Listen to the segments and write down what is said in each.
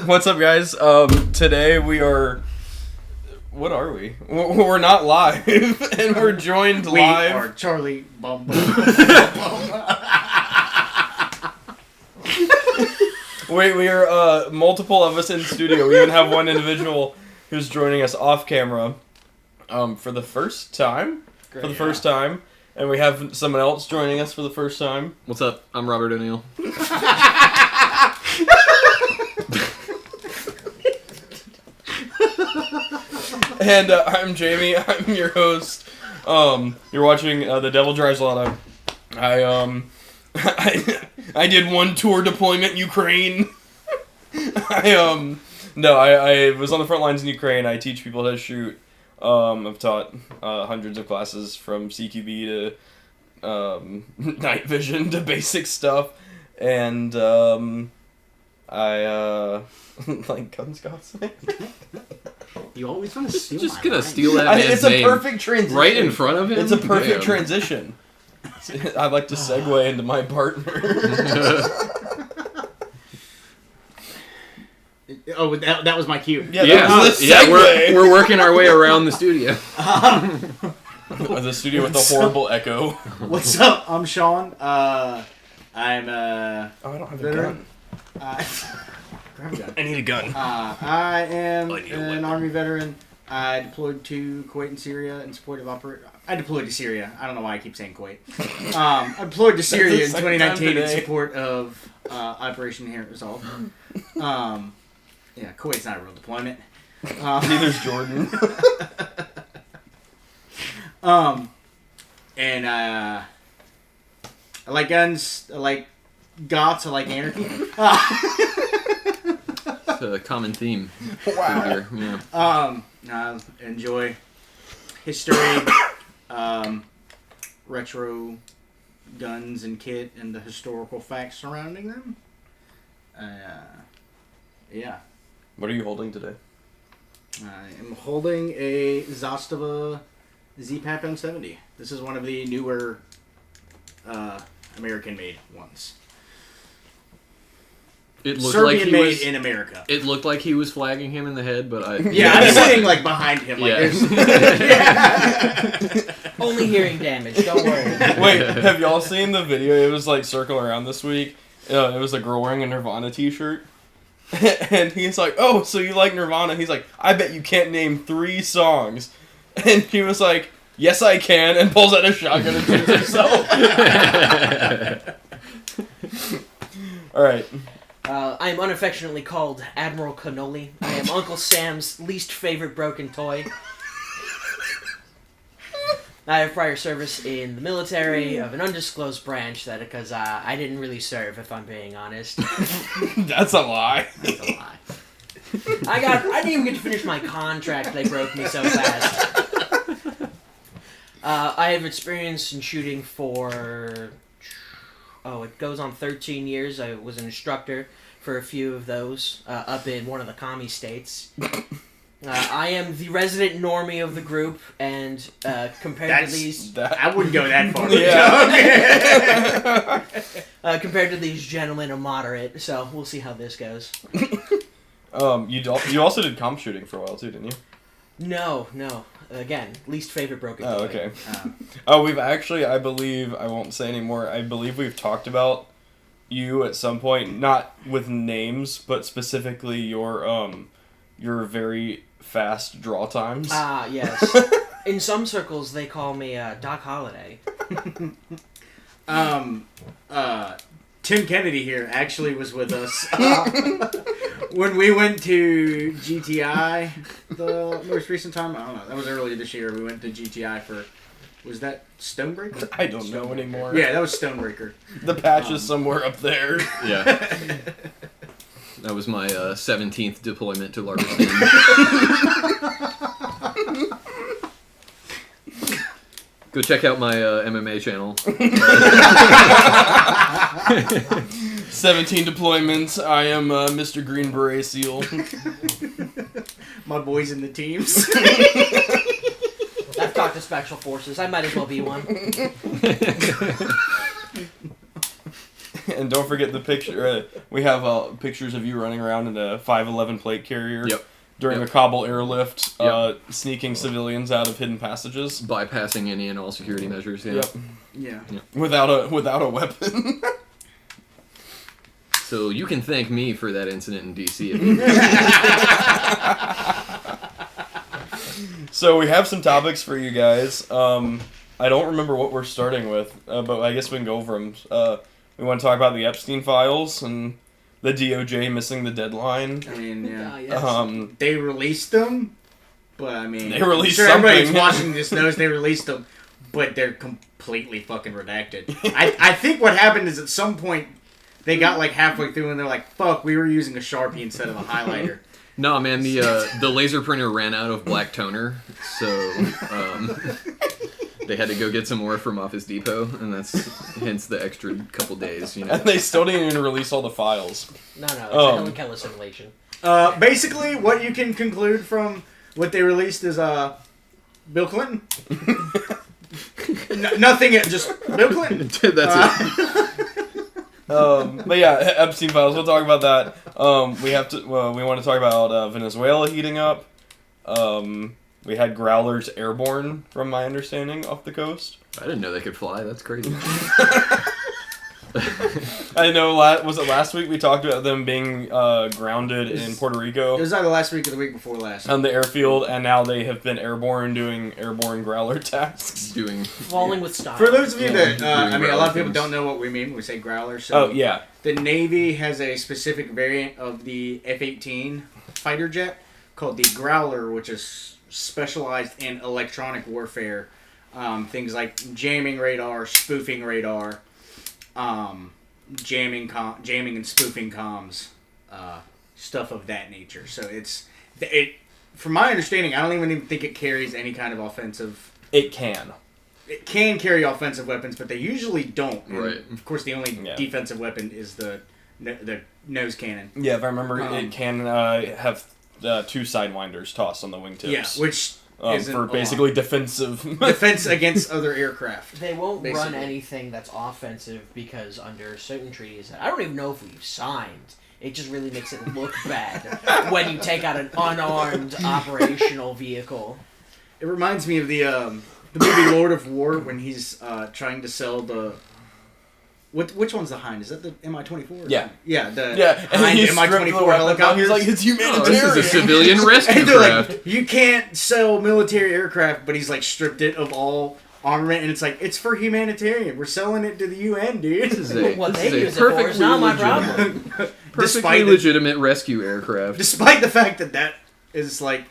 What's up, guys? Today we are... What are we? We're not live, and we're joined live. We are Charlie Bum Bum. Wait, we are multiple of us in studio. We even have one individual who's joining us off camera for the first time. Great, for the first time. And we have someone else joining us for the first time. What's up? I'm Robert O'Neill. And I'm Jamie. I'm your host. You're watching The Devil Drives Lada. I did one tour deployment in Ukraine. I was on the front lines in Ukraine. I teach people how to shoot. I've taught hundreds of classes from CQB to night vision to basic stuff, and I like gun Scots. You always want to steal. Just my gonna line. steal that man's It's a name perfect transition. right in front of him. It's a perfect Damn. transition. I'd like to segue into my partner. Oh, that was my cue. We're working our way around the studio. The studio with the horrible echo. What's up? I'm Sean. I'm Oh, I don't have a veteran. gun. Grab a gun. I need a gun. I am I need a an weapon. Army veteran. I deployed to Kuwait and Syria in support of I deployed to Syria. I don't know why I keep saying Kuwait. I deployed to Syria in That's the second time 2019 in today. support of Operation Inherent Resolve. Yeah, Kuwait's not a real deployment. Neither's Jordan. And I like guns. I like goths. I like anarchy. It's a common theme. Wow. Here. Yeah. I enjoy history, retro guns and kit, and the historical facts surrounding them. Yeah. What are you holding today? I am holding a Zastava Z-Pack M70. This is one of the newer American-made ones. It looked like he Serbian-made was. in America. It looked like he was flagging him in the head, but I. Yeah, I'm sitting like behind him. Like, Yeah. Only hearing damage, don't worry. Wait, have y'all seen the video? It was like circling around this week. It was a girl wearing a Nirvana t-shirt. And he's like, oh, so you like Nirvana? He's like, I bet you can't name 3 songs. And he was like, yes, I can, and pulls out a shotgun and shoots himself. All right. I am unaffectionately called Admiral Cannoli. I am Uncle Sam's least favorite broken toy. I have prior service in the military of an undisclosed branch because I didn't really serve, if I'm being honest. That's a lie. That's a lie. I didn't even get to finish my contract. They broke me so fast. I have experience in shooting for... it goes on 13 years. I was an instructor for a few of those up in one of the commie states. I am the resident normie of the group, and compared to these... I wouldn't go that far. Yeah. Compared to these gentlemen, I'm moderate, so we'll see how this goes. You also did comp shooting for a while too, didn't you? No. Again, least favorite broken toy. Oh, okay. We've actually, I believe, I won't say anymore, I believe we've talked about you at some point, not with names, but specifically your very fast draw times. Yes. In some circles, they call me Doc Holliday. Tim Kennedy here actually was with us when we went to GTI the most recent time. I don't know. That was earlier this year. We went to GTI for... Was that Stonebreaker? I don't know anymore. Yeah, that was Stonebreaker. The patch is somewhere up there. Yeah. That was my 17th deployment to Larveston. Go check out my MMA channel. 17 deployments. I am Mr. Green Beret SEAL. My boys in the teams. I've talked to Special Forces. I might as well be one. And don't forget the picture. We have pictures of you running around in a 511 plate carrier. Yep. During Yep. a Kabul airlift, Yep. sneaking civilians out of hidden passages. Bypassing any and all security measures. Yeah. Yep. Yeah. Without a weapon. So you can thank me for that incident in DC. So we have some topics for you guys. I don't remember what we're starting with, but I guess we can go over them. We want to talk about the Epstein files and the DOJ missing the deadline. I mean, yeah. Yes. They released them, but I mean, They released I'm sure everybody something. who's watching this knows they released them, but they're completely fucking redacted. I think what happened is at some point they got like halfway through and they're like, "Fuck, we were using a Sharpie instead of a highlighter." No, man, the laser printer ran out of black toner, so they had to go get some more from Office Depot, and that's hence the extra couple days, you know. And they still didn't even release all the files. No, it's a Helen Keller simulation. Basically, what you can conclude from what they released is Bill Clinton. Nothing, just Bill Clinton. That's it. But yeah, Epstein files. We'll talk about that. We have to. We want to talk about Venezuela heating up. We had growlers airborne, from my understanding, off the coast. I didn't know they could fly. That's crazy. I know. Was it last week we talked about them being grounded in Puerto It Rico was either last week or the week before last. on the airfield, and now they have been airborne, doing airborne growler tasks. Doing Falling with style. For those of you Yeah. that, I mean, a lot of people things. don't know what we mean when we say growler. So Oh yeah, the Navy has a specific variant of the F-18 fighter jet called the Growler, which is specialized in electronic warfare. Things like jamming radar, spoofing radar, jamming and spoofing comms, stuff of that nature. So it. From my understanding, I don't even think it carries any kind of offensive. it can. It can carry offensive weapons, but they usually don't. And Right. Of course, the only Yeah. defensive weapon is the nose cannon. Yeah, if I remember, it can have 2 sidewinders tossed on the wingtips. Yeah, which isn't for a basically defensive. defense against other aircraft. They won't run Basically. anything that's offensive because under certain treaties that I don't even know if we've signed, it just really makes it look bad when you take out an unarmed operational vehicle. It reminds me of the movie Lord of War when he's trying to sell the. Which one's the Hind? Is that the Mi-24? Yeah. Yeah, the Yeah, and Hind he stripped the Mi-24 weapon. helicopters. He's like, it's oh, humanitarian. this is a civilian rescue And they're craft. like, you can't sell military aircraft, but he's like stripped it of all armament, and it's like, it's for humanitarian. We're selling it to the UN, dude. This is a, What this they is use a it for perfectly is not my legitimate, problem. perfectly Despite the- legitimate rescue aircraft. Despite the fact that is like,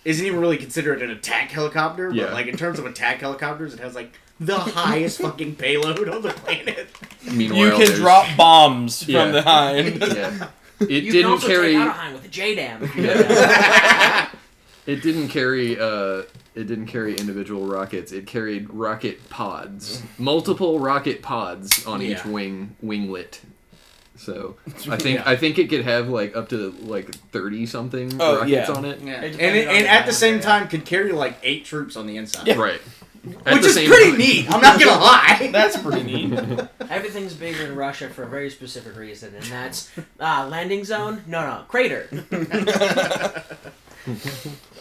isn't even really considered an attack helicopter, but Yeah. like in terms of attack helicopters, it has like the highest fucking payload on the planet. Meanwhile, You can there's- drop bombs Yeah. from the Hind. Yeah. It You can didn't also carry. take out a Hind with a JDAM if you know that. It didn't carry. It didn't carry individual rockets. It carried rocket pods, multiple rocket pods on each Yeah. winglet. So Yeah. I think it could have like up to like 30 something Oh, rockets yeah. on it. Yeah. It And, depended on and the at the same boundary. time could carry like 8 troops on the inside. Yeah. Right. At Which the is same pretty time. neat, I'm not gonna lie. That's pretty neat. Everything's bigger in Russia for a very specific reason, and that's landing zone. No, crater.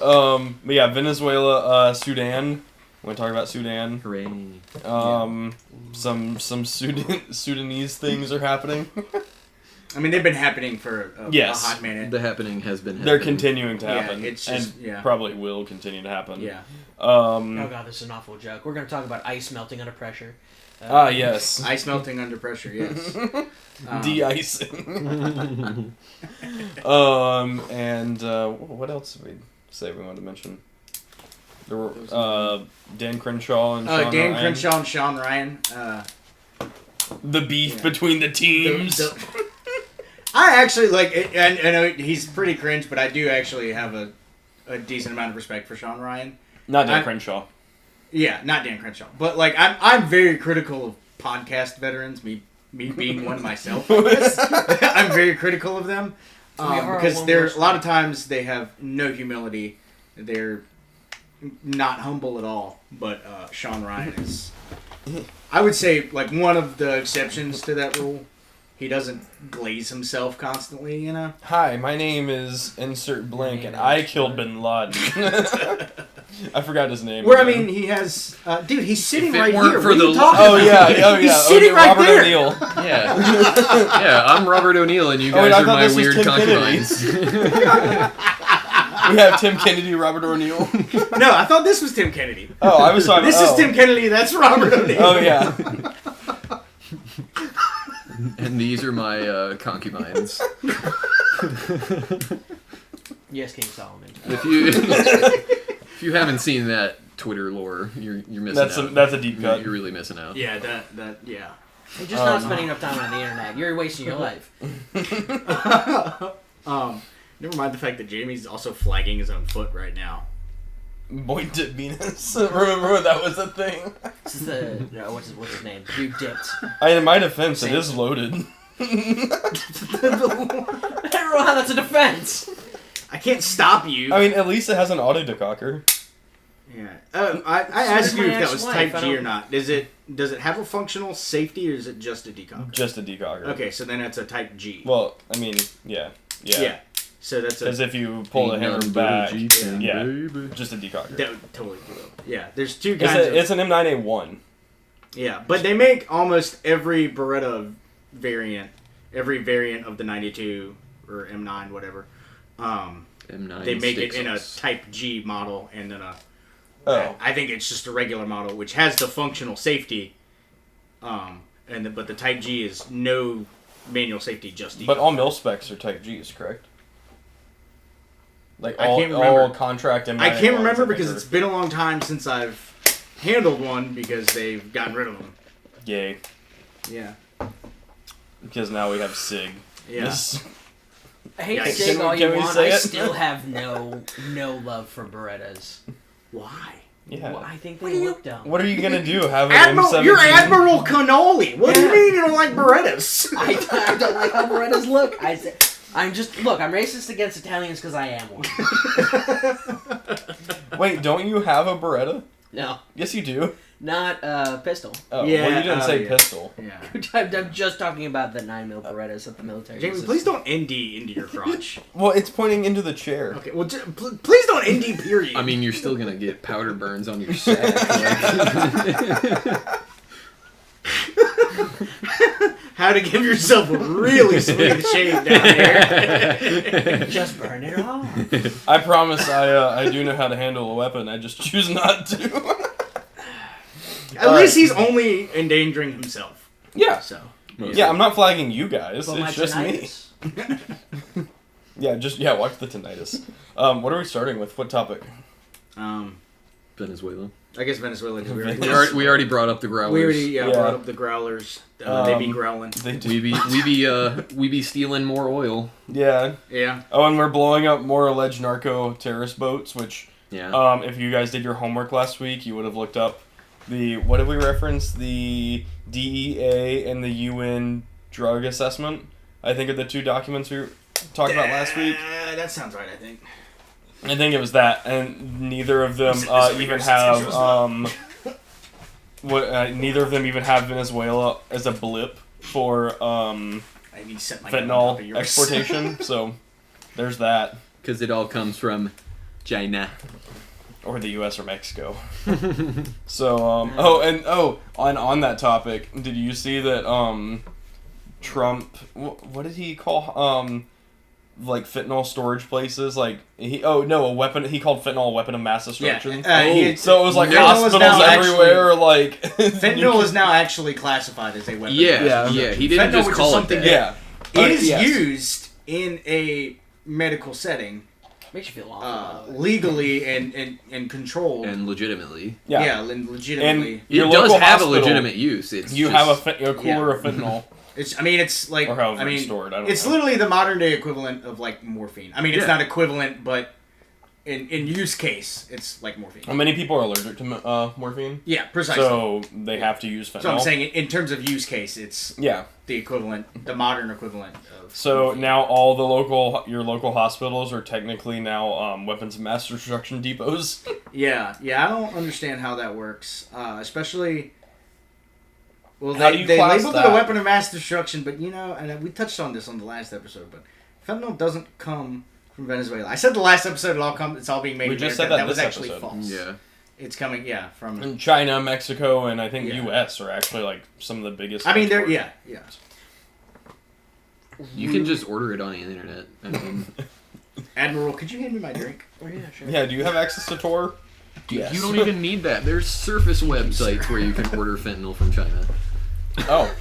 But yeah, Venezuela, Sudan. Want to talk about Sudan? Hooray. Some Sudanese things are happening. I mean, they've been happening for a Yes. hot minute. The happening has been. They're happening. continuing to Yeah, happen, it's just- and yeah. probably will continue to happen. Yeah. Oh god, this is an awful joke. We're going to talk about ice melting under pressure. Yes. Ice melting under pressure, yes. De-icing. And what else did we say we wanted to mention? There were Dan Crenshaw and Sean Dan Ryan. Crenshaw and Sean Ryan. The beef Yeah. between the teams. I actually like it, and I know he's pretty cringe, but I do actually have a decent amount of respect for Sean Ryan. Not Dan I- Crenshaw. Yeah, not Dan Crenshaw, but like I'm very critical of podcast veterans. Me being one myself, I guess. I'm very critical of them We are because one they're more a lot of times they have no humility. They're not humble at all. But Sean Ryan is, I would say, like one of the exceptions to that rule. he doesn't glaze himself constantly, you know? Hi, my name is insert blank, and I killed Bin Laden. I forgot his name. Where, I again. mean, he has... dude, he's sitting If it right weren't here. for What are the- you talking Oh about? yeah, He's sitting right Robert there. O'Neill. Yeah. Yeah, I'm Robert O'Neill, and you Oh, wait, guys I are thought my this was weird Tim Kennedy. concubines. We have Tim Kennedy, Robert O'Neill. No, I thought this was Tim Kennedy. Oh, I was talking. This is Tim Kennedy, that's Robert O'Neill. Oh yeah. And these are my concubines. Yes, King Solomon. If you haven't seen that Twitter lore, you're missing out. That's a deep cut. You're really missing out. Yeah, yeah. You're just not spending enough time on the internet. You're wasting your life. Never mind the fact that Jamie's also flagging his own foot right now. Boy dip Venus. Remember when that was a thing? This is the what's his name? Dude dipped. In my defense, it Same. is loaded. I don't know how that's a defense. I can't stop you. I mean, at least it has an auto decocker. Yeah. I asked you my if that was ex-wife, Type I G or don't- not. Does it have a functional safety or is it just a decocker? Just a decocker. Okay, so then it's a Type G. Well, I mean, yeah. So that's As a if you pull the hammer back, yeah. Baby. just a decocker. totally cool. Yeah, there's two kinds of It's an M9A1. yeah, but they make almost every Beretta variant, every variant of the 92 or M9 whatever. M9 They make it in a sticks. Type G model and then a Oh. I think it's just a regular model, which has the functional safety. But the Type G is no manual safety, just But all mil specs are Type Gs, correct? Like I all, can't remember. all contract M9A1s, I can't remember I think, because are- it's been a long time since I've handled one because they've gotten rid of them. Yay. Yeah. Because now we have SIG. Yeah. This- I hate Yeah, to can say we- all can you we want. say I it? still have no love for Berettas. Why? yeah. Well, I think What they do you- look dumb. What are you gonna do? Have an Admiral, M17? you're Admiral Cannoli. What do you Yeah. mean you don't like Berettas? I don't like how Berettas look. I'm racist against Italians because I am one. Wait, don't you have a Beretta? No, Yes, you do. not pistol. Oh, Yeah, well, you didn't say yeah. pistol. Yeah. I'm just talking about the 9mm Berettas that the military Jamie, uses. please don't ND into your crotch. Well, it's pointing into the chair. Okay, well, please don't ND, period. I mean, you're still gonna get powder burns on your sack. How to give yourself a really smooth shave down there. Just burn it off. I promise I do know how to handle a weapon. I just choose not to. At least he's only endangering himself. Yeah. So. Yeah, I'm not flagging you guys. But my It's just me. tinnitus. Yeah, watch the tinnitus. What are we starting with? What topic? Venezuela. I guess Venezuela. 'Cause We already brought up the growlers. we already Yeah. brought up the growlers. They be growling. They do. We be stealing more oil. Yeah. Yeah. Oh, and we're blowing up more alleged narco terrorist boats, which, Yeah. if you guys did your homework last week, you would have looked up what did we reference? The DEA and the UN drug assessment. I think are the two documents we talked about last week. That sounds right, I think. I think it was that, and neither of them This is even weird, have since it neither of them even have Venezuela as a blip for I need to set my gun on top of fentanyl yours. exportation. So there's that, Because it all comes from China. or the U.S. or Mexico. So on that topic, did you see that Trump? What did he call like fentanyl storage places? Like a weapon. He called fentanyl a weapon of mass destruction. So it was like Fentanyl is hospitals now everywhere. Like Fentanyl is now actually classified as a weapon. Yeah, Yeah. He didn't Fentanyl, just which is call it something that. yeah. It is Yes. used in a medical setting, Makes you feel awful. legally and controlled. And legitimately. Yeah. and legitimately. And your it does local have hospital, a legitimate use. It's You just, have a cooler of fentanyl. It's like Or however it's stored, I don't it's know. literally the modern day equivalent of like morphine. I mean, it's Yeah. not equivalent, but in use case, it's like morphine. How many people are allergic to morphine? Yeah, precisely. So they have to use fentanyl. So I'm saying in terms of use case, it's Yeah. the equivalent, the modern equivalent of. So morphine. now your local hospitals are technically now weapons of mass destruction depots. Yeah, I don't understand how that works, especially. Well, How do you they class labeled it that? a weapon of mass destruction, but and we touched on this on the last episode, but fentanyl doesn't come from Venezuela. I said the last episode it's all being made We in just America. said that was this actually episode. false. Yeah. It's coming, from... And China, Mexico, and I think Yeah. U.S. are actually like some of the biggest. I mean, they're... exporters. Yeah. You can just order it on the internet. I mean, Admiral, could you hand me my drink? Oh, yeah, sure. Yeah, do you have access to Tor? Yes. you don't even need that. There's surface websites where you can order fentanyl from China. Oh.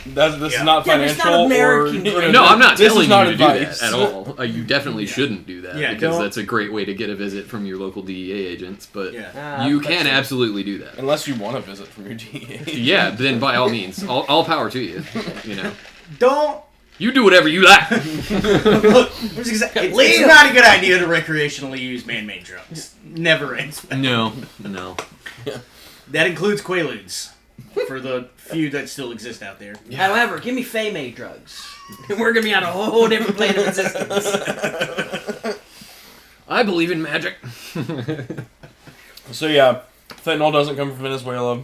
This is not Yeah, but it's financial not American or... grade. No, I'm not This telling is you not to advice. do that at all. You definitely shouldn't do that Yeah, because don't- that's a great way to get a visit from your local DEA agents. But Yeah. you can absolutely do that. Unless you want to visit from your DEA. Yeah, then by all means, all power to you. You know, Don't... you do whatever you like. Look, it's not a good idea to recreationally use man-made drugs. Never ends well. No. That includes Quaaludes. For the few that still exist out there. However, give me Fey-made drugs. We're gonna be on a whole different plane of existence. I believe in magic. So yeah, fentanyl doesn't come from Venezuela.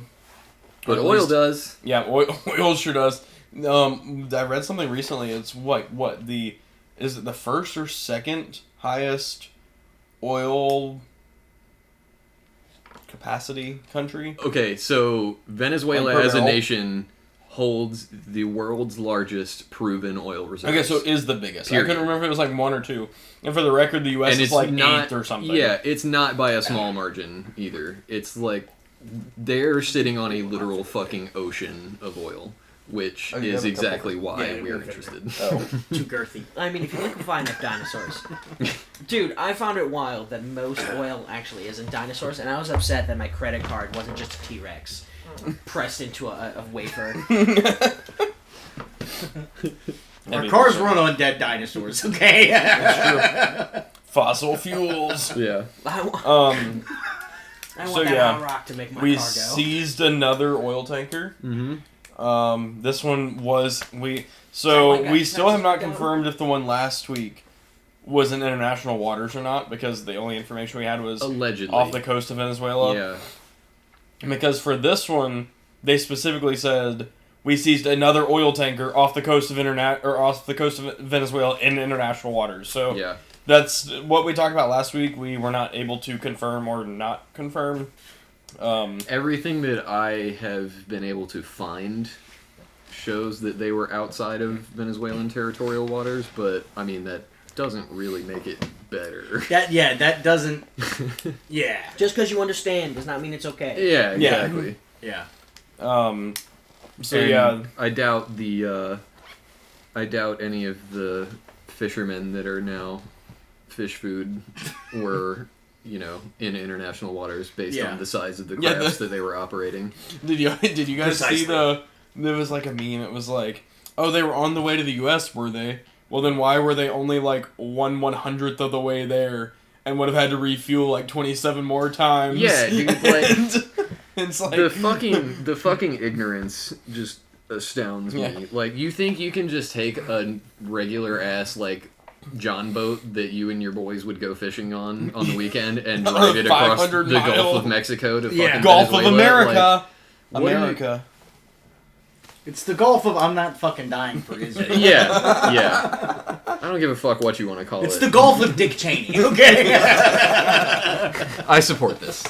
But Or at oil least- does. Yeah, oil sure does. I read something recently. It's is it the first or second highest oil capacity country? Okay, so Venezuela Like per as a barrel? nation holds the world's largest proven oil reserves. Okay, so it is the biggest. Period. I couldn't remember if it was like 1 or 2. And for the record, the U.S. and is it's like not 8th or something. Yeah, it's not by a small margin either. It's like they're sitting on a literal fucking ocean of oil, which Oh, you is have a couple exactly of- why Yeah, we're okay. interested. Oh. Too girthy. I mean, if you liquefy enough dinosaurs. Dude, I found it wild that most oil actually isn't dinosaurs, and I was upset that my credit card wasn't just a T-Rex pressed into a wafer. Our cars run on dead dinosaurs, okay? That's true. Fossil fuels. Yeah. I want So, that yeah, hot rock to make my We car go. seized another oil tanker. Mm-hmm. This one was we Sounds still have not go. confirmed if the one last week was in international waters or not, because the only information we had was Allegedly. off the coast of Venezuela. Yeah. Because for this one, they specifically said we seized another oil tanker off the coast of Venezuela in international waters. So Yeah. that's what we talked about last week. We were not able to confirm or not confirm. Everything that I have been able to find shows that they were outside of Venezuelan territorial waters, but I mean that doesn't really make it better. That doesn't... Yeah. Just because you understand does not mean it's okay. Yeah, Yeah. exactly. Yeah. So And yeah, I doubt any of the fishermen that are now fish food were, in international waters based Yeah. on the size of the Yeah, crafts that they were operating. did you guys see Precisely. there was like a meme. It was like, oh, they were on the way to the U.S. Were they? Well, then why were they only like 1/100th of the way there and would have had to refuel like 27 more times? Yeah, dude, like it's like the fucking ignorance just astounds me. Yeah. Like, you think you can just take a regular ass like John boat that you and your boys would go fishing on the weekend and drive it across the 500 mile- Gulf of Mexico to Yeah. fucking Gulf of Venezuela? America. Like, what do you- America. It's the Gulf of I'm not fucking dying for Israel. Yeah. I don't give a fuck what you want to call It's it. the Gulf of Dick Cheney, okay? I support this.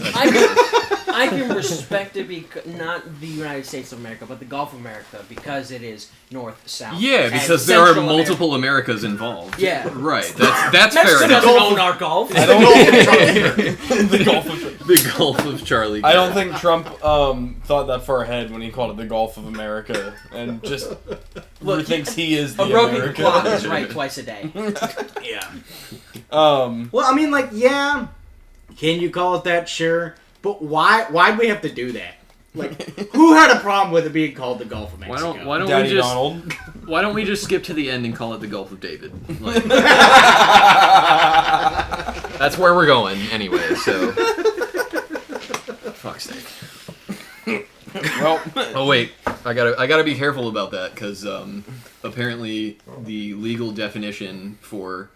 I can respect it, not the United States of America, but the Gulf of America, because it is north-south. Yeah, and because there are Central multiple Americas involved. Yeah. Right. That's fair Mexico enough. doesn't own our Gulf. I don't the Gulf of The Gulf of Charlie. I don't think Trump thought that far ahead when he called it the Gulf of America and just Look, thinks he is the A broken America. clock is right twice a day. Yeah. Um, Well, I mean, like, yeah, can you call it that? Sure. But why'd we have to do that? Like, who had a problem with it being called the Gulf of Mexico? Why don't Daddy we just Donald. Why don't we just skip to the end and call it the Gulf of David? Like, that's where we're going anyway. So, fuck's sake. Well, Oh wait, I gotta be careful about that because apparently the legal definition for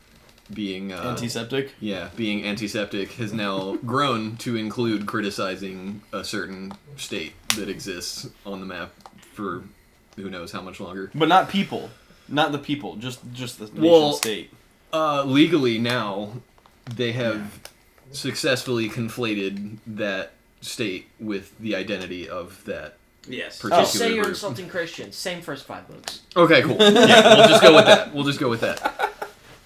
being Antiseptic? being antiseptic has now grown to include criticizing a certain state that exists on the map for who knows how much longer. But not people. Not the people, just the nation state. Legally now, they have successfully conflated that state with the identity of that Yes. particular Just say you're group. insulting Christians. Same first 5 books. Okay, cool. Yeah, we'll just go with that. We'll just go with that.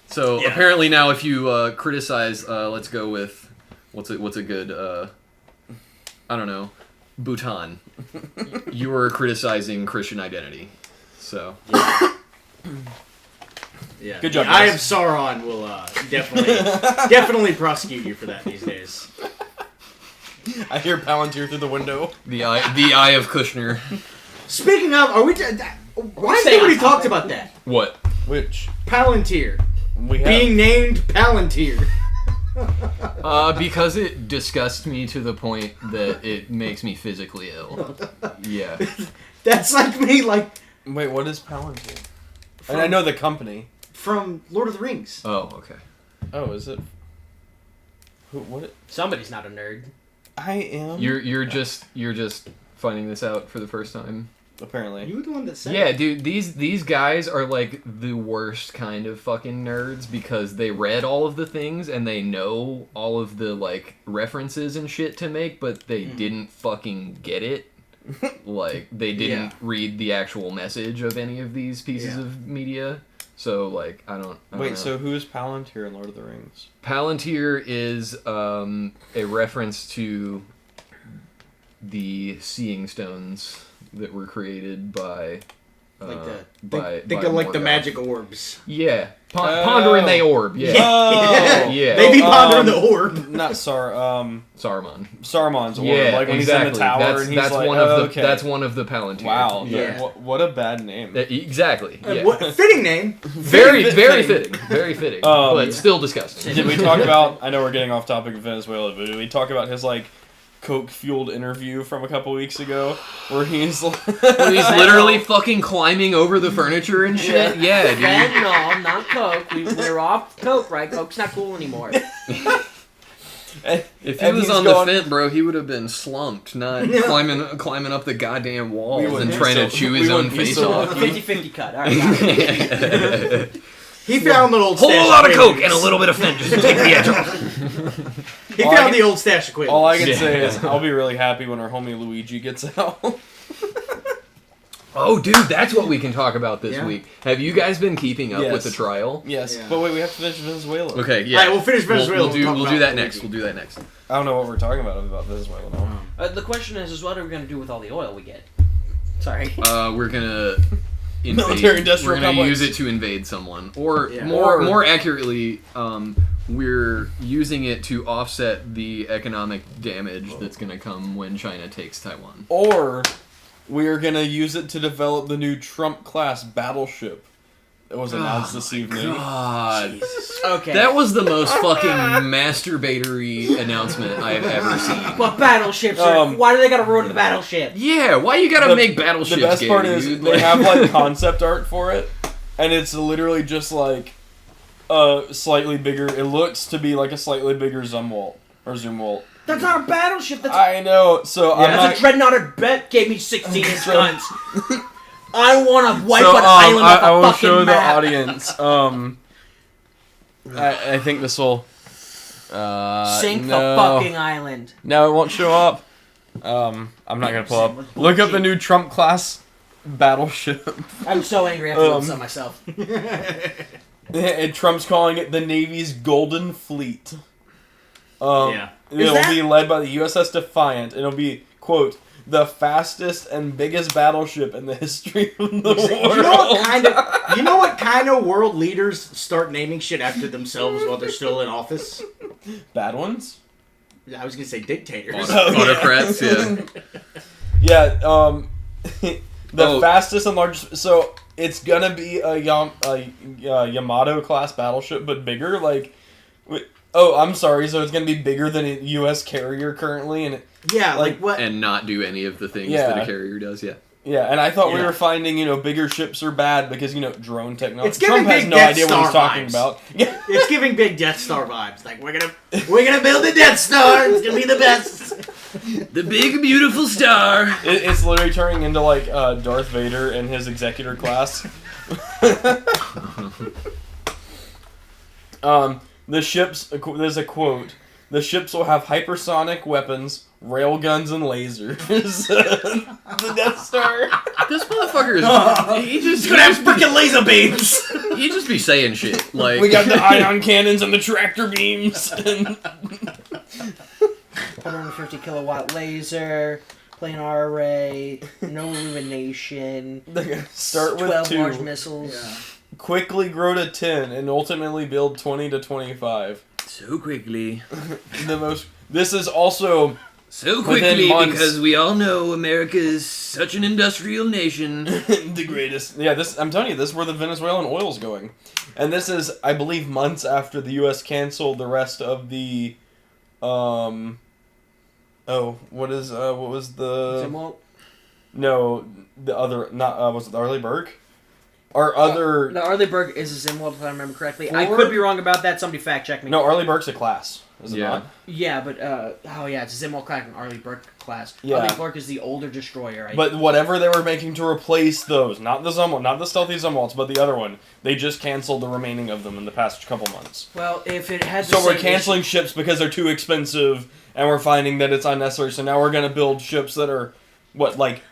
So Yeah. apparently now, if you criticize, let's go with what's a good I don't know, Bhutan. You are criticizing Christian identity. So Yeah. Good job, The Eye guys. of Sauron will definitely prosecute you for that these days. I hear Palantir through the window. the eye of Kushner. Speaking of, are we? Why has Stay nobody on talked topic. about that? What? Which Palantir we have. being named Palantir. Because it disgusts me to the point that it makes me physically ill. Yeah. That's like me, like Wait, what is Palantir? And I know the company. from Lord of the Rings. Oh, okay. Oh, is it? Who? What? Somebody's not a nerd. I am. You're just finding this out for the first time. Apparently. You were the one that said. Yeah, dude, these guys are like the worst kind of fucking nerds because they read all of the things and they know all of the like references and shit to make, but they didn't fucking get it. Like they didn't read the actual message of any of these pieces of media. So like I don't Wait, know. so who is Palantir in Lord of the Rings? Palantir is a reference to the seeing stones that were created by Think of like the Morgoth. magic orbs. Yeah, pondering the orb. Yeah, Oh, yeah. They be pondering the orb. Not Saruman. Saruman's orb. Yeah, Like when exactly. he's in the tower that's and he's that's like, one of the okay. that's one of the Palantir. Wow. Yeah. What a bad name. Exactly. Yeah. What fitting name? Very fitting. fitting. Very fitting. Um, but still disgusting. Did we talk about? I know we're getting off topic of Venezuela, but did we talk about his like coke-fueled interview from a couple weeks ago, where he's like, Where he's literally fucking climbing over the furniture and shit. Yeah, dude. No, not Coke. We're off Coke, right? Coke's not cool anymore. If he and was he's on going- the Fent, bro, he would have been slumped, not climbing up the goddamn We walls wouldn't and be trying to so- chew we his own wouldn't be face so off. 50-50 cut. All right. Got it. He found an old Whole stash lot of equipment. Coke and a little bit of Fent just to take the edge off. He All I found can- the old stash equipment. all I can Yeah. say is I'll be really happy when our homie Luigi gets out. Oh, dude, that's what we can talk about this Yeah. week. Have you guys been keeping up Yes. with the trial? Yes, Yeah. but wait, we have to finish Venezuela. Okay, yeah. Alright, we'll finish Venezuela. We'll talk do about that Luigi. next. We'll do that next. I don't know what we're talking about Venezuela now. The question is what are we going to do with all the oil we get? Sorry. We're gonna invade. Military-industrial We're gonna complex. use it to invade someone, or Yeah. more accurately, we're using it to offset the economic damage that's gonna come when China takes Taiwan. Or we are gonna use it to develop the new Trump-class battleship that was announced this evening. God, Okay. that was the most fucking masturbatory announcement I have ever seen. But battleships are... why do they got to ruin the battleship? Yeah, why you gotta make battleships? The best gay, part is dude? they have like concept art for it, and it's literally just like slightly bigger. It looks to be like a slightly bigger Zumwalt or Zoomwalt. That's not a battleship. That's I know. So I'm That's a not. dreadnought. A bet gave me 16-inch So- guns. I want to wipe So an island off I a will fucking show map. the audience. I think this will. Sink the no. fucking island. No, it won't show up. I'm not gonna pull up. Look up the new Trump class battleship. I'm so angry I have to look this up myself. And Trump's calling it the Navy's Golden Fleet. Yeah. It'll that- be led by the USS Defiant. It'll be, quote, the fastest and biggest battleship in the history of the world. You know what kind of world leaders start naming shit after themselves while they're still in office? Bad ones? I was gonna say dictators. Autocrats, yeah. Yeah, the Oh. fastest and largest. So it's gonna be a Yamato class battleship, but bigger. Like, I'm sorry. So it's gonna be bigger than a U.S. carrier currently, and Yeah, like what? And not do any of the things Yeah. that a carrier does, yeah. Yeah, and I thought we Yeah. were finding, bigger ships are bad because, drone technology. It's giving Trump has big no Death idea what he's Star talking vibes. about. Yeah. It's giving big Death Star vibes. Like we're gonna build a Death Star. It's gonna be the best. The big beautiful star. It's literally turning into, like, Darth Vader and his executor class. The ships, there's a quote, the ships will have hypersonic weapons, railguns, and lasers. The Death Star. This motherfucker is. He just. It's gonna have freaking laser beams. He just be saying shit. Like. We got the ion cannons and the tractor beams. And 150 kilowatt laser, planar array, no illumination, they're gonna start with 12 2. large missiles. Yeah. Quickly grow to 10 and ultimately build 20 to 25. So quickly. This is also So Within quickly months. because we all know America is such an industrial nation. the greatest. Yeah, I'm telling you, this is where the Venezuelan oil's going. And this is, I believe, months after the US canceled the rest of the what was the Zimwalt? No, the other was it the Arleigh Burke? Our other The Arleigh Burke is a Zimwalt, if I remember correctly. I Ford? could be wrong about that. Somebody fact check me. No, Arleigh Burke's a class. Is it Yeah. not? Yeah, but it's a Zimwalt class and Arleigh Burke class. Yeah. Arleigh Burke is the older destroyer. But whatever they were making to replace those, not the Zumwalt, not the stealthy Zumwalts, but the other one, they just canceled the remaining of them in the past couple months. well, if it had the So we're same canceling ships because they're too expensive, and we're finding that it's unnecessary. So now we're gonna build ships that are,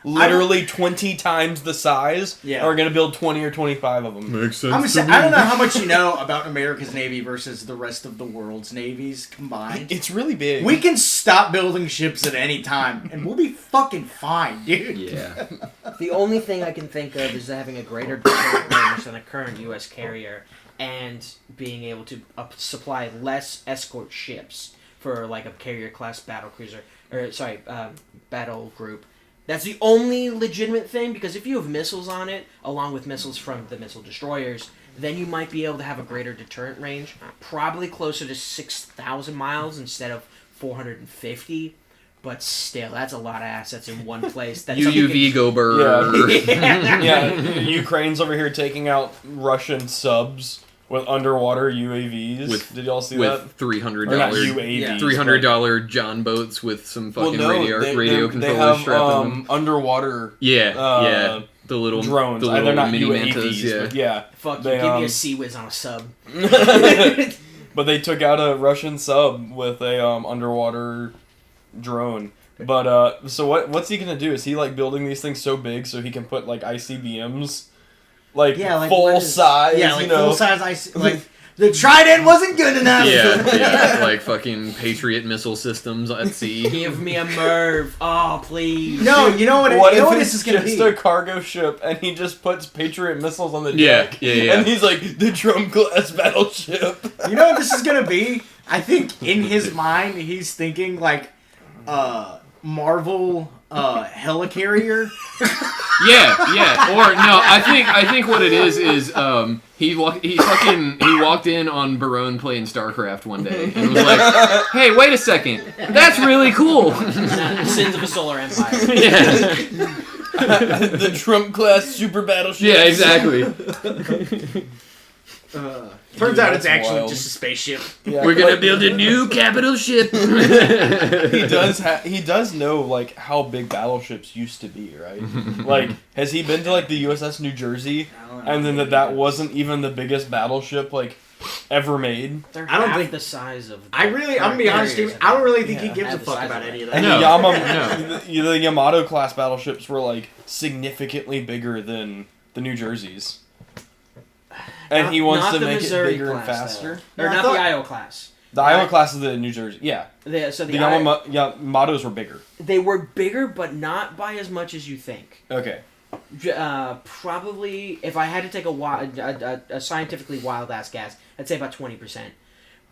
literally 20 times the size. Yeah. And we're gonna build 20 or 25 of them. Makes sense. I'm gonna say, I don't know how much you know about America's Navy versus the rest of the world's navies combined. It's really big. We can stop building ships at any time, and we'll be fucking fine, dude. Yeah. The only thing I can think of is having a greater deterrent range than a current U.S. carrier, and being able to supply less escort ships for like a carrier class battle cruiser, battle group. That's the only legitimate thing, because if you have missiles on it, along with missiles from the missile destroyers, then you might be able to have a greater deterrent range, probably closer to 6,000 miles instead of 450. But still, that's a lot of assets in one place. That's UUV go burr. Yeah, Ukraine's over here taking out Russian subs with underwater UAVs. Did y'all see that? With $300 Or not UAVs. $300 John boats with some fucking radio they controllers have, strapped on them. underwater Yeah. The little drones. the They're little not mini UAVs, mantas. Yeah. but yeah. Fuck you, They, give me a Sea Whiz on a sub. But they took out a Russian sub with a underwater drone. But so what's he gonna do? Is he like building these things so big so he can put like ICBMs, like full size? Yeah, like you know? full size. Like the Trident wasn't good enough. Yeah, like fucking Patriot missile systems at sea. Give me a Merv. Oh, please. No, you know what? What You know if what it's this is gonna just be? a cargo ship and he just puts Patriot missiles on the Yeah, deck? yeah. And he's like the Trump class battleship. You know what this is gonna be? I think in his mind he's thinking like Marvel helicarrier. Yeah. Or no, I think what it is he walked in on Barone playing StarCraft one day and was like, "Hey, wait a second, that's really cool." Sins of a Solar Empire. Yeah. The Trump class super battleship. Yeah, exactly. Turns out it's that's actually wild. just a spaceship. Yeah, We're gonna like, build a new capital ship. he does know like how big battleships used to be, right? Like, has he been to like the USS New Jersey, and then that wasn't even the biggest battleship like ever made? They're I don't half think- the size of. I'm gonna be honest with you. I don't really think he Yeah. gives a Half the fuck size about of any of And that. No. the Yamato class battleships were like significantly bigger than the New Jerseys. And he wants Not to the make Missouri it bigger and class, faster. though. Or No, I not thought- the Iowa class. The Iowa class is the New Jersey. Yeah. So The the Yamatos were bigger. they were bigger, but not by as much as you think. Okay. Probably, if I had to take a scientifically wild ass guess, I'd say about 20%.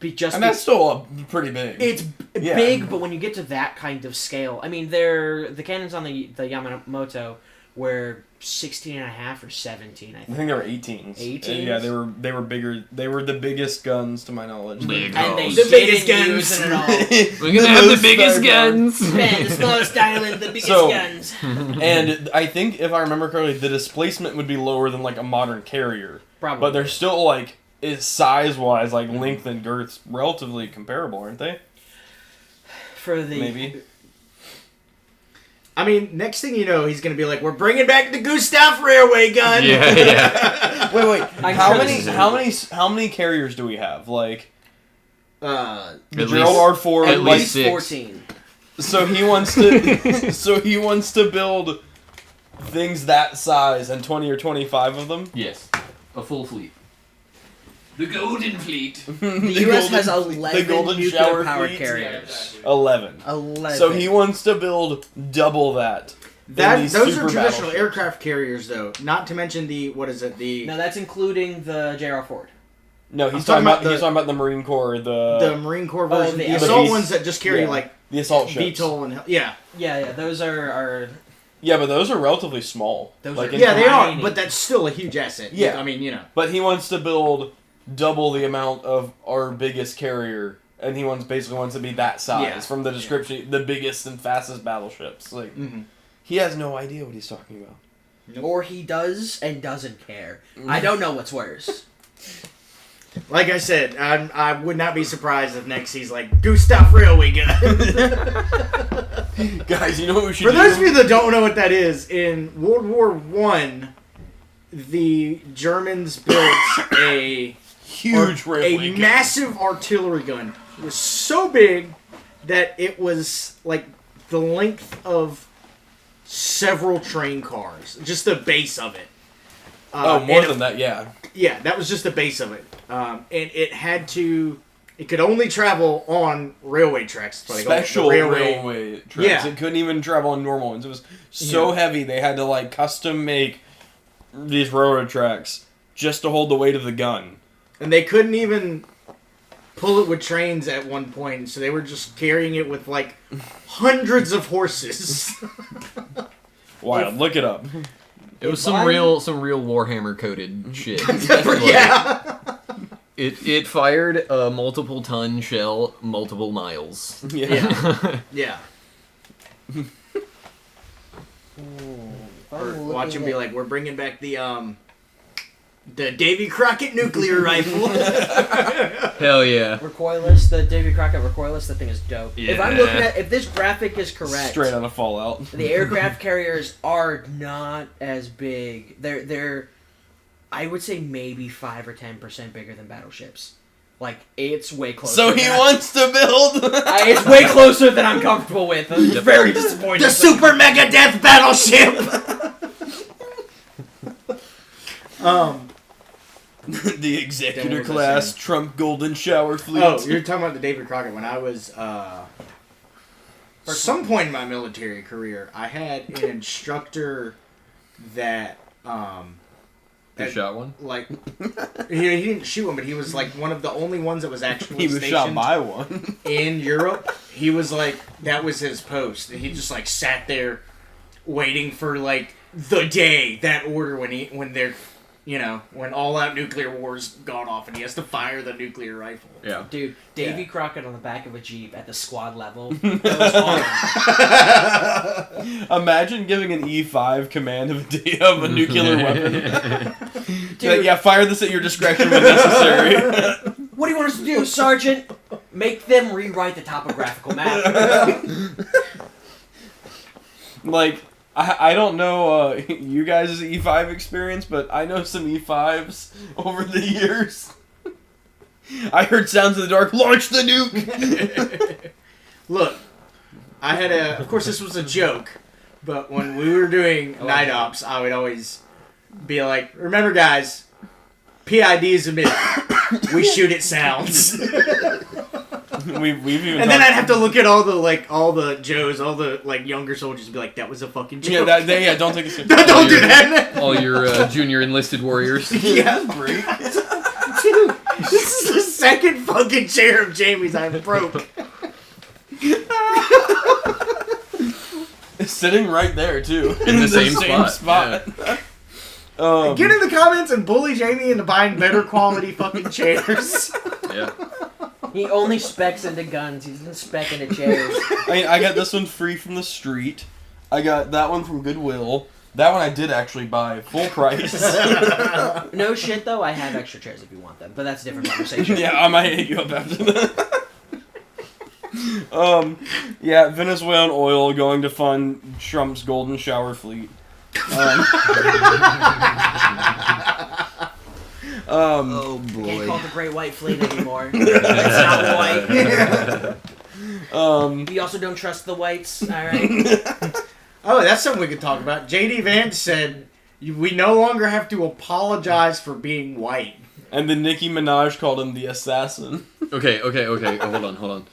And that's still pretty big. It's Yeah. big, but when you get to that kind of scale, I mean, the cannons on the Yamamoto were 16 and a half or 17, I I think. think they were 18s. 18s? Yeah, they were bigger. They were the biggest guns to my knowledge. Big And they guns. The biggest didn't guns. use it at all. We're gonna have the most biggest firepower. guns. Man, the smallest island, the biggest So- guns. And I think, if I remember correctly, the displacement would be lower than like a modern carrier. Probably. But they're still like, size-wise, like length and girth's relatively comparable, aren't they? For the... Maybe. I mean, next thing you know, he's going to be like, we're bringing back the Gustav Railway gun. Yeah. Wait. I'm How sure many? this is- How many carriers do we have? Like Uh, At Gerald least- R4. at like, least 6. 14. so he wants to. So he wants to build things that size and 20 or 25 of them. Yes. A full fleet. The Golden Fleet. The U.S. has 11 golden nuclear shower powered fleet? carriers. 11. 11. So he wants to build double that. in these those super are traditional battleships. aircraft carriers, though. Not to mention the No, that's including the J.R. Ford. No, he's I'm talking talking about about he's talking about the Marine Corps, the Marine Corps version, the the assault beast- ones that just carry yeah. like the assault ships. VTOL and yeah, Yeah, those are Yeah, but those are relatively small. Those like are- in yeah, they are. Tiny. But that's still a huge asset. Yeah. I mean, you know. But he wants to build double the amount of our biggest carrier, and he basically wants to be that size. Yeah. From the description, the biggest and fastest battleships. Like Mm-hmm. he has no idea what he's talking about. or he does and doesn't care. I don't know what's worse. Like I said, I would not be surprised if next he's like Gustav Railway gun. Guys, you know what we should For do? those of you that don't know what that is, in World War One, the Germans built a Huge railway gun. massive artillery gun. It was so big that it was like the length of several train cars. Just the base of it. Oh, more and than that, yeah. Yeah, that was just the base of it. And it had to... It could only travel on railway tracks. That's what they call it, the Special railway tracks. Yeah. It couldn't even travel on normal ones. It was so heavy they had to like custom make these railroad tracks just to hold the weight of the gun. And they couldn't even pull it with trains at one point, so they were just carrying it with like hundreds of horses. Wild. Look it up. It was If some I'm- real Warhammer coded shit. Yeah. It fired a multiple ton shell multiple miles. Yeah. Yeah. Or watch him be like, we're bringing back the Davy Crockett nuclear rifle. Hell yeah. Recoilless, the Davy Crockett recoilless, that thing is dope. If I'm Yeah. looking at, if this graphic is correct, Straight out of Fallout. the aircraft carriers are not as big. They're, I would say maybe 5 or 10% bigger than battleships. Like it's way closer. So he than wants to build. it's way closer than I'm comfortable with. I'm very disappointed. The Super Mega Death Battleship! The Executor What was I class saying? Trump Golden Shower Fleet. Oh, you're talking about the David Crockett. When I was, some point in my military career, I had an instructor that, You shot one? like, he didn't shoot one, but he was like one of the only ones that was actually he was stationed shot by one. in Europe. He was like, that was his post, and he just like sat there waiting for like the day, that order when they're, you know, when all out nuclear war's gone off and he has to fire the nuclear rifle. Yeah. Dude, Davy Yeah. Crockett on the back of a Jeep at the squad level. That was awesome. Imagine giving an E5 command of a nuclear weapon. Dude. Yeah, fire this at your discretion when necessary. What do you want us to do, Sergeant? Make them rewrite the topographical map. Like, I don't know you guys' E5 experience, but I know some E5s over the years. I heard sounds in the dark, launch the nuke! Look, I had of course this was a joke, but when we were doing night ops, I would always be like, remember guys, PID is a myth. We shoot it sounds. We've even And then I'd have to look at all the Joes, all the like younger soldiers and be like, that was a fucking joke. don't take a serious. Don't do that. All your junior enlisted warriors. Yeah. Break. Dude, this is the second fucking chair of Jamie's I broke. sitting right there too, In the same spot. Get in the comments and bully Jamie into buying better quality fucking chairs. Yeah. He only specs into guns. He's not spec into chairs. I got this one free from the street. I got that one from Goodwill. That one I did actually buy full price. No shit though. I have extra chairs if you want them, but that's a different conversation. Yeah, I might hit you up after that. Yeah, Venezuelan oil going to fund Trump's golden shower fleet. Oh Can't boy. call it the Great White Fleet anymore. It's not white. We also don't trust the whites. All right. Oh, that's something we could talk about. J.D. Vance said, we no longer have to apologize for being white. And then Nicki Minaj called him the assassin. Okay. Hold on.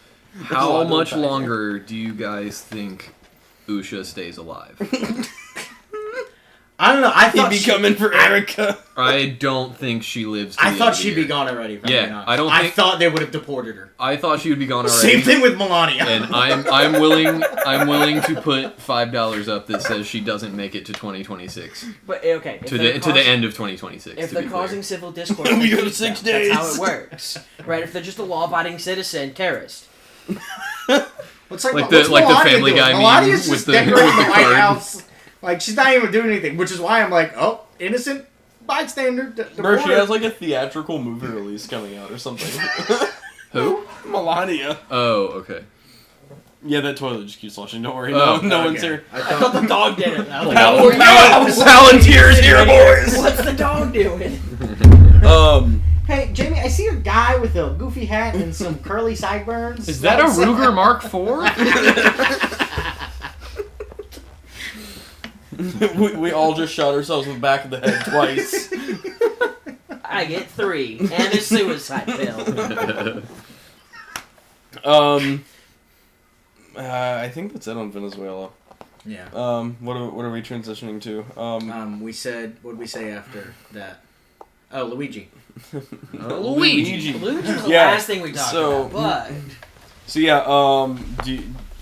How much longer do you guys think Usha stays alive? I don't know. I He'd thought be coming for Erica. I don't think she lives to the I end thought of the she'd be year. gone already. If I'm Yeah, being honest. I don't I think- thought they would have deported her. I thought she would be gone already. Same thing with Melania. And I'm willing to put $5 up that says she doesn't make it to 2026. But okay. To the end of 2026. If to they're be causing clear. civil discord, We got keep 6 them. days. That's how it works, right? If they're just a law-abiding citizen terrorist, What's like Like what's the Melania Family doing? Guy meme Melania's with just the- decorating with the the White card. House. Like, she's not even doing anything, which is why I'm like, oh, innocent bystander. Bro, she has like a theatrical movie release coming out or something. Who? Melania. Oh, okay. Yeah, that toilet just keeps flushing. Don't worry. Oh, no one's Okay. here. I I thought the dog did it. I was like, Palantir's here, boys. What's the dog doing? Hey, Jamie, I see a guy with a goofy hat and some curly sideburns. Is that a Ruger Mark IV? we all just shot ourselves in the back of the head twice. I get 3 and a suicide pill. I think that's it on Venezuela. Yeah. What are we transitioning to? We said, what did we say after that? Oh, Luigi. Luigi. Luigi's the Yeah, last thing we talked so- about, but So yeah,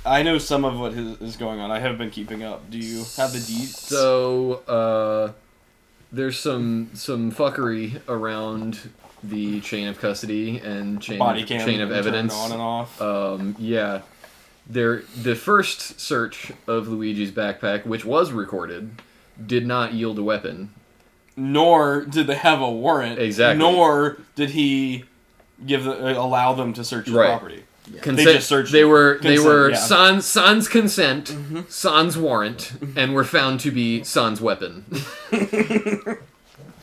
I know some of what is going on. I have been keeping up. Do you have the deets? So, there's some fuckery around the chain of custody and chain Body cam of turned evidence. on and off. Yeah. The first search of Luigi's backpack, which was recorded, did not yield a weapon. Nor did they have a warrant. Exactly. Nor did he allow them to search his Right. property. Consent, They just searched They were consent, yeah. Sans consent, sans warrant, and were found to be sans weapon.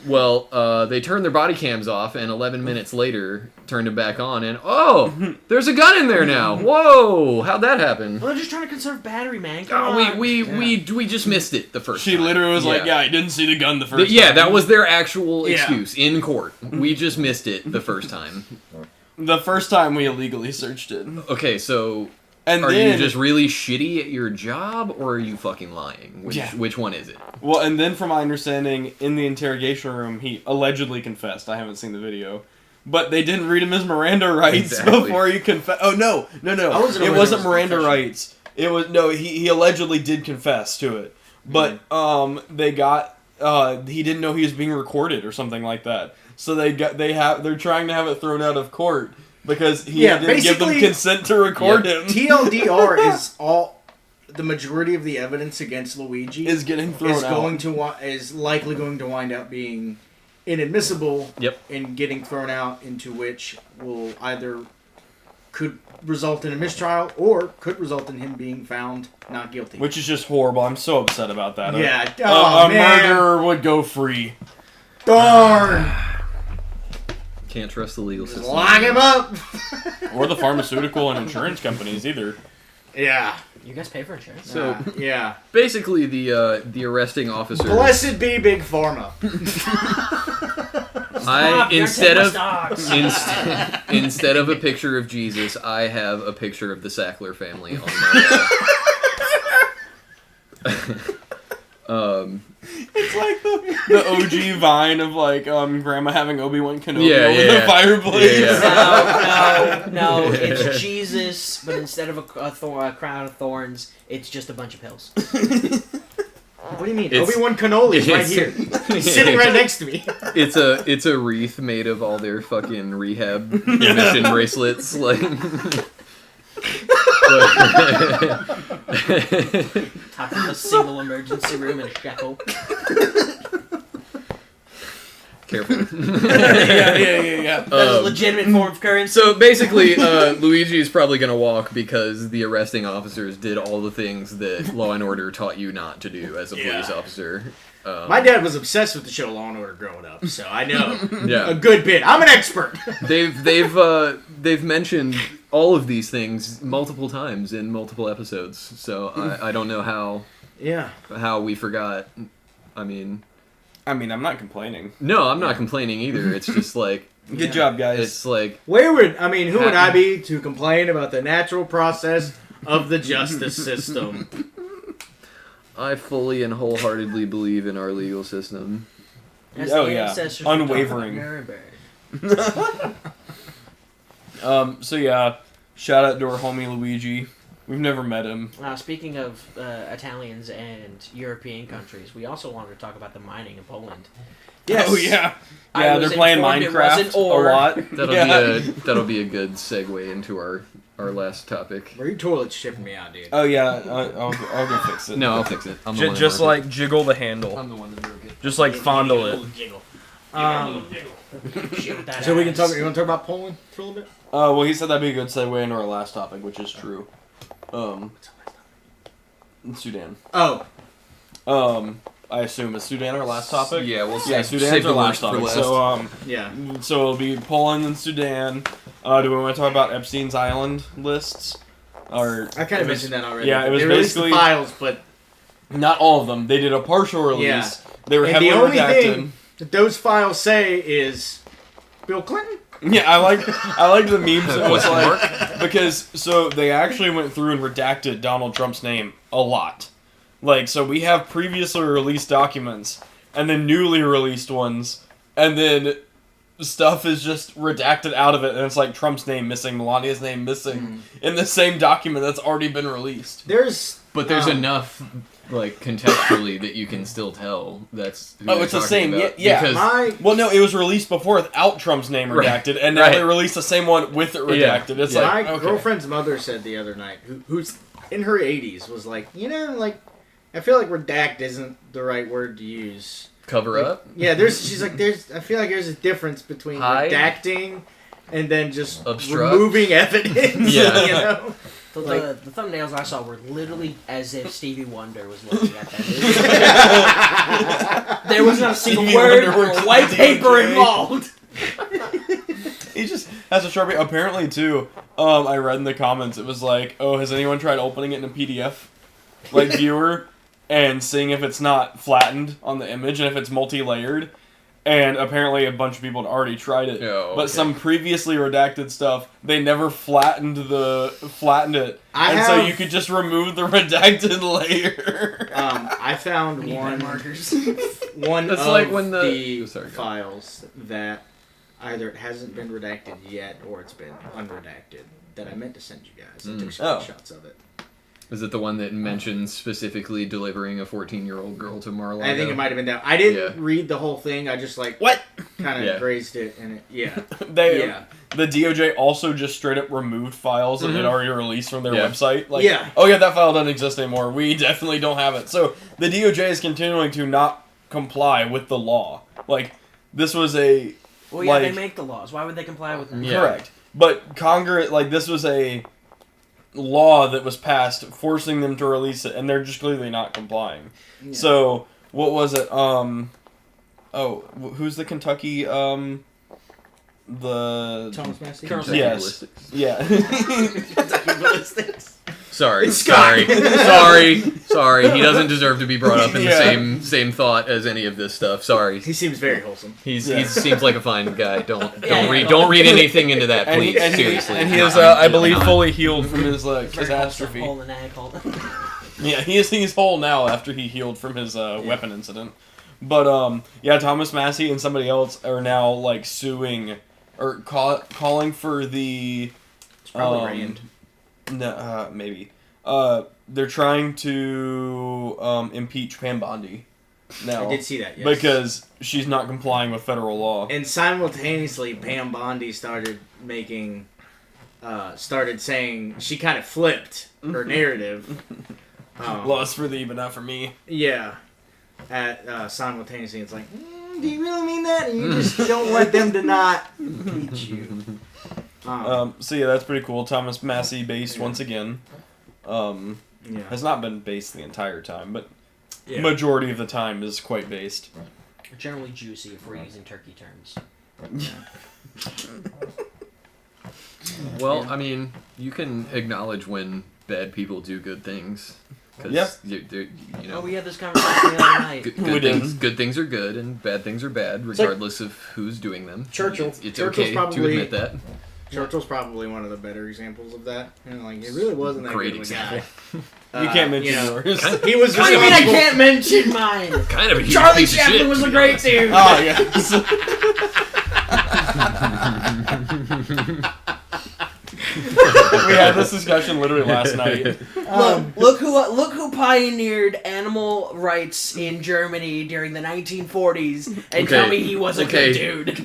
Well, they turned their body cams off, and 11 minutes later, turned them back on, and there's a gun in there now. Whoa, how'd that happen? well, they're just trying to conserve battery, man. Come Oh, on. we just missed it the first She time. literally was like, Yeah. I didn't see the gun the first Yeah, time. that was their actual Yeah. excuse in court. We just missed it the first time. the first time we illegally searched it. Okay, so And are then, you just really shitty at your job, or are you fucking lying? Yeah. Which one is it? well, and then from my understanding, in the interrogation room, he allegedly confessed. I haven't seen the video. But they didn't read him his Miranda rights Exactly. before he confessed. Oh, no. I wasn't It aware wasn't there was a Miranda confession. rights. It was, no, he allegedly did confess to it. But, they got, he didn't know he was being recorded or something like that. So they're trying to have it thrown out of court because he Yeah, didn't give them basically- consent to record him. TLDR is the majority of the evidence against Luigi Is getting thrown out. is likely going to wind up being inadmissible. Yep. And getting thrown out, into which will either could result in a mistrial or could result in him being found not guilty. Which is just horrible. I'm so upset about that. Yeah. A Man. murderer would go free. Darn. Can't trust the legal Just system. lock him up. Or the pharmaceutical and insurance companies either. Yeah. You guys pay for insurance? So Yeah. basically, the arresting officer. Blessed be Big Pharma. Stop, you're Instead taking of my stocks. instead of a picture of Jesus, I have a picture of the Sackler family on my wall. It's like the OG vine of like grandma having Obi-Wan Kenobi Yeah, over yeah. the fireplace. Yeah, No, it's Jesus, but instead of a crown of thorns, it's just a bunch of pills. What do you mean? It's- Obi-Wan Kenobi is right here, sitting right next to me. It's a wreath made of all their fucking rehab mission bracelets, like. Top of a single emergency room in a shackle. Careful. yeah. That's a legitimate form of currency. So basically, Luigi is probably gonna walk because the arresting officers did all the things that Law and Order taught you not to do as a police officer. My dad was obsessed with the show Law and Order growing up, so I know Yeah. a good bit. I'm an expert. They've mentioned all of these things multiple times in multiple episodes. So I don't know how we forgot. I mean, I'm not complaining. no, I'm not complaining either. It's just like Good job, guys. it's like Who would I be to complain about the natural process of the justice system? I fully and wholeheartedly believe in our legal system. As Oh, the yeah. ancestors were Unwavering. talking about Nuremberg. So yeah, shout out to our homie Luigi. We've never met him. Speaking of Italians and European countries, we also wanted to talk about the mining in Poland. Yes. Oh yeah. I Yeah, was they're playing informed it Minecraft wasn't or. a lot. That'll be a good segue into our last topic. Where are you toilet shipping me out, dude? Oh yeah, I'll go fix it. No, I'll fix it. I'm the one that Just broke like jiggle the handle. I'm the one that broke it. Just like fondle it. Jiggle. Shit with that So we can ass. talk. You want to talk about Poland for a little bit? Well, he said that'd be a good segue into our last topic, which is true. Sudan. Oh, I assume is Sudan our last topic. Yeah, we'll Yeah, save Sudan's the our last worst for topic. last. So yeah. so it'll be Poland and Sudan. Do we want to talk about Epstein's Island lists? Or I kind of mentioned that already. Yeah, it was they released the basically files, but not all of them. They did a partial release. Yeah. They were and heavily the only redacted. thing that those files say is Bill Clinton. Yeah, I like the memes. It was Question like because so they actually went through and redacted Donald Trump's name a lot. Like so we have previously released documents and then newly released ones, and then stuff is just redacted out of it, and it's like Trump's name missing, Melania's name missing in the same document that's already been released. There's enough like contextually that you can still tell that's who Oh, they're it's the talking same. about. Yeah. Because Well, no, it was released before without Trump's name redacted, and now Right. they released the same one with it Yeah. redacted. It's Yeah. like my okay. girlfriend's mother said the other night, who's in her 80s, was like, like I feel like redact isn't the right word to use. cover Like, up. Yeah, I feel like there's a difference between Hide. redacting and then just Obstruct. removing evidence. Yeah. You know? The thumbnails I saw were literally as if Stevie Wonder was looking at that. There was not a single Stevie word Wonder works or at white the paper DOJ. involved. He just has a Sharpie. Apparently, too, I read in the comments, it was like, oh, has anyone tried opening it in a PDF, like, viewer, and seeing if it's not flattened on the image and if it's multi-layered? And apparently a bunch of people had already tried it. Oh, But okay. some previously redacted stuff, they never flattened it. So you could just remove the redacted layer. I found one markers. one That's of like when the Oh, sorry, go. files that either it hasn't been redacted yet or it's been unredacted that I meant to send you guys. I took Oh. screenshots of it. Is it the one that mentions specifically delivering a 14-year-old girl to Mar-a-Lago? I think it might have been that. I didn't Yeah. read the whole thing. I just like What? kind of Yeah. grazed it and yeah. The DOJ also just straight up removed files that they'd already released from their Yeah. website. Like, Yeah. oh yeah, that file doesn't exist anymore. We definitely don't have it. So the DOJ is continuing to not comply with the law. Like, this was a... Well, yeah, like, they make the laws. Why would they comply with them? Yeah. Correct. But Congress, like, this was a law that was passed forcing them to release it, and they're just clearly not complying. Yeah. So, what was it? Who's the Kentucky, the... Thomas Massey. Colonel Yes. Ballistics. Yeah. Sorry, It's Scott. sorry. He doesn't deserve to be brought up in Yeah. the same thought as any of this stuff. Sorry. He seems very wholesome. He Yeah. seems like a fine guy. Don't Yeah, read anything into that, And please. Seriously. and he is, No, I believe, no. fully healed from his Very catastrophe. wholesome, hole in the egg hole. Yeah, he's whole now after he healed from his weapon incident. But yeah, Thomas Massey and somebody else are now like suing or calling for the. It's probably Rand. No, maybe. They're trying to impeach Pam Bondi. Now, I did see that, yes. Because she's not complying with federal law. And simultaneously, Pam Bondi started saying she kind of flipped her narrative. Lost for thee, but not for me. Yeah. Simultaneously, it's like, do you really mean that? And you just don't want them to not impeach you. So yeah, that's pretty cool. Thomas Massey based once again. Has not been based the entire time, but majority of the time is quite based. Generally juicy if we're using turkey terms. Well, I mean, you can acknowledge when bad people do good things. Yep. You know, We had this conversation the other night. Good things are good and bad things are bad, regardless of who's doing them. Churchill. It's Churchill's okay probably, to admit that. Churchill's probably one of the better examples of that. You know, like, it really wasn't that Great good of a example. guy. You can't mention yours. He was What do you mean I can't mention mine? Kind of a huge Charlie piece of Chaplin shit, was to a be great honest. dude. Oh yes. We had this discussion literally last night. Look who pioneered animal rights in Germany during the 1940s, and tell me he was a good dude.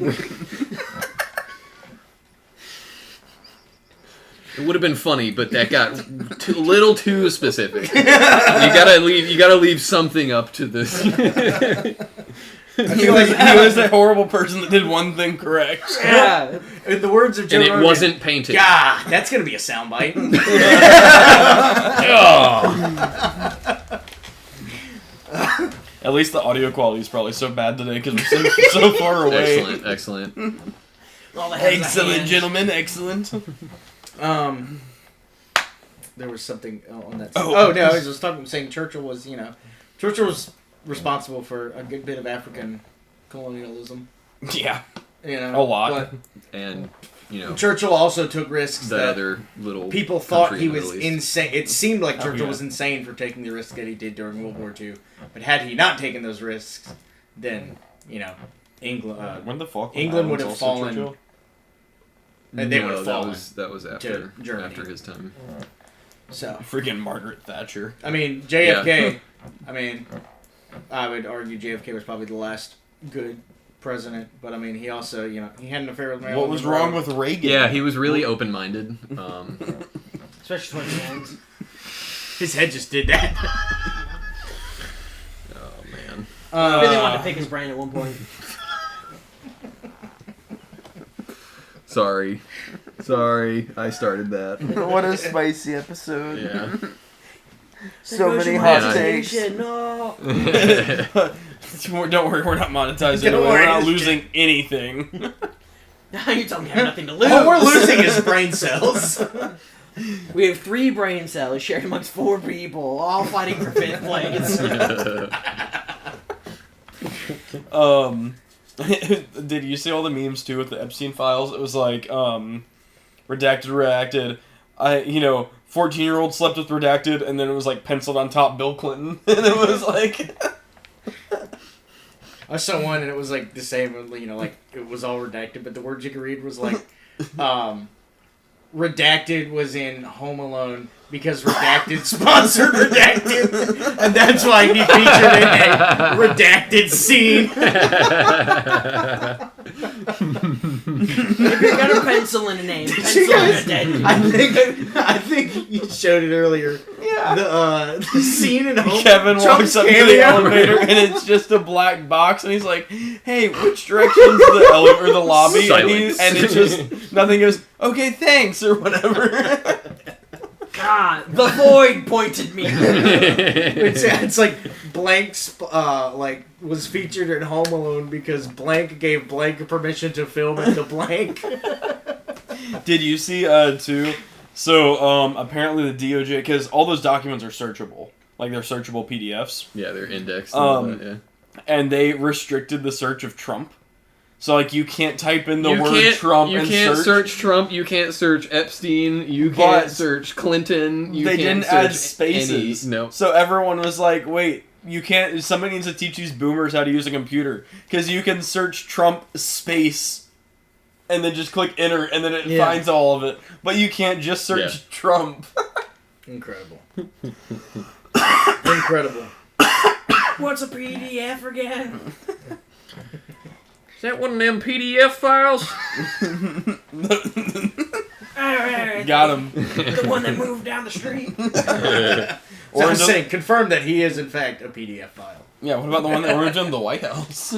It would have been funny, but that got a little too specific. You gotta leave something up to this. He was a horrible person that did one thing correct. Yeah. In the words of Joe And it Rogan, wasn't painted. God, that's gonna be a soundbite. At least the audio quality is probably so bad today because we're so far away. Excellent. All the heads of Excellent, hands. gentlemen. Excellent. There was something on that. Oh. No, I was just saying Churchill was responsible for a good bit of African colonialism. Yeah. You know, A lot. And, you know, But Churchill also took risks that that other little people thought country he in the was Middle East. insane. It seemed like Churchill yeah. was insane for taking the risks that he did during World War II. But had he not taken those risks, then England. When the fuck? England would have fallen. And they would have fallen. That was after Germany. after his time. So Freaking Margaret Thatcher. I mean JFK. I mean, I would argue JFK was probably the last good president. But I mean, he also he had an affair with Marilyn What was Monroe. wrong with Reagan? Yeah, he was really open-minded. Especially towards the end. His head just did that. Oh man. I really wanted to pick his brain at one point. Sorry, I started that. What a spicy episode. Yeah. So many Man, hot takes. No. Don't worry, we're not monetizing. Don't We're worry, not it's losing anything. Now you tell me I have nothing to lose. All we're losing is brain cells. We have 3 brain cells shared amongst 4 people, all fighting for 5th place. Did you see all the memes too with the Epstein files? It was like, redacted. 14-year-old slept with redacted, and then it was like penciled on top Bill Clinton, and it was like. I saw one and it was like the same, like it was all redacted, but the word you could read was like, redacted was in Home Alone because Redacted sponsored Redacted, and that's why he featured in a redacted scene. If you're gonna pencil in a name, pencil in a dead dude. I think you showed it earlier. Yeah. The scene in Home Kevin Trump's walks up to the cameo. elevator, and it's just a black box, and he's like, "Hey, which direction's the elevator or the lobby?" Silence. And it's just nothing. Goes, "Okay, thanks," or whatever. God, the void pointed me. It's like Blank's was featured in Home Alone because Blank gave Blank permission to film it to Blank. Did you see too? So apparently the DOJ, because all those documents are searchable, like they're searchable PDFs. Yeah, they're indexed. And all that, yeah. And they restricted the search of Trump. So, like, you can't type in the word Trump and search. You can't search Trump, you can't search Epstein, you can't search Clinton, you they can't didn't add search spaces. No. So everyone was like, wait, you can't. Somebody needs to teach these boomers how to use a computer because you can search Trump space, and then just click enter, and then it finds all of it. But you can't just search Trump. Incredible. Incredible. What's a PDF again? Is that one of them PDF files? Got him. The one that moved down the street. So I'm saying, confirm that he is in fact a PDF file. Yeah, what about the one that originated the White House?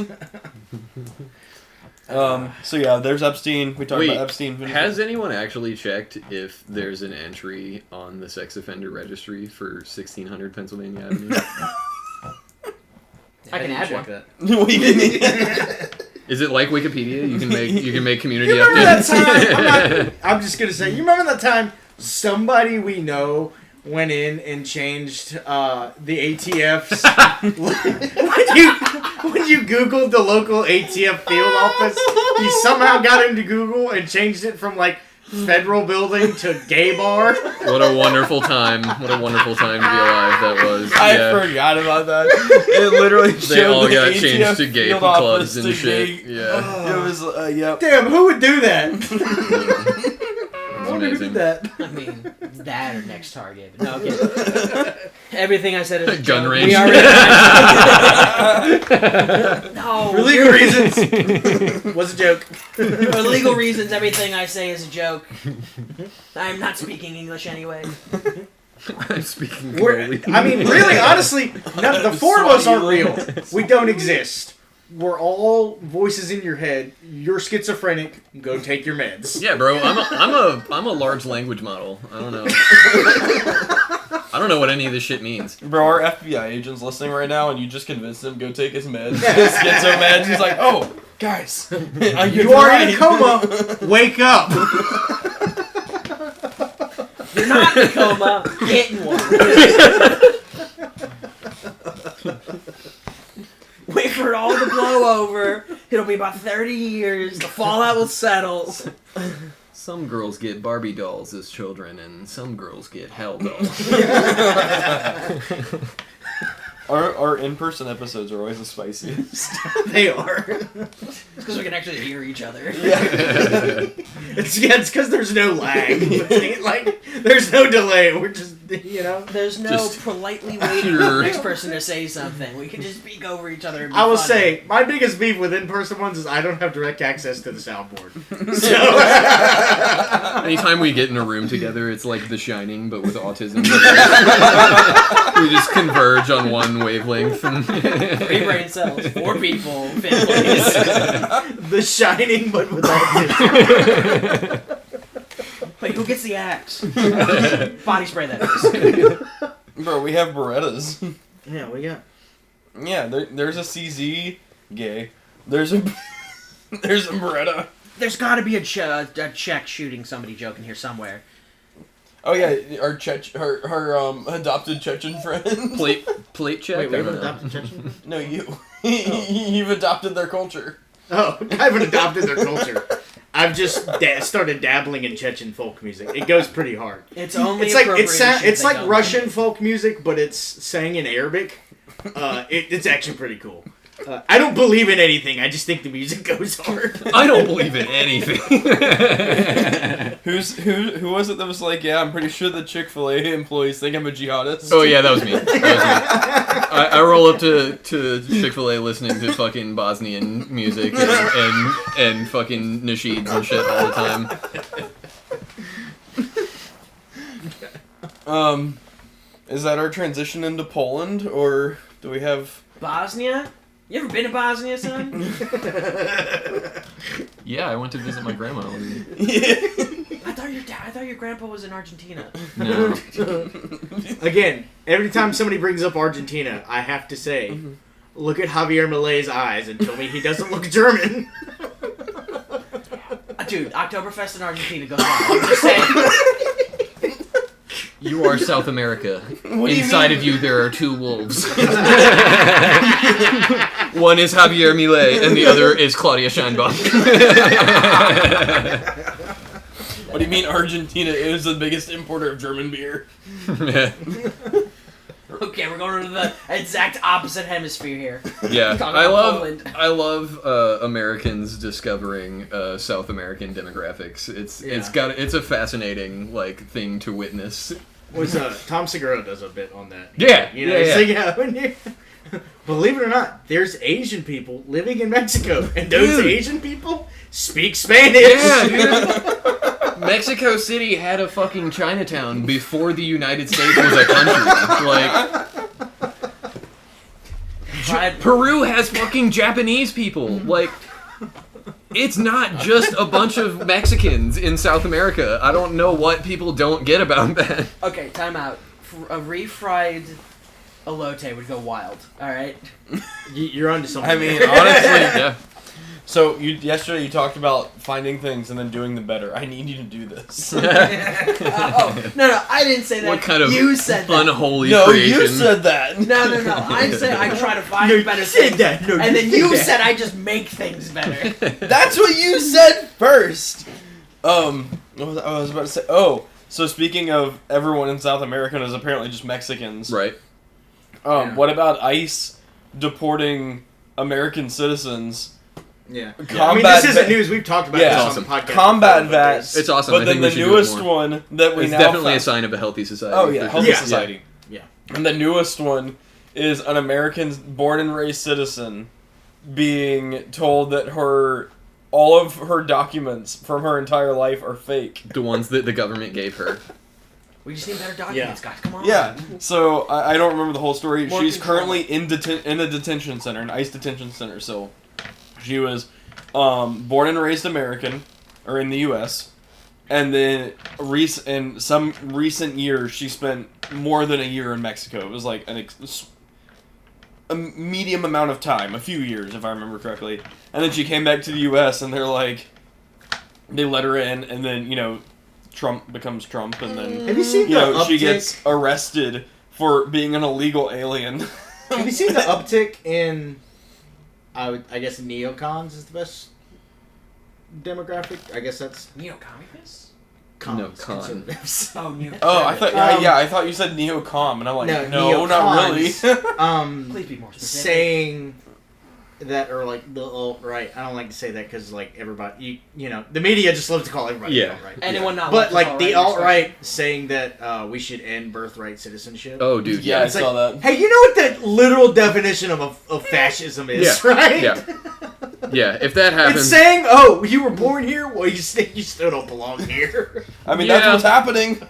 So yeah, there's Epstein. We talked about Epstein. Has anyone actually checked if there's an entry on the sex offender registry for 1600 Pennsylvania Avenue? I can add one. That. What do you mean? Is it like Wikipedia? You can make community You remember updates. that time? I'm just gonna say. You remember that time somebody we know went in and changed the ATFs when you Googled the local ATF field office? He somehow got into Google and changed it from like federal building to gay bar. What a wonderful time! What a wonderful time to be alive that was. I Yeah. forgot about that. It literally showed They all the got ATF changed to gay field clubs office and to shit. gay. Yeah. It was yep. Damn, who would do that? It's Who would do amazing. that? I mean, that or next target. No, okay. Everything I said is a Gun joke. range. We already No. For legal reasons. Was a joke. For legal reasons, everything I say is a joke. I'm not speaking English anyway. I'm speaking I mean, really, honestly, the four of us aren't real. We don't exist. We're all voices in your head. You're schizophrenic. Go take your meds. Yeah, bro. I'm a large language model. I don't know. I don't know what any of this shit means. Bro, our FBI agent's listening right now, and you just convinced him to go take his meds. His schizo meds. He's like, oh, guys, You are in a coma. Wake up. You're not in a coma. Get in one. Wait for it all to blow over. It'll be about 30 years. The fallout will settle. Some girls get Barbie dolls as children, and some girls get hell dolls. Our in-person episodes are always the spiciest. They are. It's because we can actually hear each other. It's because there's no lag. Like, there's no delay. We're just, There's no Just politely waiting for the next person to say something. We can just speak over each other. And be I will funny. say, my biggest beef with in-person ones is I don't have direct access to the soundboard. So, Anytime we get in a room together, it's like The Shining, but with autism. We just converge on one wavelength. 3 brain cells, 4 people, families. The Shining, but with autism. Wait, who gets the axe? Body spray that is. Bro, we have Berettas. Yeah, what do you got? Yeah, there's a CZ gay. There's a Beretta. There's got to be a Czech shooting somebody joke in here somewhere. Oh yeah, our adopted Chechen friend. Plate check. Wait, we I haven't don't know. adopted Chechen? No, you. You've adopted their culture. Oh, I haven't adopted their culture. I've just started dabbling in Chechen folk music. It goes pretty hard. It's only It's like appropriation it's they like don't Russian folk music, but it's sang in Arabic. It's actually pretty cool. I don't believe in anything. I just think the music goes hard. I don't believe in anything. Who was it that was like, yeah, I'm pretty sure the Chick-fil-A employees think I'm a jihadist. Oh yeah, that was me. I roll up to Chick-fil-A listening to fucking Bosnian music and fucking nasheeds and shit all the time. Is that our transition into Poland, or do we have... Bosnia? You ever been to Bosnia, son? Yeah, I went to visit my grandma. I thought your grandpa was in Argentina. No. Again, every time somebody brings up Argentina, I have to say, look at Javier Milei's eyes and tell me he doesn't look German. Dude, Oktoberfest in Argentina goes on. I'm just saying. You are South America. What do you Inside mean? of you, there are 2 wolves. One is Javier Milei, and the other is Claudia Scheinbach. What do you mean Argentina is the biggest importer of German beer? Okay, we're going to the exact opposite hemisphere here. Yeah, Talking I about love Poland. I love Americans discovering South American demographics. It's a fascinating thing to witness. Was Tom Segura does a bit on that. Yeah, You know, yeah, he's like, when you, believe it or not, there's Asian people living in Mexico, and those Dude. Asian people speak Spanish. Yeah, dude. Mexico City had a fucking Chinatown before the United States was a country. Peru has fucking Japanese people. It's not just a bunch of Mexicans in South America. I don't know what people don't get about that. Okay, time out. A refried elote would go wild. All right. You're onto something. I mean, there. honestly, Yeah. so yesterday you talked about finding things and then doing them better. I need you to do this. No, I didn't say that. What kind of you said that. unholy No, creation? you said that. No. I said I try to find No, better you said things, that. No, and then said you that. said I just make things better. That's what you said first. What was I was about to say? Oh, so speaking of everyone in South America is apparently just Mexicans. Right. Yeah. What about ICE deporting American citizens? Yeah. I mean, Combat this isn't va- news. We've talked about Yeah. this It's on the podcast. Combat before, but vets. It's awesome. But I then think we the should do it newest more. one that we It's now definitely a found- sign of a healthy society. Oh yeah, for healthy sure. Yeah. society. Yeah. And the newest one is an American born and raised citizen being told that all of her documents from her entire life are fake. The ones that the government gave her. We just need better documents, guys. Come on. Yeah, so I don't remember the whole story. More She's control. currently in a detention center, an ICE detention center. So she was born and raised American, or in the U.S., and then in some recent years she spent more than a year in Mexico. It was like a medium amount of time, a few years if I remember correctly. And then she came back to the U.S. and they let her in, and then Trump becomes Trump, and then Have you seen the uptick? she gets arrested for being an illegal alien. Have you seen the uptick in? I guess neocons is the best demographic. I guess that's Neo-communists? cons, No, con. conservatives. Oh, neo. Oh, I thought Um, I thought you said neocom, and I'm like, no, not really. neocons, Please be more specific. saying that, or like the alt-right. I don't like to say that because like everybody, the media just loves to call everybody Yeah. alt-right. Anyone not But left is like the alt-right, alt-right saying that we should end birthright citizenship. Oh, dude. Yeah, I It's saw like, that. Hey, you know what the literal definition of fascism is, Yeah. right? Yeah. Yeah, if that happens... It's saying, "Oh, you were born here. Well, you still don't belong here." I mean, Yeah. that's what's happening.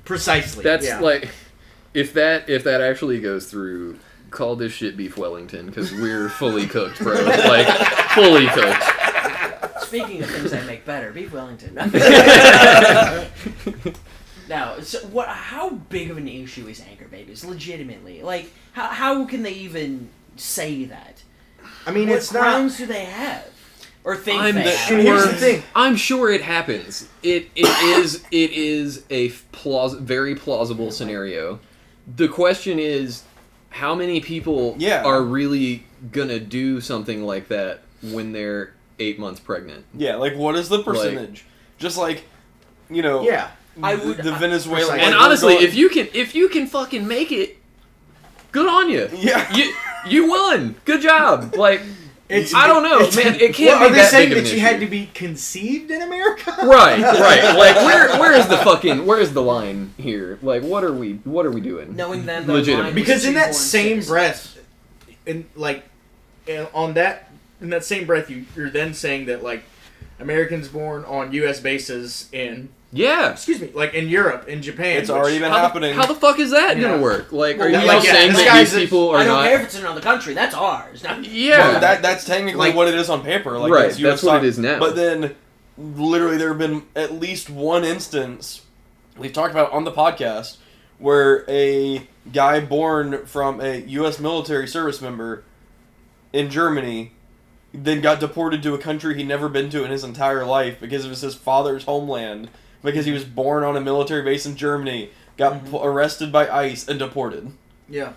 Precisely. That's yeah. like... If that actually goes through, call this shit beef Wellington, because we're fully cooked, bro. Like, fully cooked. Speaking of things that make better, beef Wellington. Now, so how big of an issue is anchor babies? Legitimately, like, how can they even say that? I mean, What it's not. grounds do they have, or think I'm they sure- have? And here's the thing. I'm sure it happens. It is a very plausible scenario. The question is, how many people are really gonna do something like that when they're 8 months pregnant? Yeah, like what is the percentage? Just like, Yeah. I would- the Venezuelan. Like, And we're honestly, going- if you can fucking make it, good on you. yeah, You won. Good job. Like, I don't know, man. It can't Well, be are they that saying big of that an you issue. had to be conceived in America? Right. Like, where's the line here? Like, what are we doing? Knowing that Legitimate. Because in that Two-born same citizens. breath, in that same breath, you're then saying that like Americans born on U.S. bases in Yeah. in Europe, in Japan, it's already been How happening. the fuck is that Yeah. gonna work? Like, are Well, you like, now yeah, saying this that guy's these people are I don't not? care if it's another country. That's ours. Yeah. Well, that's technically Like- what it is on paper. Like, Right, it's US that's what time. it is now. But then, literally, there have been at least one instance we've talked about on the podcast where a guy born from a U.S. military service member in Germany then got deported to a country he'd never been to in his entire life because it was his father's homeland, because he was born on a military base in Germany, got arrested by ICE, and deported. Yeah.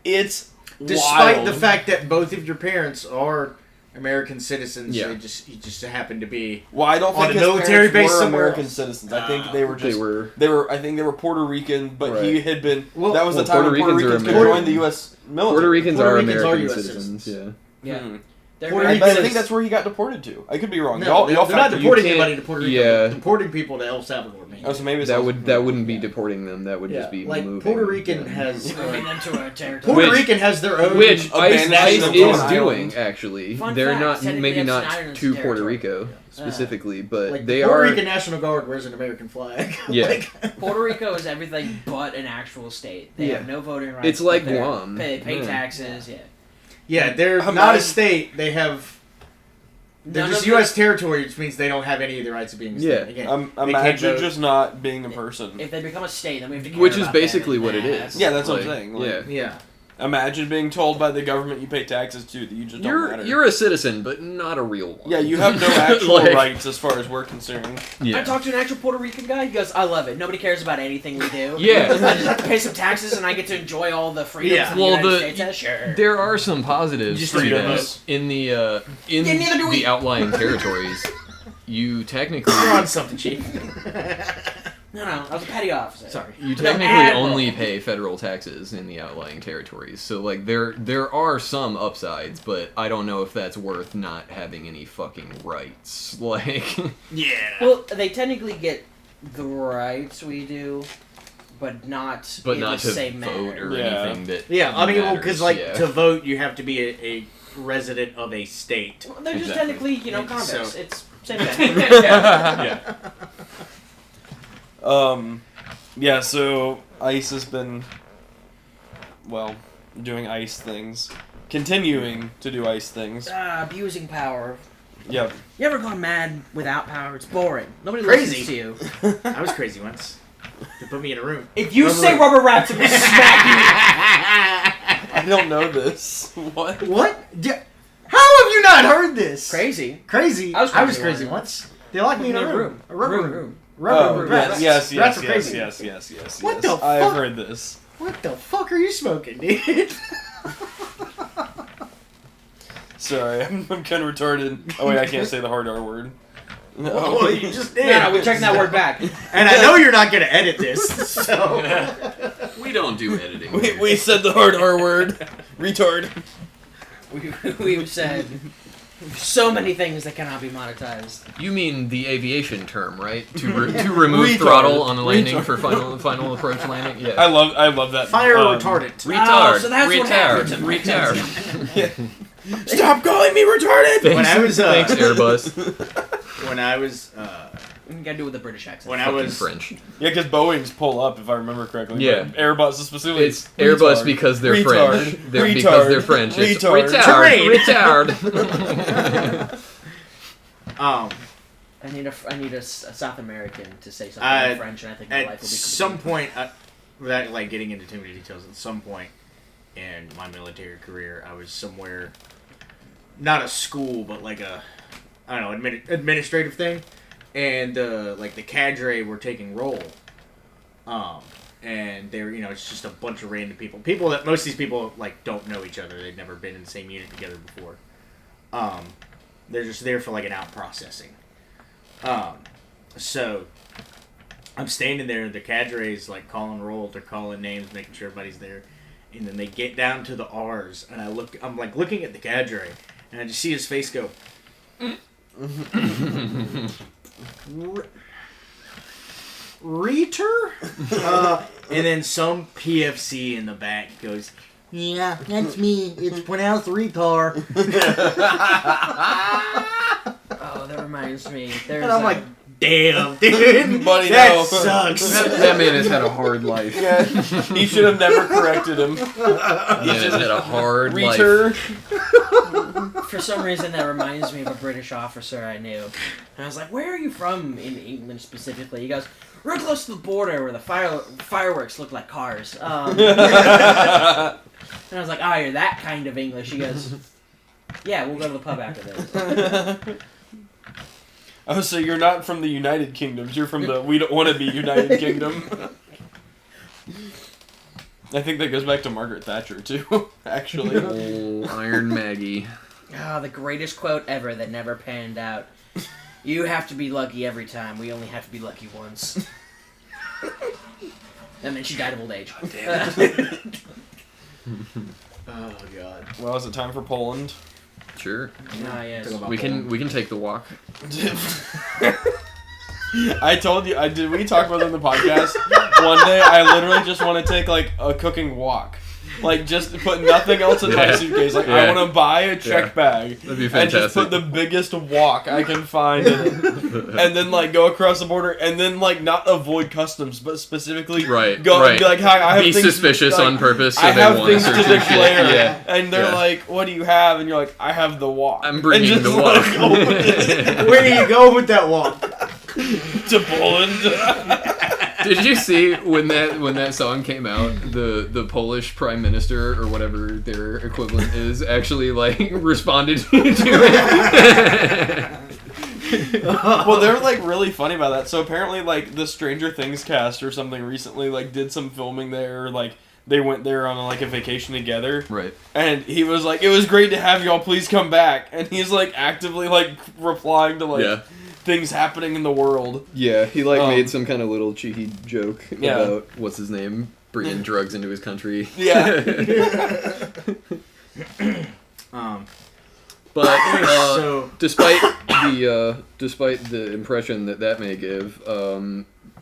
It's Despite wild. the fact that both of your parents are American citizens. Yeah. He just happened to be. Well, I don't On think a his military parents base were somewhere American else. citizens. I think they were just They were. I think they were Puerto Rican, but Right. he had been. Well- that was the well, time Puerto when Puerto Ricans are Ricans could American. join the U.S. military. Puerto Ricans Puerto are Ricans are American US citizens. citizens. Yeah. Hmm. They're Puerto I, Ricans- I think that's where he got deported to. I could be wrong. No, y'all they're not fact- deporting can't- anybody to Puerto Rico. yeah. They're deporting people to El Salvador, man. Oh, so maybe it's That also- wouldn't be deporting them. That would just be like moving. Puerto Rican them. has. moving them to a territory. Puerto Which- Rican has their own. Which abandoned ICE them is to an island. doing, actually. Fun They're fact, not, technically maybe it's not an island's to Puerto territory. Rico specifically, but like they the Puerto are. Rican National Guard wears an American flag. Yeah. Like, Puerto Rico is everything but an actual state. They Yeah. have no voting rights. It's like but they're- Guam. Pay Yeah. taxes. Yeah. yeah, they're I'm not not- a state. They have. They're None just of U.S. territory, which means they don't have any of the rights of being a state. Yeah. Again, they Imagine can't vote. just not being a person. If they become a state, then we have to care Which is about basically them. what it Nah, is. Yeah, that's what I'm Like, saying. Like, Yeah. Yeah. Imagine being told by the government you pay taxes to that you just don't matter. You're a citizen, but not a real one. Yeah, you have no actual Like- rights as far as we're concerned. Yeah. I talked to an actual Puerto Rican guy. He goes, "I love it. Nobody cares about anything we do. Yeah. I just have to pay some taxes, and I get to enjoy all the freedoms Yeah. of the Well, United the- States." Yeah, sure. There are some positives Just to freedoms. that. In the Yeah, neither do we. the outlying territories, you technically You're on something, Chief. No, I was a petty officer. Sorry. you No, technically admiral. only pay federal taxes in the outlying territories. So like there are some upsides, but I don't know if that's worth not having any fucking rights. Like Yeah. Well, they technically get the rights we do, but not but in not the to same vote manner. or Yeah. anything that Yeah, I mean, well, because matters, like yeah. to vote, you have to be a resident of a state. Well, they're just Exactly. technically, convicts. So- It's same thing. yeah. Yeah, so ICE has been, well, doing ICE things. Continuing to do ICE things. Abusing power. Yeah. You ever gone mad without power? It's boring. Nobody Crazy. listens to you. I was crazy once. They put me in a room. If you Rubber say rat. rubber rats, I'm gonna smack I don't know this. What? What? How have you not heard this? you. Crazy. Crazy. I was crazy crazy once. once. They locked me in a room. A rubber Room. room. Rubber Oh, rats. yes, Rats are yes, crazy. yes. What the I've fuck? heard this. What the fuck are you smoking, dude? Sorry, I'm kind of retarded. Oh wait, I can't say the hard R word. Oh, you just did. No, we're checking that word back. And I know you're not gonna edit this, so. We don't do editing. We said the hard R word. Retard. We've said so many things that cannot be monetized. You mean the aviation term, right? To remove Retard. throttle on the landing Retard. for final approach landing. Yeah. I love that. Fire retardant. Retard. Oh, so that's what retard. happened to Retard. Stop calling me retarded. When I was, thanks Airbus. When I was, You gotta do it with a British accent. when I Fucking was French. Yeah, because Boeing's pull up, if I remember correctly. Yeah. But Airbus is specifically. It's Airbus retard. because they're Retard. French. They're Retard. because they're French. It's Retard. retard. um, I need a South American to say something Uh, in French, and I think my life will at be some complete. point, without like getting into too many details, at some point in my military career, I was somewhere, not a school, but like a, I don't know, administrative thing, and like the cadre were taking roll, and they were, it's just a bunch of random people that most of these people like don't know each other, they've never been in the same unit together before, they're just there for like an out processing, so I'm standing there, the cadre's like calling roll, they're calling names, making sure everybody's there, and then they get down to the R's, and I'm like looking at the cadre, and I just see his face go. Reater? And then some PFC in the back goes, yeah, that's me. It's pronounced retar. Oh, that reminds me. There's And I'm like, damn, dude. Buddy, that no. sucks. That man has had a hard life. Yeah, he should have never corrected him. He has had a hard life. Retur. for some reason that reminds me of a British officer I knew. And I was like, where are you from in England specifically? He goes, real close to the border where the fireworks look like cars. And I was like, oh, you're that kind of English. He goes, yeah, we'll go to the pub after this. Oh, so you're not from the United Kingdoms. You're from the we don't want to be United Kingdom. I think that goes back to Margaret Thatcher, too, actually. Oh, Iron Maggie. Ah, the greatest quote ever that never panned out. You have to be lucky every time. We only have to be lucky once. And then she died of old age. Oh god. Well, is it time for Poland? Sure. Ah, yes. Talk about We can take the walk. I told you. Did we talk about it in the podcast? One day, I literally just want to take like a cooking walk, like just put nothing else in my suitcase. Like I Yeah. want to buy a check bag That'd be and just fantastic. put the biggest walk I can find, and then like go across the border, and then like not avoid customs, but specifically Right, go right. and be like, "Hi, I have Be things suspicious like, on purpose, so I they have want to things search to your shit. declare," Yeah. and they're Yeah. like, "What do you have?" And you're like, "I have the walk." I'm bringing And the just, walk. like, open it Where do you go with that walk? to Poland. Did you see when that song came out, the Polish prime minister or whatever their equivalent is actually like responded to it? Well, they're like really funny about that. So apparently, like the Stranger Things cast or something recently, like did some filming there. Like they went there on like a vacation together, Right. and he was like, "It was great to have y'all. Please come back." And he's like actively like replying to like Yeah. things happening in the world. Yeah, he like Um, made some kind of little cheeky joke Yeah. about what's his name bringing drugs into his country. Yeah. But So despite the impression that may give,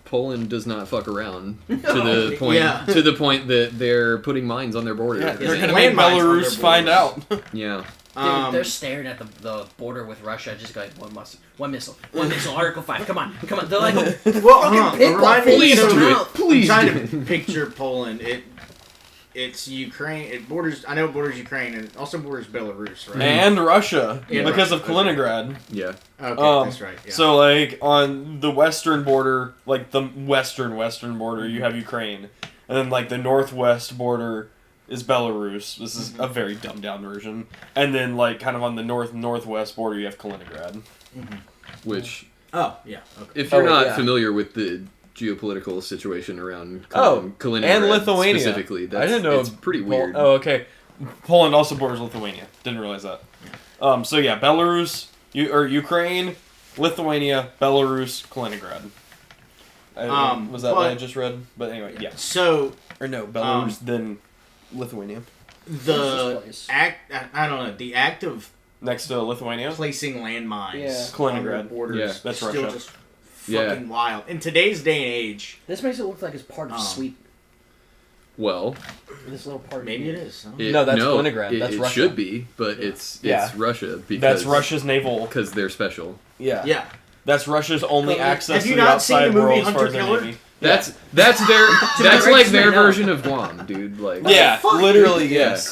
Poland does not fuck around to the point Yeah. to the point that they're putting mines on their border. Yeah, they're Yeah. gonna make Landmines on Belarus their find out. borders. Yeah. Dude, they're staring at the border with Russia, just going, one missile, Article 5, come on. They're like, well, fucking pit remind bull me. face So, in their mouth. Please I'm do trying it. to picture Poland. It's Ukraine. It borders. I know it borders Ukraine and it also borders Belarus, right? And Russia, And because Russia, of Kaliningrad. Yeah. Okay, that's right. Yeah. So, like, on the western border, like, the western border, you have Ukraine. And then, like, the northwest border is Belarus. This is a very dumbed-down version. And then, like, kind of on the northwest border, you have Kaliningrad. Which, oh yeah. Okay. if you're Oh, not yeah. familiar with the geopolitical situation around Oh, Kaliningrad and Lithuania. specifically, I didn't know. it's pretty weird. Oh, okay. Poland also borders Lithuania. Didn't realize that. So, yeah, Belarus, Ukraine, Lithuania, Belarus, Kaliningrad. Was that what I but- just read? But anyway, yeah. So Or no, Belarus, then Lithuania. the place. act. I don't know. The act of Next to Lithuania? placing landmines Yeah. on your Kaliningrad. borders Yeah. That's still Russia. just Yeah. fucking wild. In today's day and age, This makes it look like it's part of Oh. Sweden. Well, This little part. maybe it is. Huh? it, No, that's Kaliningrad. It, That's it Russia. should be, but it's Yeah. Russia because That's Russia's naval. because they're special. Yeah. Yeah. That's Russia's only Have access you to the not seen outside the movie world as far Hunter as their Killer? navy. That's their that's break like their straight up. version of Guam, dude. Like Yeah, fuck? literally, Yeah. yes.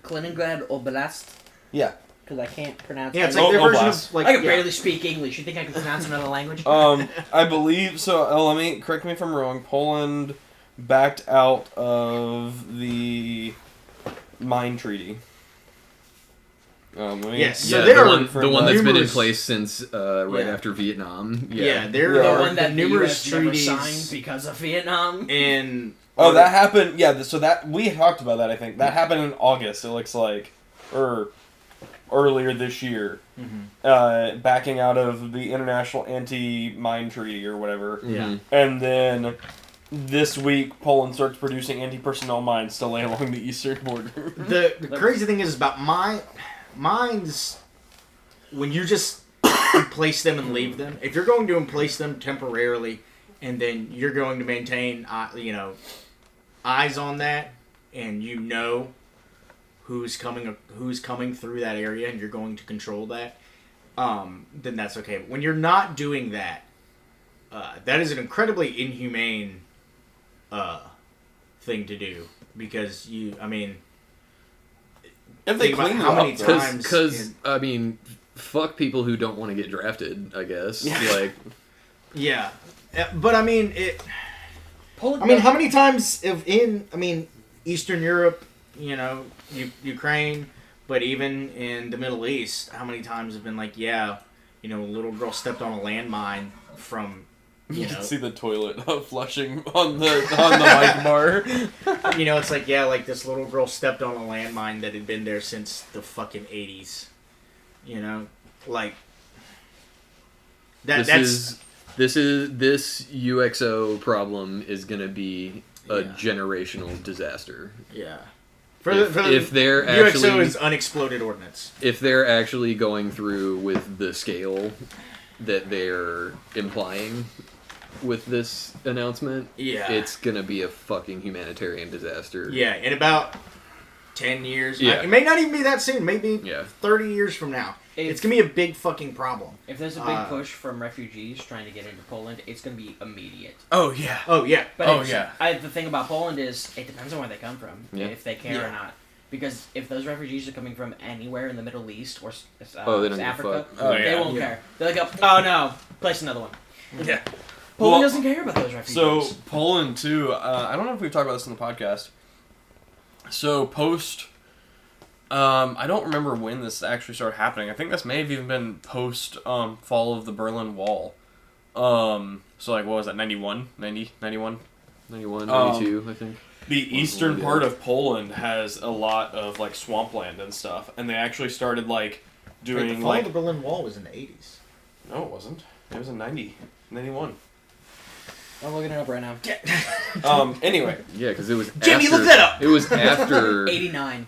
Kaliningrad Oblast. Yeah. Because I can't pronounce Yeah, it's it. like their version Oblast. of like. I can yeah. barely speak English. You think I can pronounce another language? I believe so. Let me correct me if I'm wrong. Poland backed out of the mine treaty. Yes. So yeah, there the are one that's been in numerous- place since right Yeah. after Vietnam. Yeah, there Yeah. the are one that numerous the US never treaties signed because of Vietnam. and. Oh, that happened. Yeah, so that we talked about that. I think that happened in August. It looks like, or earlier this year, backing out of the International Anti-Mine Treaty or whatever. Yeah. And then this week, Poland starts producing anti-personnel mines to lay along the eastern border. The crazy thing is about mines, when you just place them and leave them, if you're going to place them temporarily and then you're going to maintain, eyes on that and you know who's coming through that area and you're going to control that, then that's okay. But when you're not doing that, that is an incredibly inhumane thing to do because if think they about clean how you many up, though. times- Because I mean, fuck people who don't want to get drafted. I guess like Yeah, but I mean it. Poland I mean, how many times Eastern Europe, Ukraine, but even in the Middle East, how many times have been like, a little girl stepped on a landmine from, You can see the toilet flushing on the mic bar. it's like, like this little girl stepped on a landmine that had been there since the fucking 80s. You know, like This UXO problem is gonna be a generational disaster. yeah. If they're UXO actually is unexploded ordnance. if they're actually going through with the scale that they're implying with this announcement, Yeah. it's gonna be a fucking humanitarian disaster. Yeah, in about 10 years. Yeah. It may not even be that soon. Maybe Yeah. 30 years from now. It's going to be a big fucking problem. If there's a big push from refugees trying to get into Poland, it's going to be immediate. Oh yeah. Oh, yeah. But yeah. The thing about Poland is it depends on where they come from, if they care or not. Because if those refugees are coming from anywhere in the Middle East or they don't give a Africa, fuck. Oh, they yeah. won't care. They're like, oh no, place another one. Yeah. Poland Well, doesn't care about those refugees. So Poland too. I don't know if we've talked about this in the podcast. So post, I don't remember when this actually started happening. I think this may have even been post fall of the Berlin Wall. So like what was that? 91, 90, 91? 91, 92, I think. The eastern part of Poland has a lot of like swampland and stuff, and they actually started like doing the fall like of the Berlin Wall was in the 80s. no, it wasn't. It was in 90, 91. I'm looking it up right now. Anyway, Yeah, because it was Jimmy, after, look that up! It was after... 89.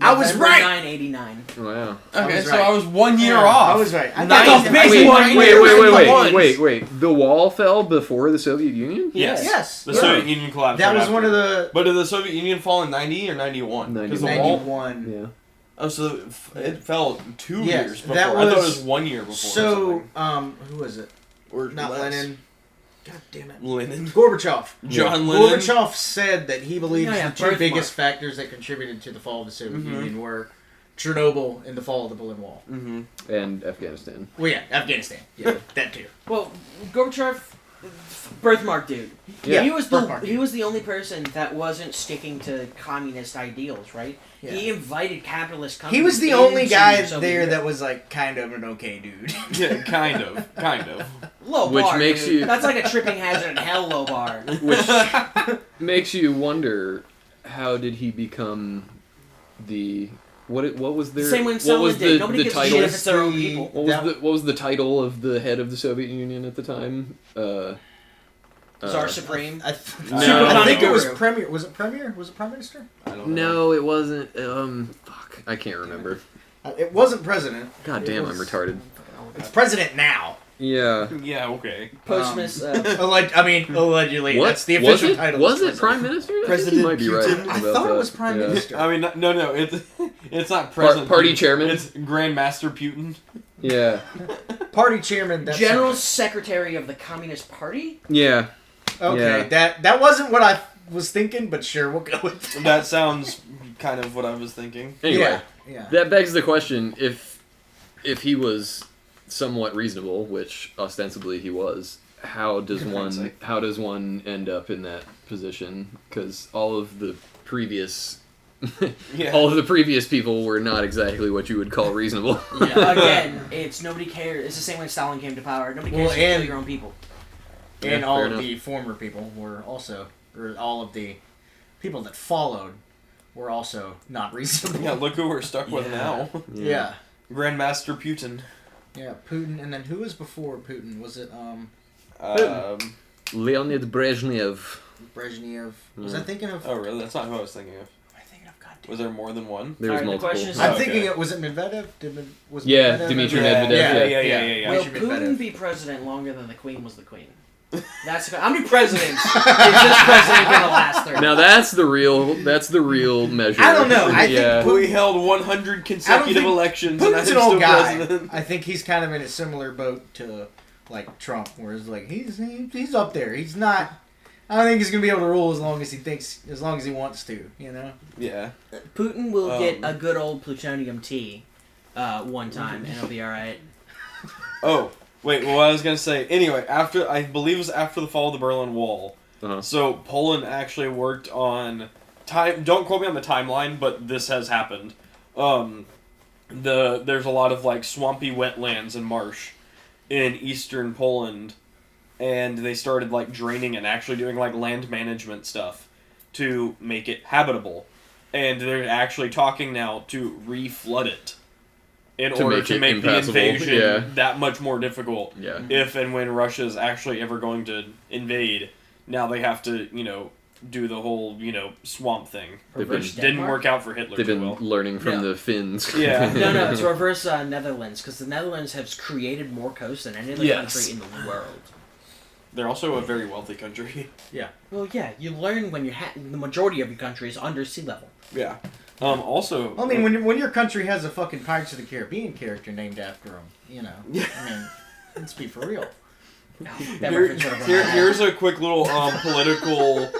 I was November right! 989. Wow. okay, was so right. I was 1 year Yeah, off. I was right. I Nine- got the big Wait, one. wait. The wall fell before the Soviet Union? Yes. Yes. The Yeah. Soviet Union collapsed. That right was one of after. the... But did the Soviet Union fall in 90 or 91? Because the wall. 91. Yeah. Oh, so it fell 2 Yes, years before. that I thought it was- was 1 year before. So, who was it? or Not less. Lenin. God damn it. Lenin. Gorbachev. John Lennon. Gorbachev said that he believes Yeah, the two birthmark. biggest factors that contributed to the fall of the Soviet Mhm. Union were Chernobyl and the fall of the Berlin Wall. Mm-hmm. And Afghanistan. Well, yeah, Afghanistan. Yeah, that too. Well, Gorbachev, birthmark dude. Yeah, he was birthmark dude. he was the only person that wasn't sticking to communist ideals, right? Yeah. He invited capitalist companies. He was the into only guy Soviet there Union. that was like kind of an okay dude. Yeah, kind of. Low Which bar, makes dude. you- That's like a tripping hazard in hell, low bar. Which makes you wonder, how did he become the... What was their... Same when what Stalin was did. the, Nobody the gives a title? shit if it's their own people. What was the title of the head of the Soviet Union at the time? Czar Supreme. I No. think it was Guru. premier. Was it premier? Was it prime minister? I don't know. No, it wasn't. Fuck, I can't remember. It wasn't president. God It damn, was- I'm retarded. It's president now. Yeah. Yeah, okay. Postmus. Allegedly. What? That's the official title. Was is it Prime president. Minister? I think President you might be right. Putin? I about thought it that. was prime Yeah. minister. I mean, no, it's not president. Party Putin. chairman? It's Grandmaster Putin. Yeah. Party chairman. That's General separate. Secretary of the Communist Party? Yeah. Okay, Yeah. that wasn't what I was thinking, but sure, we'll go with that. That sounds kind of what I was thinking. Anyway, Yeah. that begs the question: if he was somewhat reasonable, which ostensibly he was, how does In one hindsight. end up in that position? Because all of the previous Yeah. all of the previous people were not exactly what you would call reasonable. Again, it's nobody cares. It's the same when Stalin came to power. Nobody cares Well, if you kill and- your own people. And Yeah, all fair of enough. the former people were also, or all of the people that followed were also not reasonable. Yeah, look who we're stuck with Yeah. now. Yeah. Grandmaster Putin. Yeah, Putin, and then who was before Putin? Was it Leonid Brezhnev. Brezhnev? Was Mm. I thinking of? Oh, really? That's not who I was thinking of. Am I thinking of? God damn. Was there more than one? There was Alright, the multiple. question is- I'm Okay. thinking it was it Medvedev? Was Yeah, Medvedev Dmitry Medvedev? Medvedev, Yeah, yeah. yeah. Will Dmitry Putin Medvedev. be president longer than the Queen was the Queen? That's how many presidents is this president gonna last through? Now that's the real measure. I don't know. I think yeah. We held 100 consecutive think- elections, and Putin's I'm an still old guy. president. I think he's kind of in a similar boat to like Trump, where it's like he's up there. He's not. I don't think he's gonna be able to rule as long as he wants to. You know. Yeah. Putin will get Um, a good old plutonium tea one time, and it'll be all right. Oh, wait. Well, I was gonna say. Anyway, I believe it was after the fall of the Berlin Wall. Uh-huh. So Poland actually worked on time. Don't quote me on the timeline, but this has happened. There's a lot of like swampy wetlands and marsh in eastern Poland, and they started like draining and actually doing like land management stuff to make it habitable. And they're actually talking now to re-flood it. in To order make to it make the impassable, invasion yeah. that much more difficult. Yeah. If and when Russia's actually ever going to invade, now they have to, do the whole, swamp thing. Reverse Didn't Denmark? work out for Hitler They've too been well. learning from No. the Finns. Yeah. No, it's reverse Netherlands, because the Netherlands has created more coast than any other Yes. country in the world. They're also a very wealthy country. Well, yeah, you learn when the majority of your country is under sea level. Yeah. Also... I mean, when your country has a fucking Pirates of the Caribbean character named after them, Yeah. I mean, let's be for real. That reference would have run out. Here's a quick little political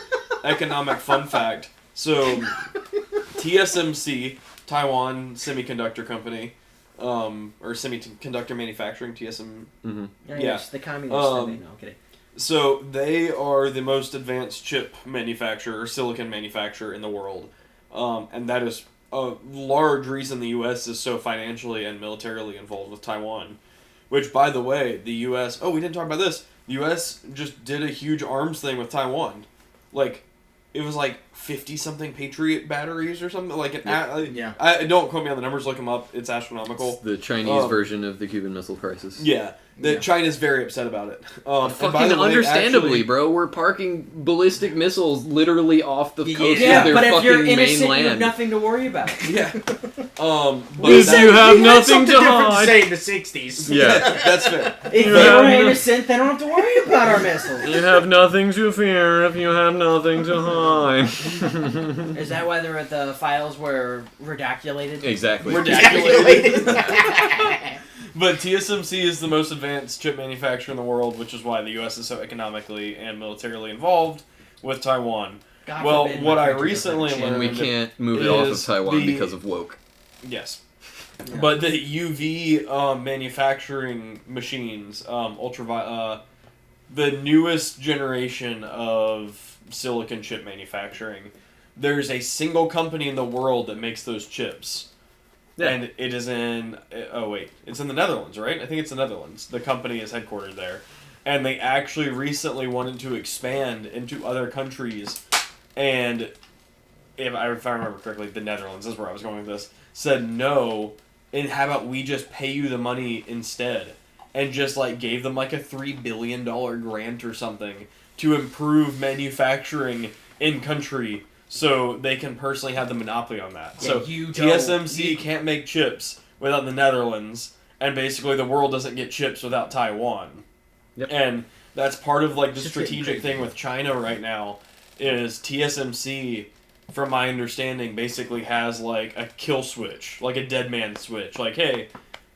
economic fun fact. So, TSMC, Taiwan Semiconductor Company, or Semiconductor Manufacturing, TSM. Mm-hmm. Yes, the communist. No, I'm kidding. So, they are the most advanced chip manufacturer, or silicon manufacturer in the world. And that is a large reason the U.S. is so financially and militarily involved with Taiwan. Which, by the way, the U.S. Oh, we didn't talk about this. The U.S. just did a huge arms thing with Taiwan. Like, it was like 50-something Patriot batteries or something. Like, Yeah. Don't quote me on the numbers, look them up. It's astronomical. It's the Chinese version of the Cuban Missile Crisis. Yeah. China's very upset about it. And Fucking by the way, understandably, actually- bro. We're parking ballistic missiles literally off the coast Yeah, of their but if you're fucking innocent, you have mainland. nothing to worry about. Yeah. But You that- do have We had nothing something to different to hide. say in the 60s. Yeah. That's fair. If You they have were no- innocent, they don't have to worry about our missiles. You have nothing to fear if you have nothing to hide. Is that why the files were redaculated? Exactly. But TSMC is the most advanced chip manufacturer in the world, which is why the U.S. is so economically and militarily involved with Taiwan. God Well, forbid what my I country recently doesn't And we learned can't move it off of is Taiwan the- because of woke. Yes. But the UV manufacturing machines, the newest generation of silicon chip manufacturing, there's a single company in the world that makes those chips. Yeah. And it is in... Oh, wait. It's in the Netherlands, right? I think it's the Netherlands. The company is headquartered there. And they actually recently wanted to expand into other countries. And if I remember correctly, the Netherlands is where I was going with this. Said no, and how about we just pay you the money instead? And just gave them a $3 billion grant or something to improve manufacturing in country so they can personally have the monopoly on that. Yeah, So TSMC can't make chips without the Netherlands, and basically the world doesn't get chips without Taiwan. Yep. And that's part of the It's just getting strategic crazy. thing with China right now is TSMC, from my understanding, basically has a kill switch, a dead man switch. Hey,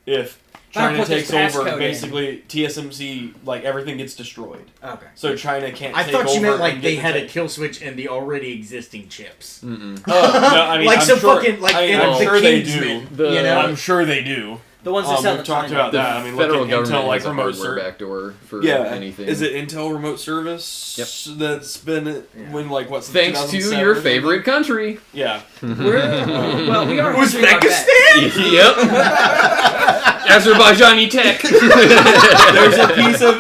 if China put this takes over, passcode in. basically TSMC, everything gets destroyed. Okay. So China can't I take over. thought you meant and they get had the a kill switch in the already existing chips. Mm-mm. no, I mean, I'm some sure, fucking, in I'm the sure they Kingsman, do. you know? I'm sure they do. The ones that sell We've the talked China. about The that. I mean, federal look at government Intel, has a remote hardware backdoor for Yeah, anything. is it Intel remote service? Yep. That's been when since Thanks to 2007 your or something? favorite country. Yeah. Well, we are hedging our bets. Uzbekistan? Yep. Azerbaijani tech. There's a piece of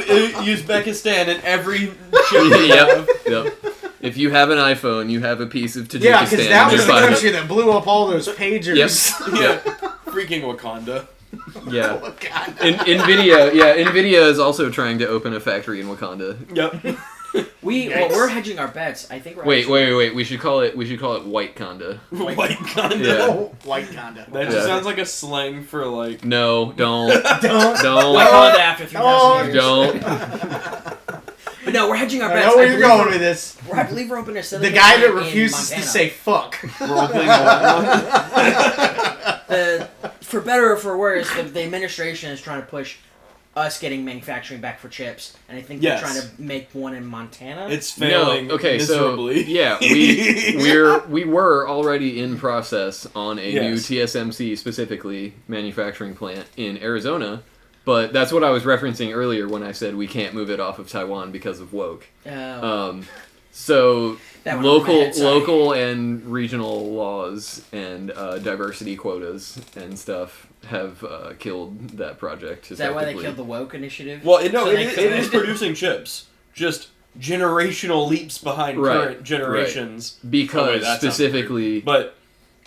Uzbekistan in every chip we have. Yep. If you have an iPhone, you have a piece of Tajikistan. Yeah, because that in was your the pocket. country that blew up all those pagers. Yep. Freaking Wakanda. Yeah. Oh, God. Nvidia is also trying to open a factory in Wakanda. Yep. We're hedging our bets. I think we're Wait. actually- We should call it White Conda. White Conda. Yeah. Oh, white Conda. That Yeah. just sounds like a slang for No, don't. Don't. Don't. I call it after 3,000 years. Don't. But no, we're hedging our I bets. know where you're going with this. I believe we're opening a The silicon guy that plant in refuses to Montana. say fuck. For better or for worse, the administration is trying to push us getting manufacturing back for chips, and I think Yes. they're trying to make one in Montana. It's failing Okay, miserably. so yeah, we were already in process on a new Yes. TSMC specifically manufacturing plant in Arizona, but that's what I was referencing earlier when I said we can't move it off of Taiwan because of woke. So That went over my head, sorry. local and regional laws and diversity quotas and stuff have killed that project. Is that why they effectively. killed the woke initiative? Well, So they it could- is producing chips. Just generational leaps behind Right, current generations. Because Oh, wait, that sounds specifically weird. But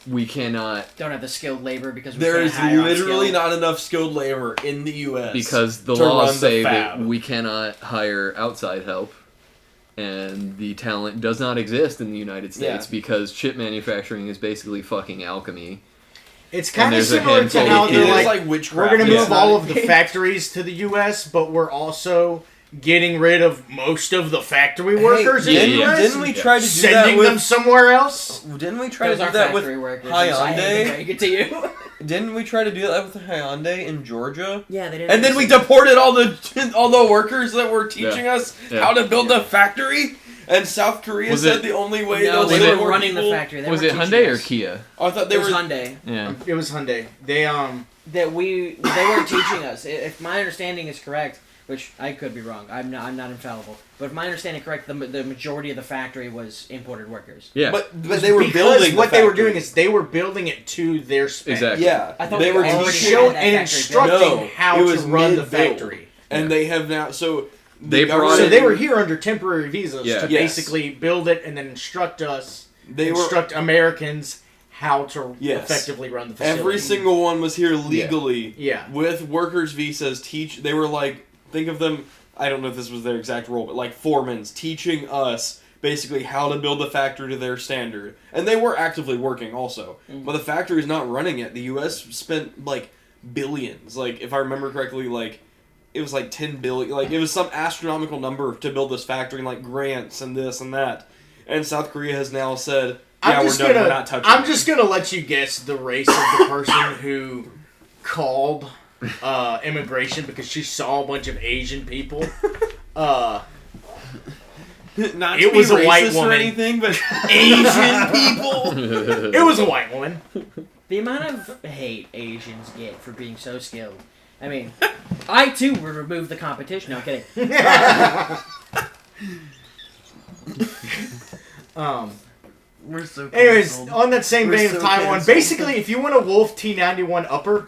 we cannot Don't have the skilled labor because we There can't is hire literally unskilled. not enough skilled labor in the U.S. because the to run laws the say that fab. we cannot hire outside help, and the talent does not exist in the United States Yeah. because chip manufacturing is basically fucking alchemy. It's kind of there's a similar to handful- how It they're is like, like witchcraft. we're going to Yeah. move all of the factories to the U.S., but we're also getting rid of most of the factory workers in the yeah. U.S. Didn't we try to do that sending them with? somewhere else? Didn't we try to Those do are that with factory workers. I hate to Hyundai? break it to you. Didn't we try to do that with Hyundai in Georgia? Yeah, they didn't. And then we deported all the workers that were teaching us Yeah. how to build the factory. And South Korea Was said it- the only way No, they'll they send were more running the people- factory. They Was it weren't Hyundai teaching or us. Kia? I thought they It was were. Hyundai. Yeah. It was Hyundai. They They weren't teaching us. If my understanding is correct, which I could be wrong, I'm not infallible. But if my understanding is correct, the majority of the factory was imported workers. Yeah. But they were because building. what the they were factory. doing is they were building it to their spec. Exactly. Yeah, I thought they we were already And teaching. had show that and factory instructing No, how it to was run the mid-build. factory. And they have now. So They the brought government- So it- they were here under temporary visas Yeah. to Yes. basically build it and then instruct us, They were. instruct Americans how to Yes. effectively run the facility. Every single one was here legally. Yeah. With workers' visas, they were like, think of them, I don't know if this was their exact role, but like foremans teaching us basically how to build the factory to their standard. And they were actively working also. But the factory is not running yet. The U.S. spent like billions. Like, if I remember correctly, like, it was like 10 billion. Like, it was some astronomical number to build this factory and like grants and this and that. And South Korea has now said, yeah, we're done, we're not touching I'm it. just gonna let you guess the race of the person who called immigration because she saw a bunch of Asian people. Not It to be was a racist white or woman. anything, but Asian people. It was a white woman. The amount of hate Asians get for being so skilled. I mean, I too would remove the competition. No, I'm kidding. We're so Anyways, canceled. on that same We're vein so of Taiwan, canceled. basically, if you want a Wolf T91 upper,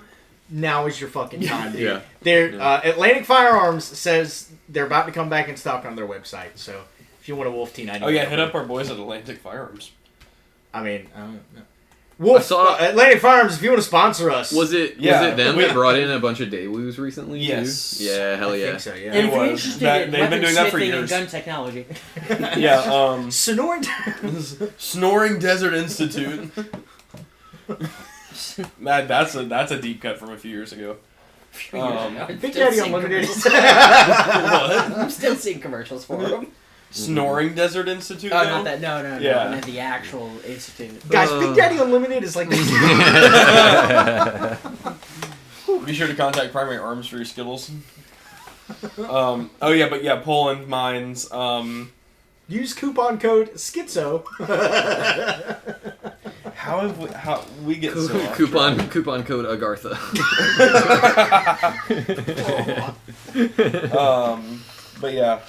now is your fucking time, dude. Yeah. They're, Yeah. Atlantic Firearms says they're about to come back in stock on their website, so if you want a Wolf T91 Oh yeah, hit upper, up our boys at Atlantic Firearms. I mean, I don't know. Wolf, I saw- Atlantic Firearms, if you want to sponsor us. Was it Yeah. them that brought in a bunch of Daewoo's recently? Yes. Too? Yeah, hell I yeah. think so, yeah. And if you're was. interested That- in they've been doing that for weaponsmithing and years. gun technology, Yeah, Sonoran. Snoring Desert Institute. That's a deep cut from a few years ago. Big Daddy Unlimited. What? I'm still seeing commercials for them. Snoring Desert Institute? Oh, now? not that. No. Yeah. I meant the actual institute. Guys, Big Daddy Unlimited is like Be sure to contact Primary Arms for your Skittles. Oh yeah, but yeah, Poland mines. use coupon code SCHIZO. How we get so off Coupon code Agartha. track. But yeah,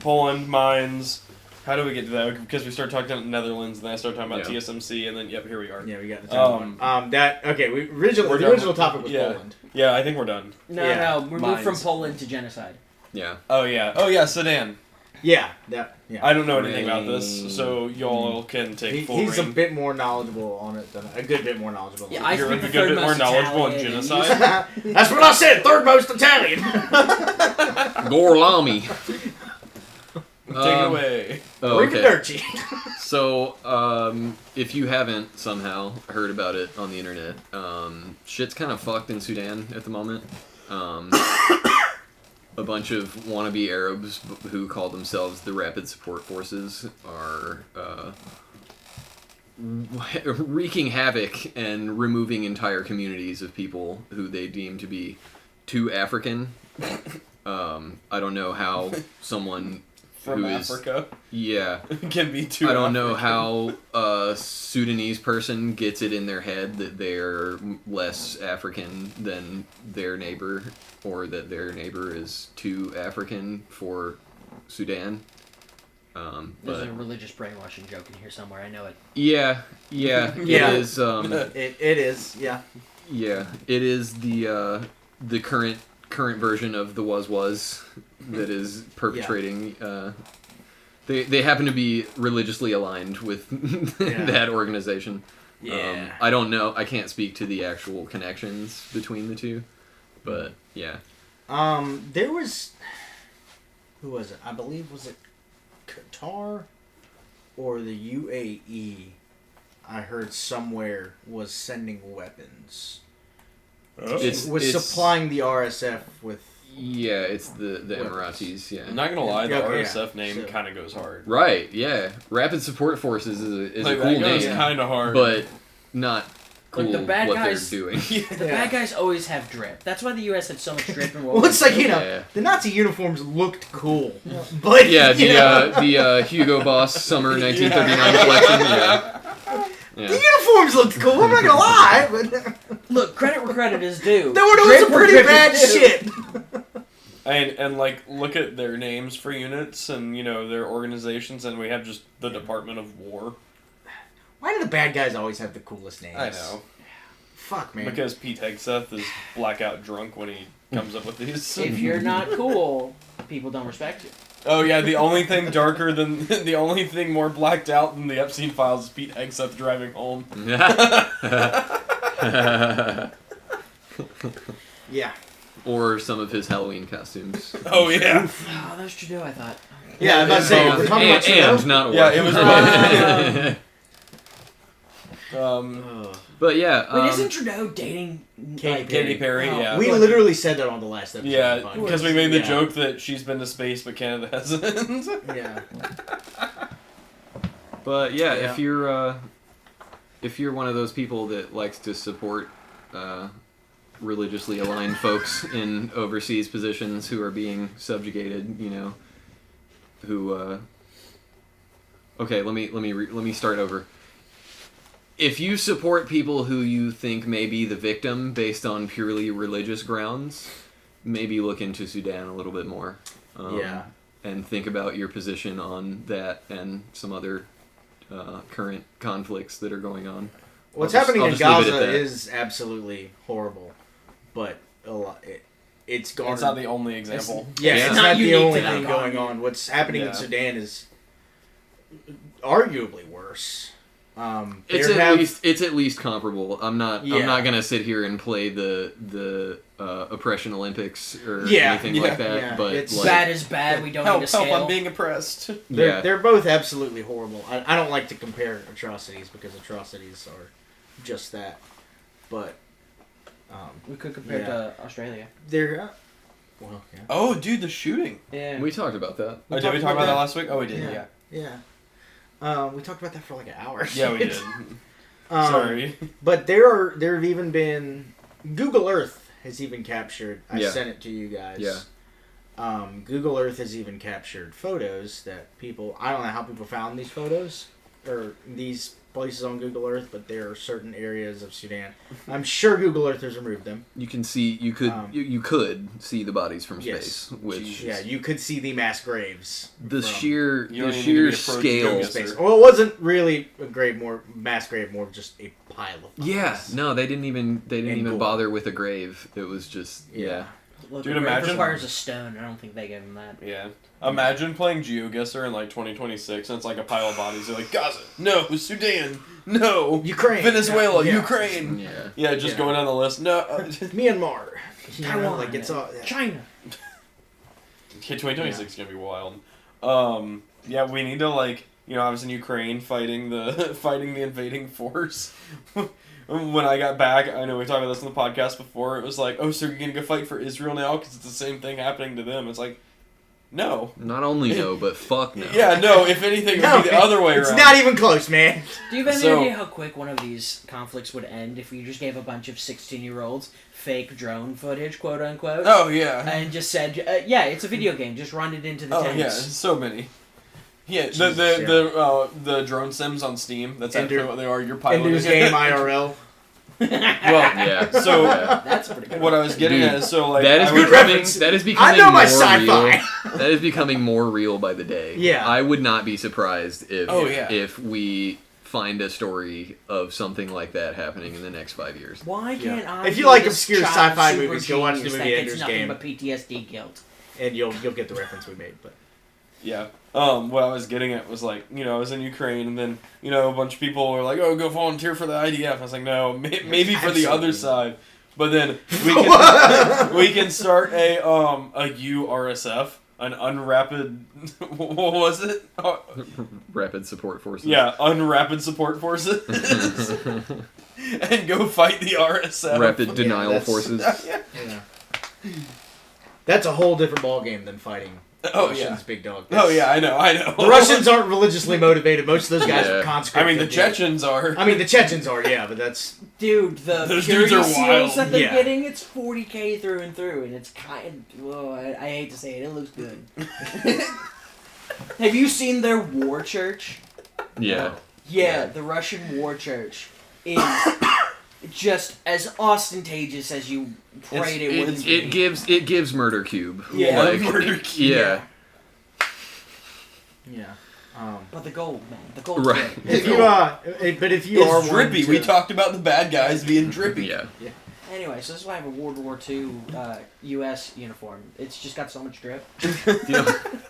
Poland mines. How do we get to that? Because we started talking about the Netherlands, and then I started talking about Yeah. TSMC, and then yep, here we are. Yeah, we got the time one. That okay. The We're done. original topic was Yeah. Poland. Yeah, I think we're done. No, Yeah. no. We're moved from Mines. Poland to genocide. Yeah. Oh yeah, Sudan. Yeah. I don't know anything about this, so y'all can take full He's a reign. bit more knowledgeable on it than a good bit more knowledgeable. Yeah, than I me. You're speak a the good third bit more most knowledgeable on Italian. genocide. That's what I said. Third most Italian. Gorlami. Take it away. Oh, okay. Arrivederci. So, if you haven't somehow heard about it on the internet, shit's kind of fucked in Sudan at the moment. A bunch of wannabe Arabs who call themselves the Rapid Support Forces are wreaking havoc and removing entire communities of people who they deem to be too African. I don't know how someone From who is Africa yeah. can be too. I don't know African. how a Sudanese person gets it in their head that they're less African than their neighbor, or that their neighbor is too African for Sudan. There's But a religious brainwashing joke in here somewhere. I know it. yeah, Yeah. it is. It is. Yeah. Yeah, it is the current version of the was that is perpetrating. They happen to be religiously aligned with Yeah. that organization. Yeah. I don't know. I can't speak to the actual connections between the two, but yeah. There was, who was it? I believe, was it Qatar or the UAE? I heard somewhere was sending weapons. Was supplying the RSF with. Yeah, it's the Weapons. Emiratis. Yeah. I'm not gonna lie, the Yeah, okay, RSF name so- kind of goes hard. Right. Yeah. Rapid Support Forces is Like, a cool that goes name, kind of hard. but not cool Like, the bad what guys- they're doing. The Yeah. bad guys always have drip. That's why the U.S. had so much drip in World Well, War it's like, II. you know, Yeah. the Nazi uniforms looked cool, but Yeah, you know, the Hugo Boss Summer 1939 collection. Yeah. the Yeah. uniforms looked cool. I'm not gonna lie, but Look, credit where credit is due. there was Drip some where pretty drip bad is due. shit. And like, look at their names for units and, you know, their organizations, and we have just the Department of War. Why do the bad guys always have the coolest names? I know. Fuck, man. Because Pete Hegseth is blackout drunk when he comes up with these. If you're not cool, people don't respect you. Oh yeah, the only thing darker than the only thing more blacked out than the Epstein files is Pete Hegseth driving home. Yeah. Or some of his Halloween costumes. Oh yeah. Oh, that's Trudeau, I thought. Yeah, I'm about to say, we're talking about and Trudeau? not Yeah, it was Ugh. But yeah, Wait, isn't Trudeau dating Katy Katy Perry, Oh. yeah. We literally said that on the last episode. Yeah, of the podcast. because we made the Yeah. joke that she's been to space but Canada hasn't. Yeah. but yeah, Yeah. if you're one of those people that likes to support religiously aligned folks in overseas positions who are being subjugated, you know, who okay, let me start over. If you support people who you think may be the victim based on purely religious grounds, maybe look into Sudan a little bit more. Yeah. And think about your position on that and some other current conflicts that are going on. What's I'll just- happening I'll in just leave it at Gaza that. is absolutely horrible, but it's gone. It's not the only example. Yeah, Yeah. it's Not not the unique only to that thing going continent. on. What's happening Yeah. in Sudan is arguably worse. It's at least comparable. I'm not Yeah. gonna sit here and play the oppression Olympics or Yeah, anything yeah, like that. yeah. But It's like, Bad is bad, we don't need to scale. I'm being oppressed. yeah, They're both absolutely horrible. I don't like to compare atrocities because atrocities are just that. But We could compare it to Australia. they're well, yeah. Oh, dude, the shooting. Yeah. we talked about that. Oh, did we talk about that last week? Oh, we did. Yeah. Yeah. Yeah. We talked about that for like an hour. Yeah, we did. Sorry. But there have even been Google Earth has even captured. I Yeah. sent it to you guys. Yeah. Google Earth has even captured photos that people. I don't know how people found these photos or these places on Google Earth, but there are certain areas of Sudan. I'm sure Google Earth has removed them. You can see you could see the bodies from Yes. space, which Yeah, you could see the mass graves. the from sheer You don't the even sheer need to approach scale. Google. space. sir. Well, it wasn't really a grave, more mass grave, more of just a pile of bodies. Yeah, no, they didn't And even gore. bother with a grave. It was just yeah. Look, Dude, a grave imagine- requires a stone. I don't think they gave him that. Yeah. Imagine playing GeoGuessr in like 2026 and it's like a pile of bodies. They're like, Gaza, no. Sudan, no. Ukraine, Venezuela, yeah. Ukraine. Yeah. Yeah, just Yeah. going down the list. No. Myanmar. You know, Taiwan, like it's all. Yeah. China. Okay, 2026 is gonna be wild. Yeah, we need to like, you know, I was in Ukraine fighting the invading force. When I got back, I know we talked about this in the podcast before. It was like, oh, so you're gonna go fight for Israel now because it's the same thing happening to them. It's like, no. Not only no, but fuck no. Yeah, no. If anything, it No, would be the other way it's around. not even close, man. Do you have any So- idea how quick one of these conflicts would end if you just gave a bunch of 16-year-olds fake drone footage, quote unquote, Oh yeah. and just said, yeah, it's a video game, just run it into the Oh tanks. yeah, so many. Yeah, Jesus, the drone sims on Steam. That's actually Ender- what they are. You're piloting. Ender's Game IRL. Well, Yeah. so Yeah. That's a pretty good. what I was getting Dude, at is so like That is I would- good becoming reference. that is becoming I know my more sci-fi. real. That is becoming more real by the day. Yeah. I would not be surprised if Oh, yeah. if we find a story of something like that happening in the next 5 years. Why can't I? If you be like this obscure child sci-fi super movies, go watch the genius movie that gets Ender's nothing Game. but PTSD guilt. And you'll get the reference we made. But Yeah. What I was getting at was like, I was in Ukraine, and then, a bunch of people were like, "Oh, go volunteer for the IDF." I was like, "No, maybe for the other side." But then we can start a URSF, an unrapid. What was it? Rapid Support Forces. Yeah, unrapid support forces, and go fight the RSF. Rapid Denial Forces. Yeah. That's a whole different ballgame than fighting Oh Russians, yeah. big dog. Oh yeah, I know. The Russians aren't religiously motivated. Most of those guys are Yeah. conscripted. I mean, the Chechens are. I mean, the Chechens are, yeah, but that's... Dude, the Those purity dudes are seals wild. that they're Yeah. getting, it's 40K through and through, and it's kind of... Well, I hate to say it looks good. Have you seen their war church? Yeah. Yeah, the Russian war church is just as ostentatious as you prayed it would be. It gives Murder Cube. Yeah. Like, Murder Cube. Yeah. Yeah. But the gold, man. The gold. Right. If you, but if you are It's drippy. one We to- talked about the bad guys being drippy. Yeah. Anyway, so this is why I have a World War II U.S. uniform. It's just got so much drip. The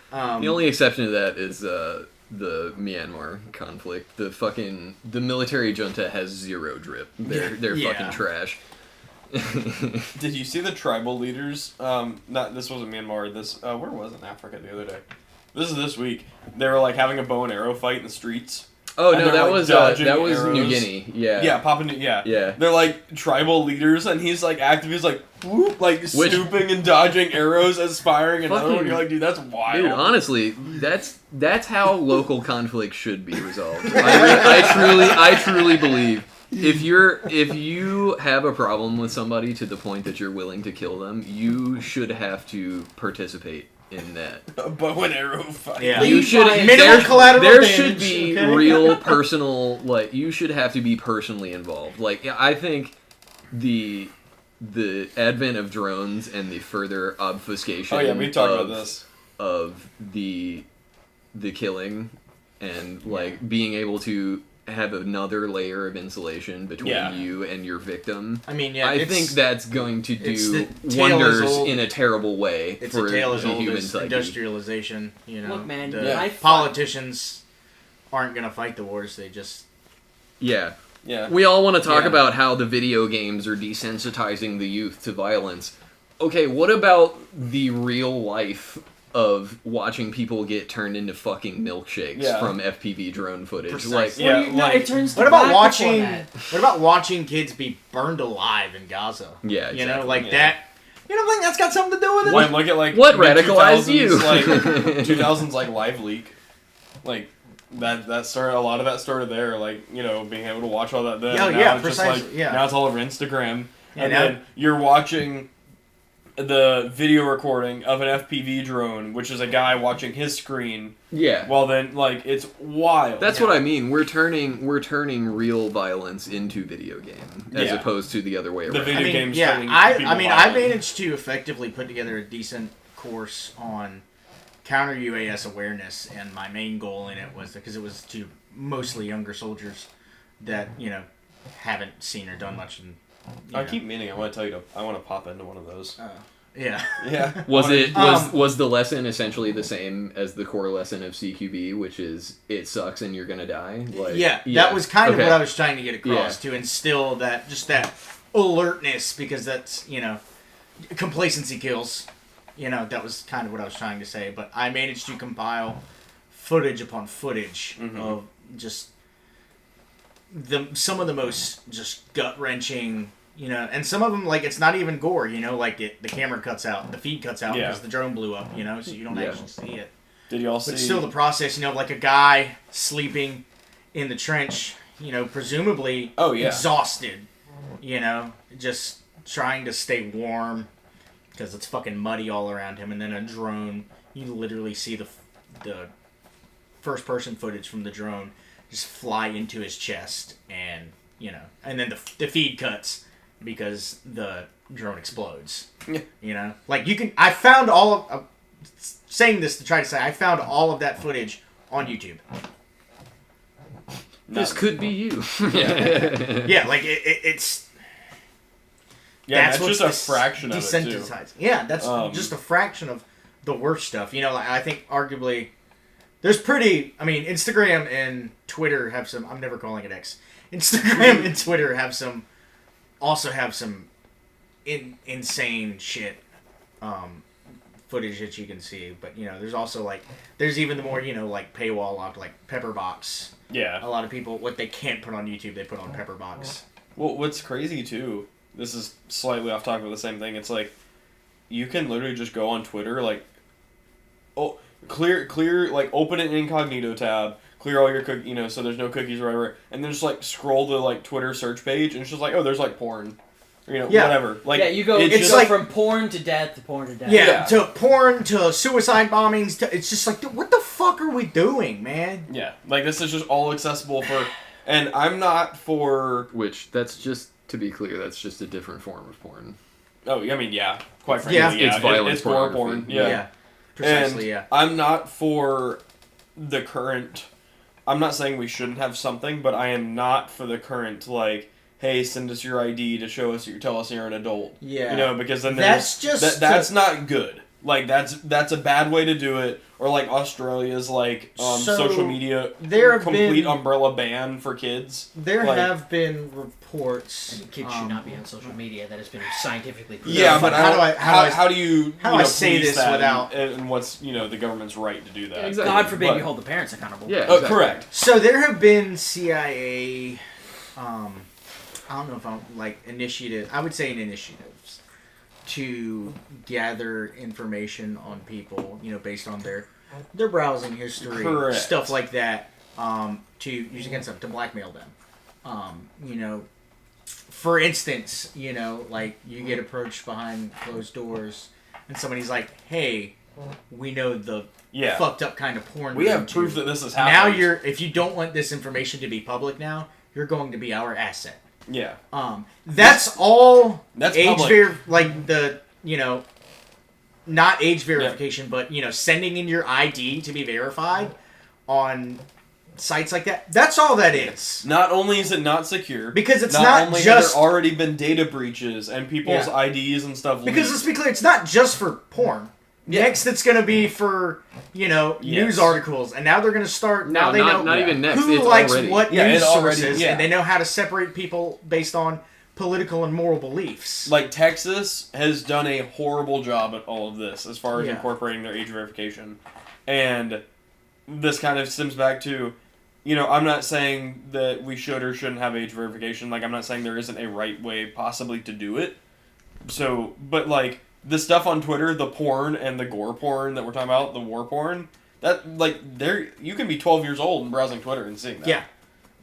Um, only exception to that is the Myanmar conflict. The military junta has zero drip. They're Yeah. fucking trash. Did you see the tribal leaders? This wasn't Myanmar. Where was it in Africa the other day? This is this week. They were like having a bow and arrow fight in the streets. Oh And no, they're, that like, was dodging New arrows. Guinea. Yeah. Yeah, Yeah. Yeah. They're like tribal leaders, and he's like active. He's like whoop, like stooping and dodging arrows as firing another one. Fucking- You're like, dude, that's wild. Dude, honestly, that's how local conflict should be resolved. I truly believe if you have a problem with somebody to the point that you're willing to kill them, you should have to participate in that. A bow and arrow fight. Yeah. You should Minimal collateral there damage, should be okay? real personal, like, you should have to be personally involved. Like, I think the advent of drones and the further obfuscation Oh yeah, we talked about this. of the killing and like being able to have another layer of insulation between Yeah. you and your victim. I mean, yeah, I think that's going to it's do the tale as wonders old- in a terrible way It's for a tale as the old human as psyche. industrialization. You know, Look, man, the yeah. politicians aren't gonna fight the wars. They just Yeah. Yeah. We all want to talk Yeah. about how the video games are desensitizing the youth to violence. Okay, what about the real life of watching people get turned into fucking milkshakes Yeah. from FPV drone footage? Precisely. Like, Yeah, What do you, no, like- it turns to What about black watching? before that. What about watching kids be burned alive in Gaza? Yeah, you know, exactly, like yeah. that. You don't think that's got something to do with it? When look at like What the radicalized 2000s, you? Like 2000s, like live leak, like that started. A lot of that started there. Like being able to watch all that. Then Yeah, now yeah, it's just precisely, like yeah. now it's all over Instagram, Yeah, and now- then you're watching the video recording of an FPV drone, which is a guy watching his screen. yeah. Well, then like it's wild. That's what I mean. We're turning real violence into video game as Yeah. opposed to the other way The around. video games yeah, turning I people mean, violent. I managed to effectively put together a decent course on counter UAS awareness, and my main goal in it was because it was to mostly younger soldiers that haven't seen or done much. And I keep meaning. I want to tell you I want to pop into one of those. yeah. Yeah. Was Um, the lesson essentially the same as the core lesson of CQB, which is it sucks and you're gonna die? Like, Yeah, that was kind of Okay. what I was trying to get across, to instill that alertness, because that's complacency kills. That was kind of what I was trying to say. But I managed to compile footage upon footage of just some of the most just gut wrenching. And some of them, like, it's not even gore. Like the camera cuts out, the feed cuts out Yeah. because the drone blew up. So you don't Yeah. actually see it. Did you all see? But still, the process, like a guy sleeping in the trench, presumably Oh, yeah. exhausted, just trying to stay warm because it's fucking muddy all around him. And then a drone, you literally see the first-person footage from the drone just fly into his chest, and and then the feed cuts because the drone explodes. Yeah. Like I found all of. Saying this to try to say, I found all of that footage on YouTube. This could be you. Yeah, like it's. Yeah, that's what's just a fraction of it too. desensitizing. Yeah, that's Um, just a fraction of the worst stuff. You know, like, I think arguably there's pretty. I mean, Instagram and Twitter have some. I'm never calling it X. Instagram and Twitter have some. Also have some insane shit. Footage that you can see, but you know, there's also like, there's even the more, you know, like paywall locked, like Pepperbox. Yeah. A lot of people, what they can't put on YouTube, they put on Pepperbox. Well, what's crazy too, this is slightly off topic, but the same thing. It's like, you can literally just go on Twitter, like, clear, like, open an incognito tab, clear all your you know, so there's no cookies or whatever, and then just like scroll the like Twitter search page, and it's just like, oh, there's like porn. You know, whatever. Like, yeah, you go. It's go like, from porn to death to porn to death. Yeah, to porn to suicide bombings. It's just like, what the fuck are we doing, man? Yeah, like this is just all accessible for, and I'm not for. Which that's just to be clear, that's just a different form of porn. Oh, I mean, yeah, quite frankly, Yeah. It's violent it's more porn. pornography. Yeah, Precisely. and I'm not for the current. I'm not saying we shouldn't have something, but I am not for the current like. Hey, send us your ID to show us, tell us you're an adult. Yeah. You know, because then That's just that's not good. Like that's a bad way to do it. Or like Australia's like social media complete umbrella ban for kids. There like, have been reports. And kids should not be on social media. That has been scientifically proven. Yeah, but how do you say police this that without and what's the government's right to do that? Yeah, exactly. God forbid But- you hold the parents accountable. Yeah, Oh, exactly. correct. So there have been CIA. I don't know if I'm like initiative. I would say initiatives to gather information on people, you know, based on their browsing history, Correct. stuff like that, to use against them, to blackmail them. You know, for instance, you know, like you get approached behind closed doors, and somebody's like, "Hey, we know the fucked up kind of porn. We have proof that this is happening. Now if you don't want this information to be public now, you're going to be our asset." Yeah. That's all. That's age public. like the not age verification, but sending in your ID to be verified on sites like that. That's all that is. Not only is it not secure, because it's not not only just have there already been data breaches and people's IDs and stuff. Because let's be clear, it's not just for porn. Yeah. Next, it's going to be for news articles, and now they're going to start. Now they know not even next. who It's likes already. what Yeah, news it already- sources, yeah. and they know how to separate people based on political and moral beliefs. Like Texas has done a horrible job at all of this as far as Yeah. incorporating their age verification, and this kind of stems back to, I'm not saying that we should or shouldn't have age verification. Like I'm not saying there isn't a right way possibly to do it. So, but like. The stuff on Twitter, the porn and the gore porn that we're talking about, the war porn, that, like, you can be 12 years old and browsing Twitter and seeing that. Yeah.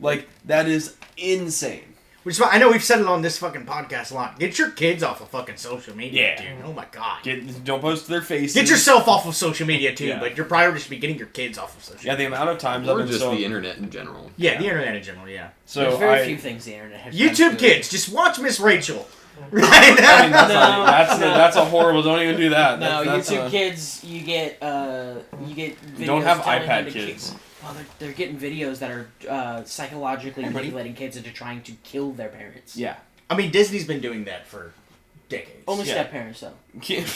Like, that is insane. Which is why I know we've said it on this fucking podcast a lot. Get your kids off of fucking social media, Yeah. dude. Oh my god. Don't post their faces. Get yourself off of social media too, Yeah. but your priority should be getting your kids off of social Yeah, media. the amount of times I've Or been just so... the internet in general. Yeah, the internet in general, yeah. So There's very few things the internet has. YouTube kids, just watch Miss Rachel. Right? I mean, that's, No, that's a horrible... Don't even do that. No, That's YouTube a- kids, you get videos. Don't have telling iPad them to kids. Well, they're getting videos that are psychologically manipulating kids into trying to kill their parents. Yeah. I mean, Disney's been doing that for decades. Only Yeah. step parents though. Keep,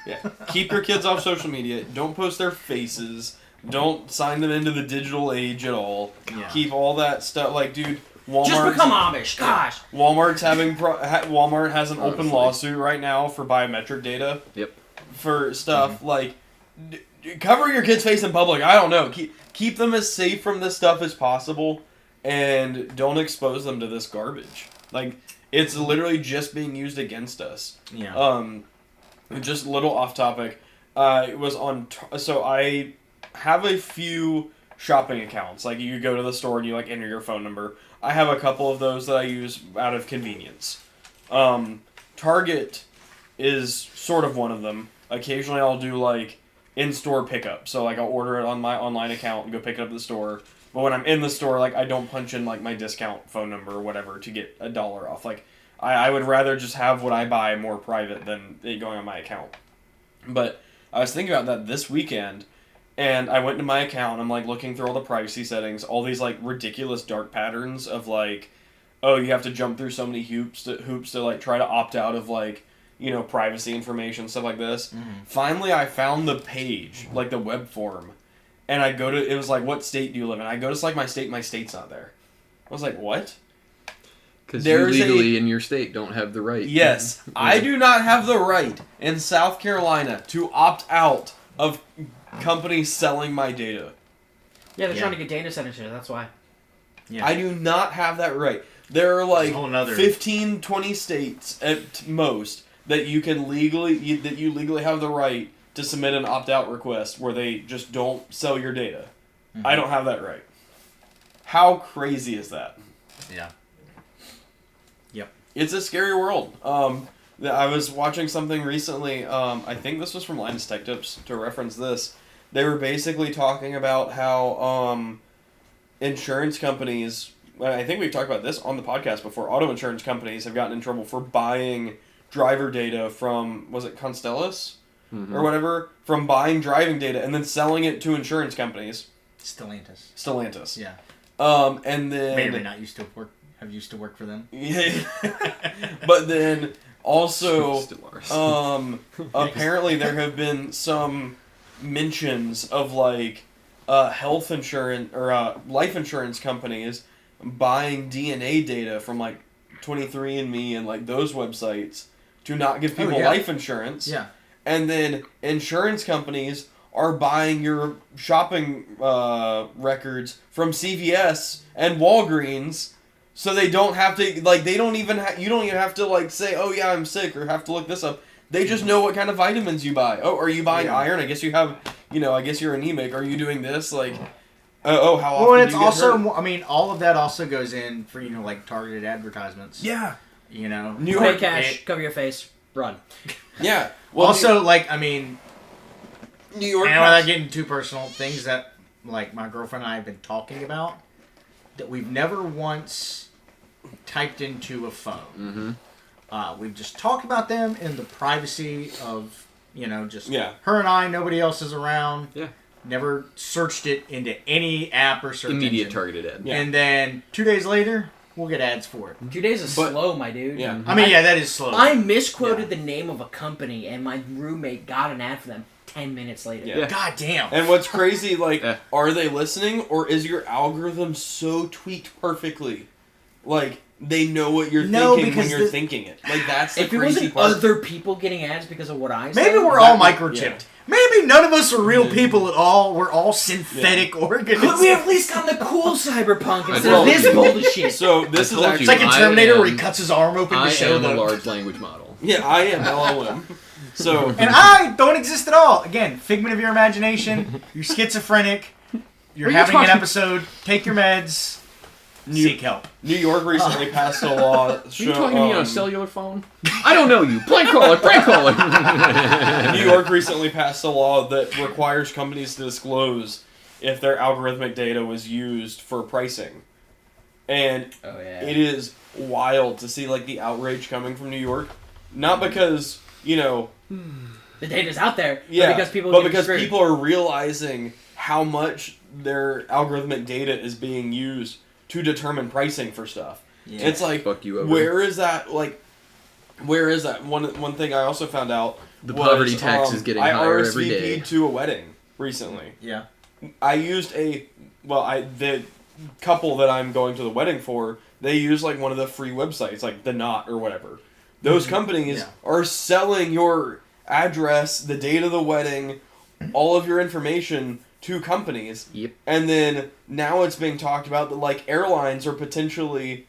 yeah. Keep your kids off social media. Don't post their faces. Don't sign them into the digital age at all. Yeah. Keep all that stuff. Like, dude, Walmart. Just become Amish. Gosh. Walmart has an open Honestly. lawsuit right now for biometric data. Yep. For stuff like cover your kid's face in public. I don't know. Keep them as safe from this stuff as possible, and don't expose them to this garbage. Like it's literally just being used against us. Yeah. Just a little off topic. It was on. So I have a few shopping accounts. Like you go to the store and you like enter your phone number. I have a couple of those that I use out of convenience. Target is sort of one of them. Occasionally I'll do like in-store pickup. So like I'll order it on my online account and go pick it up at the store. But when I'm in the store, like I don't punch in like my discount phone number or whatever to get $1 off. Like I would rather just have what I buy more private than it going on my account. But I was thinking about that this weekend, and I went to my account, and I'm like looking through all the privacy settings, all these like ridiculous dark patterns of like, oh, you have to jump through so many hoops to like try to opt out of like, privacy information, stuff like this. Finally, I found the page, like the web form, and I go to, it was like, what state do you live in? I go to select my state's not there. I was like, what? Because you legally in your state don't have the right. Yes, I do not have the right in South Carolina to opt out of companies selling my data. Yeah, they're trying to get data centers here, that's why. Yeah. I do not have that right. There are like There's a whole nother- 15, 20 states at most that you can legally have the right to submit an opt-out request where they just don't sell your data. I don't have that right. How crazy is that? Yeah. Yep. It's a scary world. I was watching something recently. I think this was from Linus Tech Tips to reference this. They were basically talking about how insurance companies, I think we've talked about this on the podcast before, auto insurance companies have gotten in trouble for buying driver data from, was it Constellus? Or whatever, from buying driving data and then selling it to insurance companies. Stellantis. Yeah. And then... May or may not used to work for them. Yeah. But then also, Still ours. apparently there have been some mentions of like health insurance or life insurance companies buying DNA data from like 23andMe and like those websites to not give people life insurance. Yeah. And then insurance companies are buying your shopping records from CVS and Walgreens, so they don't have to, like, you don't even have to, like, say, oh yeah, I'm sick, or have to look this up. They just know what kind of vitamins you buy. Oh, are you buying iron? I guess you have, I guess you're anemic. Are you doing this? Like, how often Well, do it's you get also, hurt? I mean, all of that also goes in for, like, targeted advertisements. Yeah. New Pay cash, cover your face, run. Yeah. Well, also, like, I mean, New York. and without getting too personal, things that, like, my girlfriend and I have been talking about that we've never once typed into a phone. We've just talked about them in the privacy of, just her and I, nobody else is around. Yeah. Never searched it into any app or search Immediate engine. targeted ad. Yeah. And then 2 days later, we'll get ads for it. 2 days is slow, my dude. Yeah. I mean, that is slow. I misquoted the name of a company, and my roommate got an ad for them 10 minutes later. Yeah. God damn. And what's crazy, like, are they listening, or is your algorithm so tweaked perfectly? Like, they know what you're thinking when you're thinking it. Like, that's the If it crazy wasn't part. other people getting ads because of what I said... Maybe we're all That- microchipped. yeah. Maybe none of us are real people at all. We're all synthetic organisms. Could we have at least gotten the cool cyberpunk instead told of this bullshit? So, this is told you. actually... It's like in I Terminator where he am- cuts his arm open to I show am a the... large language model. Yeah, I am LLM. So... And I don't exist at all. Again, figment of your imagination. You're schizophrenic. You're What are you having an talking- episode. Take your meds. Seek help. New York recently passed a law... Are you talking to me on a cellular phone? I don't know you. Prank caller, prank caller. New York recently passed a law that requires companies to disclose if their algorithmic data was used for pricing. And it is wild to see, like, the outrage coming from New York. Not because, The data's out there, yeah, but because because people are realizing how much their algorithmic data is being used to determine pricing for stuff. Yeah. It's like, Fuck you over. where is that? One thing I also found out The was, poverty tax is getting higher every day. I RSVP'd to a wedding recently. Yeah. I used the couple that I'm going to the wedding for, they use like one of the free websites, like The Knot or whatever. Those companies are selling your address, the date of the wedding, all of your information to companies. Yep. And then now it's being talked about that like airlines are potentially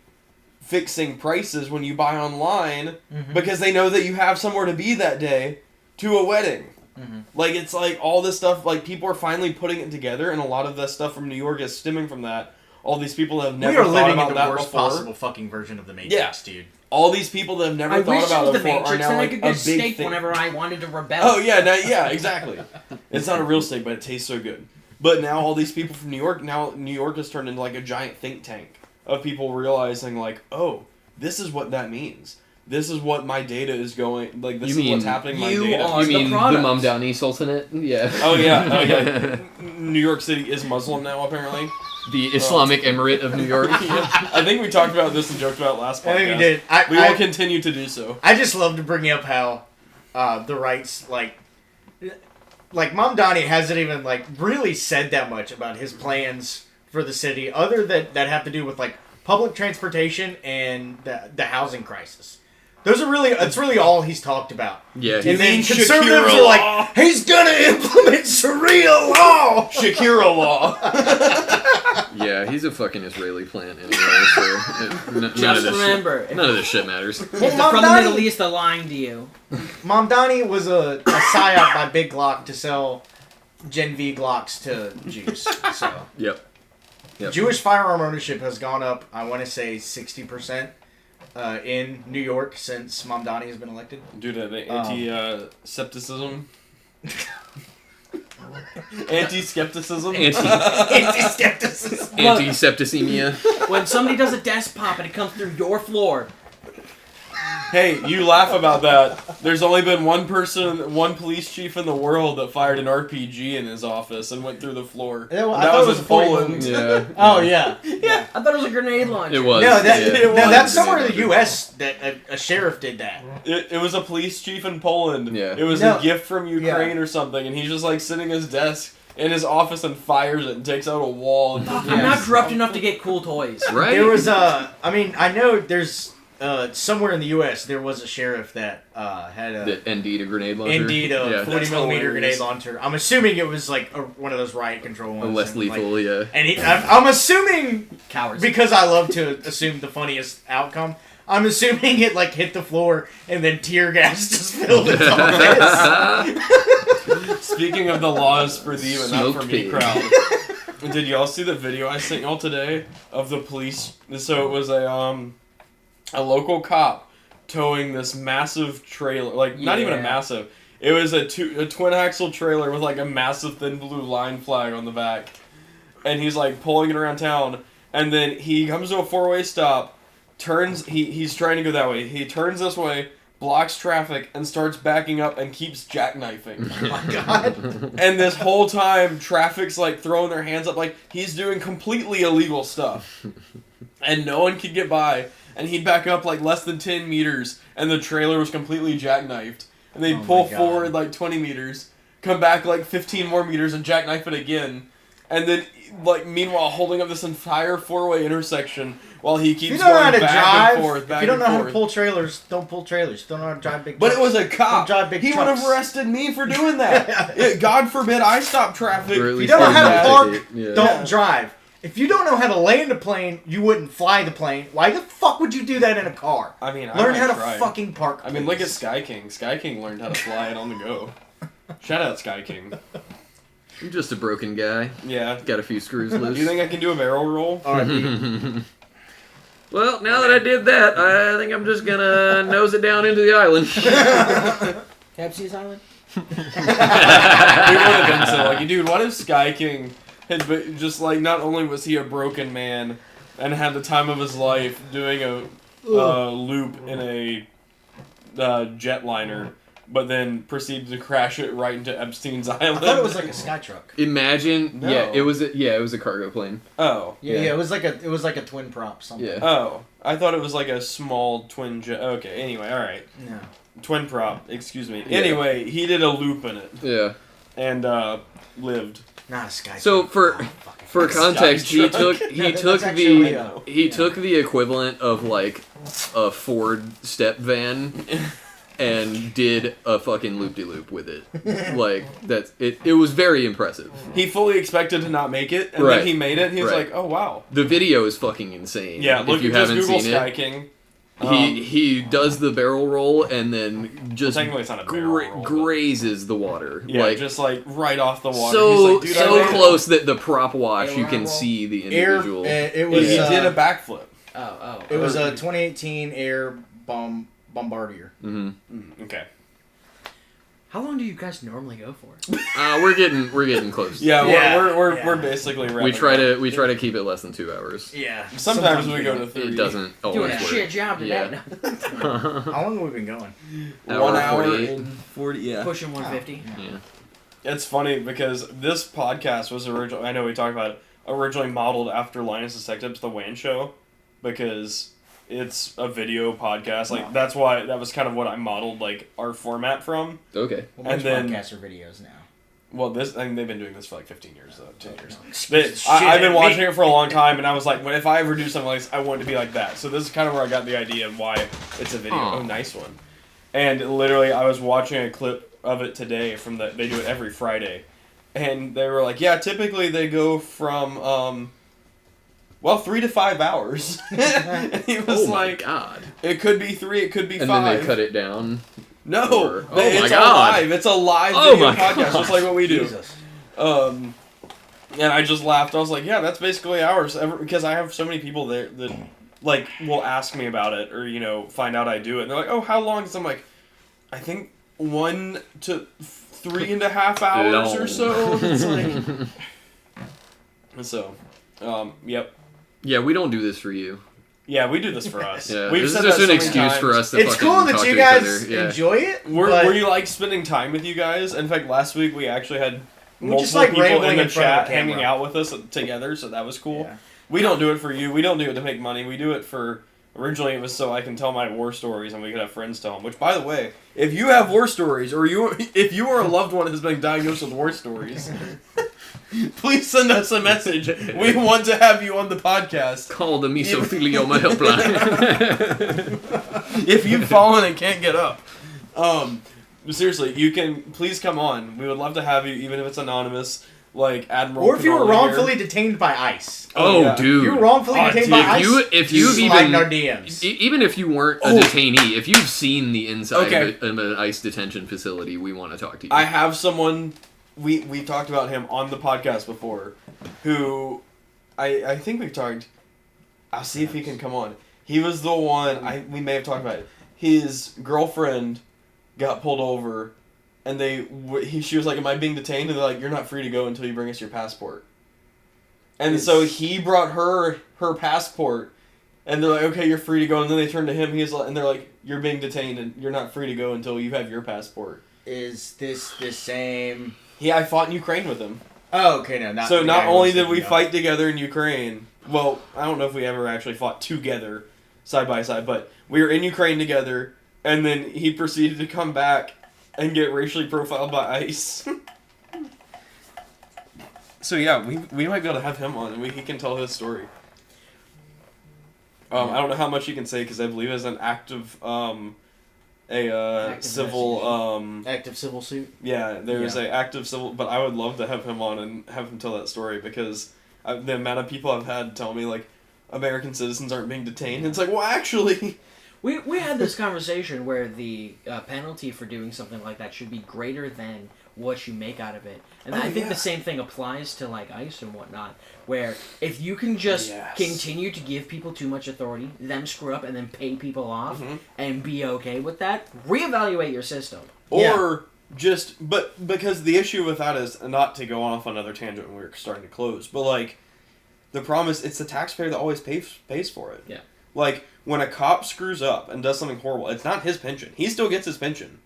fixing prices when you buy online because they know that you have somewhere to be that day to a wedding. Like, it's like all this stuff, like, people are finally putting it together, and a lot of the stuff from New York is stemming from that. All these people that have never We are thought living about in the that worst before. possible fucking version of the Matrix, dude. All these people that have never I thought wish it about was it the before are Matrix, now and I like could a get big steak thing. whenever I wanted to rebel. Oh, yeah, exactly. It's not a real steak, but it tastes so good. But now all these people from New York has turned into like a giant think tank of people realizing like, oh, this is what that means. This is what my data is going, like, this is what's happening in my data. You mean the Mum Downey Sultanate? Yeah. Oh, yeah. New York City is Muslim now, apparently. The Islamic Emirate of New York. I think we talked about this and joked about it last podcast. I think we did. We will continue to do so. I just love to bring up how the rights, like Mom Donnie hasn't even like really said that much about his plans for the city, other that have to do with like public transportation and the housing crisis. That's really all he's talked about. Yeah. And then Shakira conservatives are law. like, he's gonna implement Sharia law. Shakira law. Yeah, he's a fucking Israeli plant anyway, so none of Just this remember, shit, none of this shit matters. if they're Mom from the Donnie- Middle East, they're lying to you. Mom Donnie was a psyop by Big Glock to sell Gen V Glocks to Jews. So Yep. Jewish firearm ownership has gone up, I want to say 60% in New York since Mom Donnie has been elected. Due to the anti-skepticism. Anti-skepticism. Anti-skepticism. Anti-septicemia. When somebody does a desk pop and it comes through your floor, Hey, you laugh about that. There's only been one police chief in the world that fired an RPG in his office and went through the floor. Yeah, well, And I that thought was it in was a funny Poland. movie. Yeah. Oh, yeah. Yeah. I thought it was a grenade launcher. It was. No, it was. that's somewhere in the U.S. that a sheriff did that. It was a police chief in Poland. Yeah. It was No. a gift from Ukraine or something, and he's just like sitting at his desk in his office and fires it and takes out a wall. And I'm not corrupt enough to get cool toys. Right? There was I know there's somewhere in the U.S. there was a sheriff that had a Indeed a grenade launcher. Indeed a Yeah. 40 That's millimeter hilarious. grenade launcher. I'm assuming it was like one of those riot control A ones. less and, lethal, like, yeah. and I'm assuming Cowards. because I love to assume the funniest outcome. I'm assuming it like hit the floor and then tear gas just filled his office. Speaking of the laws for thee but not Smoke for me pig. crowd, did y'all see the video I sent y'all today of the police? So it was a local cop towing this massive trailer, like not even a Yeah. massive. It was a twin axle trailer with like a massive thin blue line flag on the back, and he's like pulling it around town, and then he comes to a four-way stop, turns. He's trying to go that way. He turns this way, blocks traffic, and starts backing up and keeps jackknifing. Oh my god. And this whole time, traffic's like throwing their hands up like he's doing completely illegal stuff. And no one could get by. And he'd back up like less than 10 meters, and the trailer was completely jackknifed. And they'd Oh pull my God. forward like 20 meters, come back like 15 more meters, and jackknife it again. And then, like, meanwhile, holding up this entire four-way intersection while he If you keeps don't know how going to back drive, and forth, back if you don't and know how forth. to pull trailers, don't pull trailers. If you don't know how to drive big But trucks. it was a cop. Don't drive big He would trucks. have arrested me for doing that. God forbid I stop traffic. Or at If you least don't know how to eradicate, park, yeah. don't Yeah. drive. If you don't know how to land a plane, you wouldn't fly the plane. Why the fuck would you do that in a car? I mean, I Learn might how to try. fucking park. I mean, look at please. Sky King. Sky King learned how to fly it on the go. Shout out Sky King. I'm just a broken guy. Yeah. Got a few screws Do loose. you think I can do a barrel roll? Well, now that I did that, I think I'm just gonna nose it down into the island. Pepsi's Island? We would have been so lucky. Dude, what if Sky King had been just like, not only was he a broken man and had the time of his life doing a loop in a jetliner, but then proceeded to crash it right into Epstein's I Island? thought it was like a sky truck. Imagine, No. it was a cargo plane. Oh. Yeah, Yeah. it was like a twin prop something. Yeah. Oh. I thought it was like a small twin jet. Okay, anyway, alright. No. Twin prop, excuse me. Yeah. Anyway, he did a loop in it Yeah. and lived. Not a sky So truck. for Oh, fucking for Sky context, he truck. took Yeah, that's actually, took the equivalent of like a Ford step van and did a fucking loop-de-loop with it. Like that's it. It was very impressive. He fully expected to not make it, and Right. then he made it, and he was Right. like, oh wow. The video is fucking insane. Yeah, look, if you just haven't Google seen Sky it. King. He does the barrel roll and then just Technically it's not a barrel roll, but- grazes the water. Yeah, like just like right off the water. so He's like, Dude, I so made it." close that the prop wash you Air can roll? see the Air. individual. It He was. did a backflip. Oh. It was a 2018 Air Bombardier. Mm-hmm. Okay. How long do you guys normally go for? We're getting close. Yeah, Yeah, we're yeah. basically we wrapping try up. to keep it less than 2 hours. Yeah. Sometimes we go to 30. It doesn't Doing always a work. shit job today. How long have we been going? 1 hour 48. and 40. Yeah. Pushing 150. Yeah. It's funny because this podcast was originally, I know we talked about it, originally modeled after Linus's Tech Tips, the WAN show, because it's a video podcast. Like, that's why, that was kind of what I modeled, like, our format from. Okay. Well, And then- podcasts are videos now. Well, I mean, they've been doing this for like 15 years, though, 10 years. Shit I've been at watching me. it for a long time, and I was like, well, if I ever do something like this, I want it to be like that. So this is kind of where I got the idea of why it's a video. Aw. Oh, nice one. And literally, I was watching a clip of it today they do it every Friday. And they were like, yeah, typically they go from, 3 to 5 hours. And he was Oh my like, god. it could be 3, it could be And 5. then they cut it down. No, Or- oh it's my a God. live. It's a live Oh video my podcast, God. just like what we do. Jesus. And I just laughed. I was like, yeah, that's basically ours. Because I have so many people there that, like, will ask me about it or, find out I do it. And they're like, oh, how long? So I'm like, I think 1 to 3.5 hours or so. It's like... So, yep. Yeah, we don't do this for you. Yeah, we do this for us. Yeah, We've this is said just that an so many excuse times. for us to It's fucking cool that talk you to guys each other. Yeah. enjoy it. Were but you like spending time with you guys? In fact, last week we actually had We multiple just, like, people in rambling the in front of chat the camera. hanging out with us together, so that was cool. Yeah. We don't do it for you. We don't do it to make money. We do it for... Originally, it was so I can tell my war stories and we could have friends tell them. Which, by the way, if you have war stories, or if you or a loved one has been diagnosed with war stories, please send us a message. We want to have you on the podcast. Call the mesothelioma helpline. If you've fallen and can't get up. Seriously, you can please come on. We would love to have you, even if it's anonymous. Like Admiral. Or if you were Cannoli here. wrongfully detained by ICE. Oh, yeah. dude. If you were wrongfully detained by ICE. If you've slide even in our DMs. even if you weren't a Oh. detainee, if you've seen the inside Okay. of an ICE detention facility, we want to talk to you. I have someone. We talked about him on the podcast before, who I think we've talked. I'll see if he can come on. He was the one we may have talked about it. His girlfriend got pulled over, and she was like, "Am I being detained?" And they're like, "You're not free to go until you bring us your passport." And so he brought her passport, and they're like, "Okay, you're free to go." And then they turned to him. And they're like, "You're being detained, and you're not free to go until you have your passport." Is this the same? Yeah, I fought in Ukraine with him. Oh, okay, no, not. So the not guy only who's did we thinking fight together in Ukraine, well, I don't know if we ever actually fought together, side by side, but we were in Ukraine together, and then he proceeded to come back and get racially profiled by ICE. So yeah, we might be able to have him on, and he can tell his story. I don't know how much he can say, because I believe it's an active, Active civil, active civil suit. yeah, there's a active civil, but I would love to have him on and have him tell that story, because the amount of people I've had tell me, like, American citizens aren't being detained. It's like, well, actually... We had this conversation where the penalty for doing something like that should be greater than what you make out of it. And Oh, I think yeah. the same thing applies to, like, ICE and whatnot, where if you can just Yes. continue to give people too much authority, them screw up, and then pay people off, Mhm. and be okay with that, reevaluate your system. Or just... But because the issue with that is, not to go off on another tangent when we're starting to close, but, like, the problem is it's the taxpayer that always pays for it. Yeah. Like, when a cop screws up and does something horrible, it's not his pension. He still gets his pension.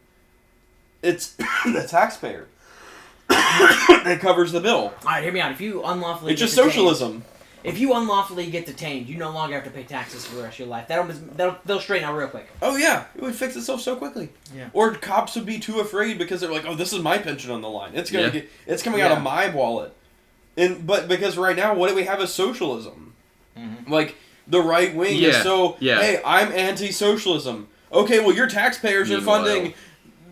It's the taxpayer that covers the bill. Alright, hear me out. If you unlawfully It's get just detained- socialism. If you unlawfully get detained, you no longer have to pay taxes for the rest of your life. They'll straighten out real quick. Oh yeah, it would fix itself so quickly. Yeah. Or cops would be too afraid because they're like, "Oh, this is my pension on the line. It's gonna Yeah. it's coming out Yeah. of my wallet." But because right now, what do we have is socialism. Mhm. Like the right wing is Yeah. so. Yeah. Hey, I'm anti-socialism. Okay, well, your taxpayers are Meanwhile- funding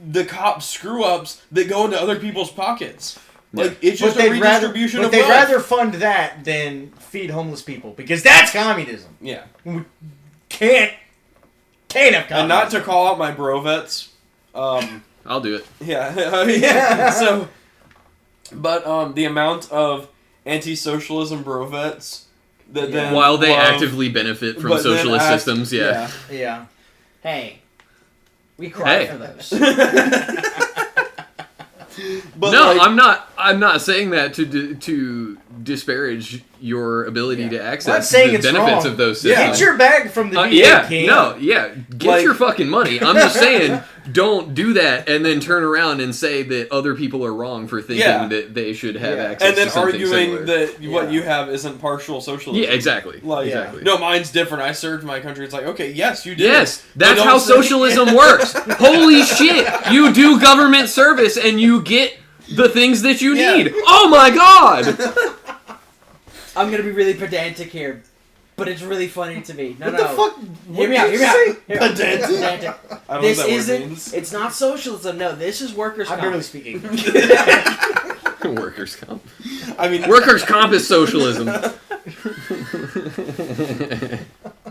the cops screw ups that go into other people's pockets. Yeah. Like it's just a they'd rather, redistribution but of they'd wealth. rather fund that than feed homeless people because that's communism. Yeah. Can't have communism. And not to call out my bro vets. I'll do it. Yeah, yeah. So, but the amount of anti-socialism bro vets that then While they love- actively benefit from but then socialist act- systems, yeah. Yeah. Hey, we cry Hey. for those. But No, like, I'm not saying that to disparage your ability Yeah. to I'm not access saying the it's benefits wrong. of those Yeah. systems. Get your bag from the VA Yeah, King. no, yeah. Get Like- your fucking money. I'm just saying, don't do that and then turn around and say that other people are wrong for thinking that they should have access and then to something arguing similar. that what you have isn't partial socialism. Yeah, exactly. Like, exactly. no, mine's different. I served my country. It's like, okay, yes, you did. Yes, But that's don't how say- socialism works. Holy shit! You do government service and you get the things that you need. Oh my god! I'm gonna be really pedantic here, but it's really funny to me. No, What the fuck? Hear me out. Hear me out. Pedantic? I don't This know what that word isn't. means. It's not socialism. No, this is workers' I'm comp. barely speaking. Workers' comp. I mean, Workers' comp is socialism.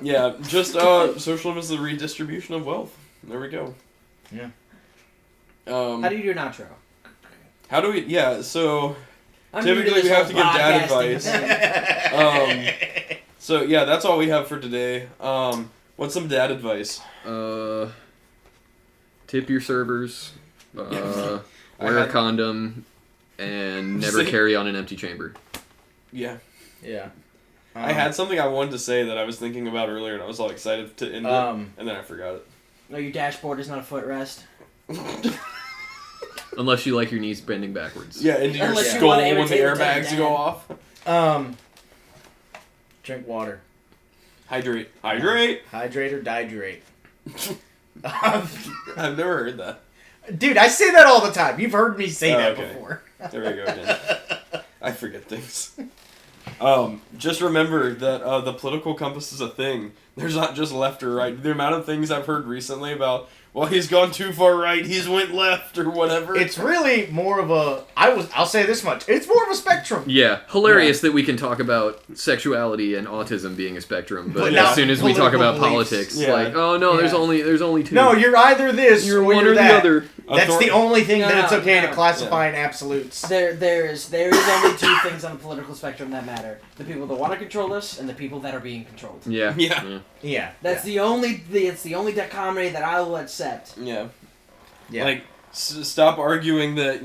yeah, just socialism is the redistribution of wealth. There we go. Yeah. How do you do an outro? How do we? Yeah, so I'm new to typically we this have to whole give dad podcasting advice. thing. So yeah, that's all we have for today. What's some dad advice? Tip your servers. Wear I a had- condom. And never See? carry on an empty chamber. Yeah. Yeah. I had something I wanted to say that I was thinking about earlier, and I was all excited to end it, and then I forgot it. No, your dashboard is not a footrest. Unless you like your knees bending backwards. Yeah, into your Unless you skull wanna when the imitate airbags Dad. go off. Drink water. Hydrate. Hydrate! Hydrate or dihydrate. I've never heard that. Dude, I say that all the time. You've heard me say that okay. before. There we go again. I forget things. Just remember that the political compass is a thing. There's not just left or right. The amount of things I've heard recently about, well, he's gone too far right, he's went left, or whatever. It's really more of a... I'll say this much. It's more of a spectrum. Yeah, hilarious that we can talk about sexuality and autism being a spectrum, but But as not soon as we talk political about beliefs. politics, Yeah. like, oh no, there's Yeah. only two. No, you're either this You're or one you're or that. the other. That's the only thing that it's No, okay no. to classify in absolutes. There is only two things on the political spectrum that matter: the people that want to control us and the people that are being controlled. Yeah. Yeah. Yeah. That's the only dichotomy that I will accept. Yeah. Yeah. Like, stop arguing that,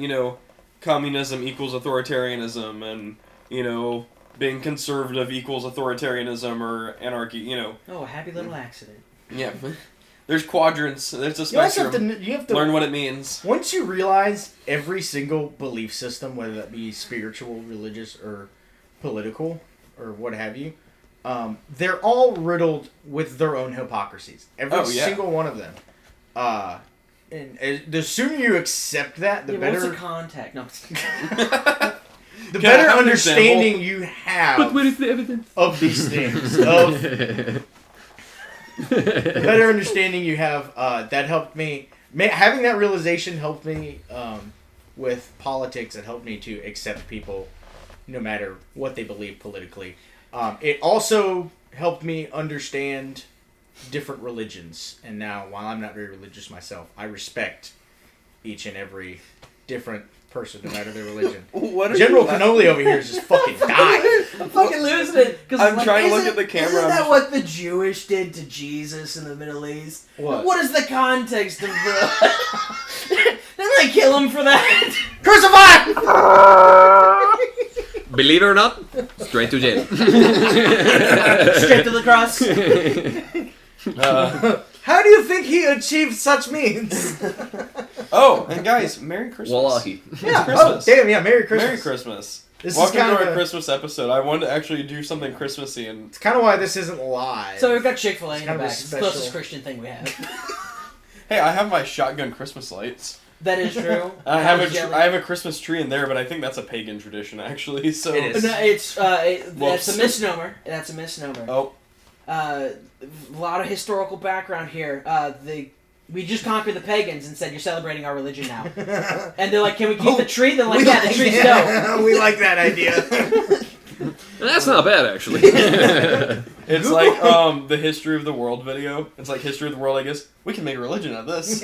communism equals authoritarianism, and, being conservative equals authoritarianism or anarchy, Oh, a happy little accident. Yeah. There's quadrants. There's a You also spectrum. you have to Learn what it means. once you realize every single belief system, whether that be spiritual, religious, or political, or what have you, they're all riddled with their own hypocrisies. Every single one of them. And the sooner you accept that, the What's better the contact? No. the Can I better have an understanding you have But where is the evidence? of these things. Of the better understanding you have, that helped me. Having that realization helped me with politics. It helped me to accept people, no matter what they believe politically. It also helped me understand different religions. And now, while I'm not very religious myself, I respect each and every different person, no matter their religion. What are General you Cannoli over here is just fucking dying. I'm fucking losing it. 'Cause I'm like, trying to look isn't- at the camera, Isn't I'm that just- what the Jewish did to Jesus in the Middle East? What? What is the context of the... Didn't they kill him for that? Crucify! Believe it or not, straight to jail. Straight to the cross. How do you think he achieved such means? Oh, and guys, Merry Christmas. Wallahi. Yeah. Christmas. Oh, damn, yeah. Merry Christmas. Merry Christmas. This Welcome is kind to of our Christmas episode. I wanted to actually do something Christmassy, and It's kind of why this isn't live. So we've got Chick-fil-A in the kind of a back. It's the special- closest Christian thing we have. hey, I have my shotgun Christmas lights. That is true. I have jelly. I have a Christmas tree in there, but I think that's a pagan tradition, actually. So It is. No, it's that's Whoops. a misnomer. That's a misnomer. Oh, A lot of historical background here. We just conquered the pagans and said you're celebrating our religion now. And they're like, can we keep the tree? They're like, yeah, the tree's dope. We like that idea. That's not bad, actually. it's like the history of the world video. It's like history of the world. I guess we can make a religion out of this.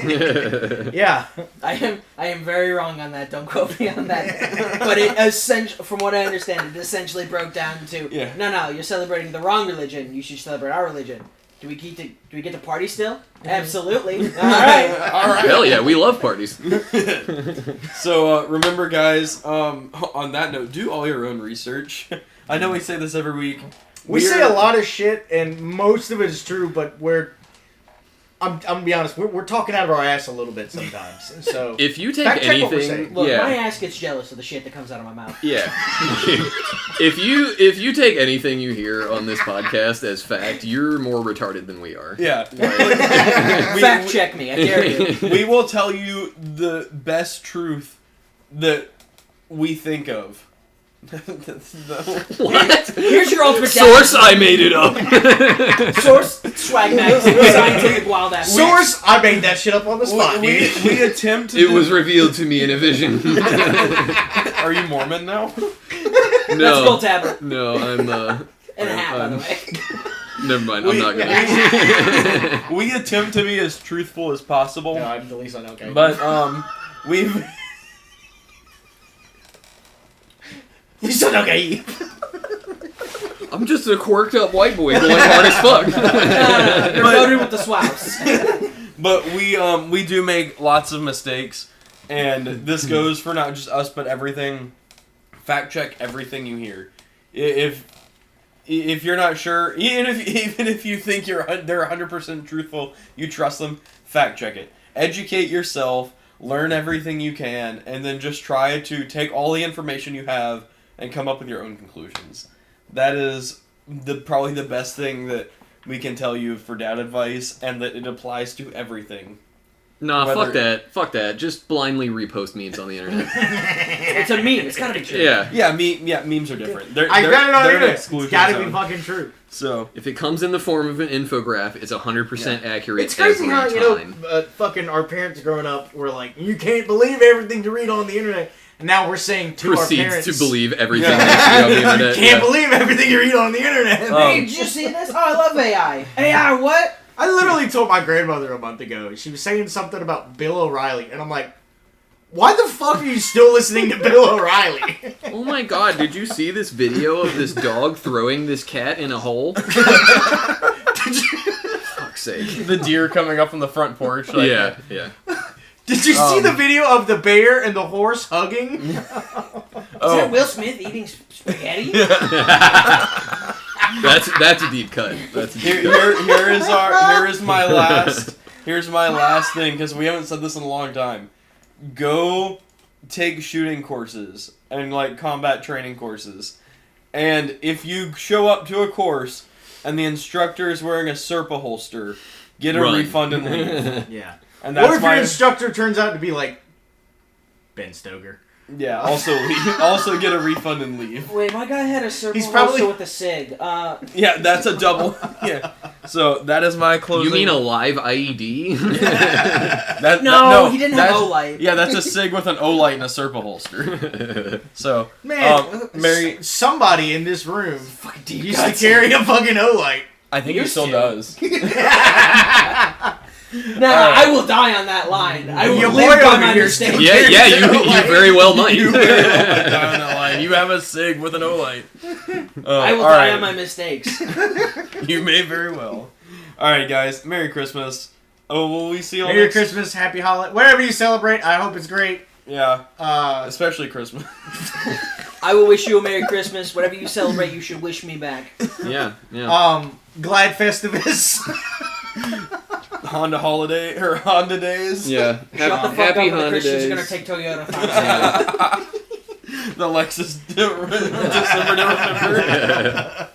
Yeah. I am very wrong on that. Don't quote me on that. But from what I understand, it essentially broke down to no, you're celebrating the wrong religion. You should celebrate our religion. Do we get to party still? Absolutely. All right. All right. Hell yeah, we love parties. So remember, guys. On that note, do all your own research. I know we say this every week. We say a lot of shit, and most of it is true, but I'm gonna be honest. We're talking out of our ass a little bit sometimes. So If you take Fact check what we're anything, saying. Look, yeah, my ass gets jealous of the shit that comes out of my mouth. yeah. if you take anything you hear on this podcast as fact, you're more retarded than we are. Yeah. Fact check me, I dare you. We will tell you the best truth that we think of. What? Here's your ultimate Source, I made it up. Source, swag magazine, scientific wild ass. source, I made that shit up on the spot, dude. we attempt to It was revealed to me in a vision. Are you Mormon now? That's No, Gold Tablet. no, I'm And a hat, by the I'm- way. Never mind. I'm not gonna. We attempt to be as truthful as possible, No, I'm the least on okay. but we've you said okay. I'm just a quirked up white boy going hard as fuck. They're voted with the swaps. but we do make lots of mistakes, and this goes for not just us but everything. Fact check everything you hear. If you're not sure, even if you think they're 100% truthful, you trust them, fact check it. Educate yourself, learn everything you can, and then just try to take all the information you have and come up with your own conclusions. That is probably the best thing that we can tell you for dad advice, and that it applies to everything. Nah, Whether- fuck that. Fuck that. Just blindly repost memes on the internet. It's a meme. It's gotta be true. Yeah. Yeah, memes are different. I got it on they're an internet. exclusion It's gotta be zone. fucking true. So If it comes in the form of an infograph, it's 100% accurate It's crazy every how, time. fucking our parents growing up were like, you can't believe everything you read on the internet. And now we're saying to our Proceeds parents, to believe everything Yeah. they see on the you internet. can't believe everything you read on the internet. Hey, did you see this? Oh, I love AI. AI, what? I literally told my grandmother a month ago. She was saying something about Bill O'Reilly, and I'm like, why the fuck are you still listening to Bill O'Reilly? Oh my god, did you see this video of this dog throwing this cat in a hole? Fuck's sake. the deer coming up on the front porch. Like, Yeah, yeah. Did you see the video of the bear and the horse hugging? Is that Oh, Will Smith eating spaghetti? That's a deep cut. That's a deep cut. here's my last thing, because we haven't said this in a long time. Go take shooting courses and like combat training courses, and if you show up to a course and the instructor is wearing a Serpa holster, get a Run. refund and leave. Yeah. And What that's if your my instructor turns out to be like Ben Stoker? yeah. Also leave, also get a refund and leave. Wait, my guy had a circle He's probably- with a sig. Yeah, that's a double. Yeah. So that is my closing. You mean a live E IED? No, he didn't have that's- O-light. Yeah, that's a SIG with an O-light and a Serpa holster. So, Man, Mary, somebody in this room deep used to cuts. carry a fucking O-light. I think he Used still to. does. Nah, I will die on that line. I will Your live boy by over my here mistake. yeah, you very well might. You very well might die on that line. You have a SIG with an O-light. I will die on my mistakes. You may very well. All right, guys. Merry Christmas. Oh, will we see you all Merry next? Christmas, happy holiday, whatever you celebrate. I hope it's great. Yeah, Uh, especially Christmas. I will wish you a Merry Christmas. Whatever you celebrate, you should wish me back. Yeah, yeah. Glad Festivus. Honda holiday or Honda days. Yeah. Shut the fuck Happy up, and the Christians are holidays. gonna take Toyota. The Lexus December to November.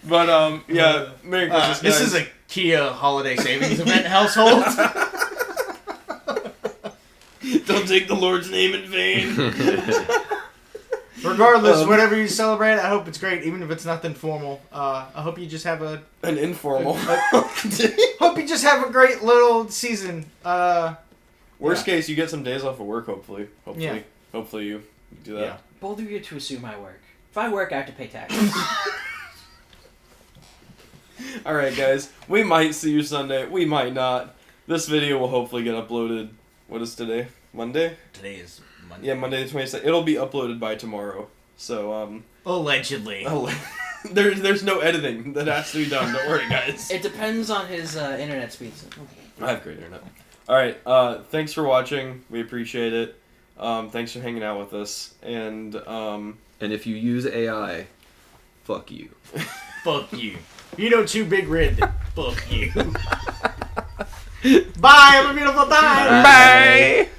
But yeah, Merry Christmas. This guys. is a Kia holiday savings event household. Don't take the Lord's name in vain. Regardless, whatever you celebrate, I hope it's great, even if it's nothing formal. I hope you just have a An informal. hope you just have a great little season. Worst case, you get some days off of work. Hopefully, Yeah. hopefully you do that. Yeah. Bold of you to assume I work. If I work, I have to pay taxes. All right, guys. We might see you Sunday. We might not. This video will hopefully get uploaded. What is today? Monday? Today is Monday. Yeah, Monday the 22nd. It'll be uploaded by tomorrow. So Allegedly. there's no editing that has to be done. Don't worry, guys. It depends on his internet speeds. I have great internet. All right. Thanks for watching. We appreciate it. Thanks for hanging out with us. And And if you use AI, fuck you. Fuck you. You know, Chew Big Red. Fuck you. Bye. Have a beautiful time. Bye.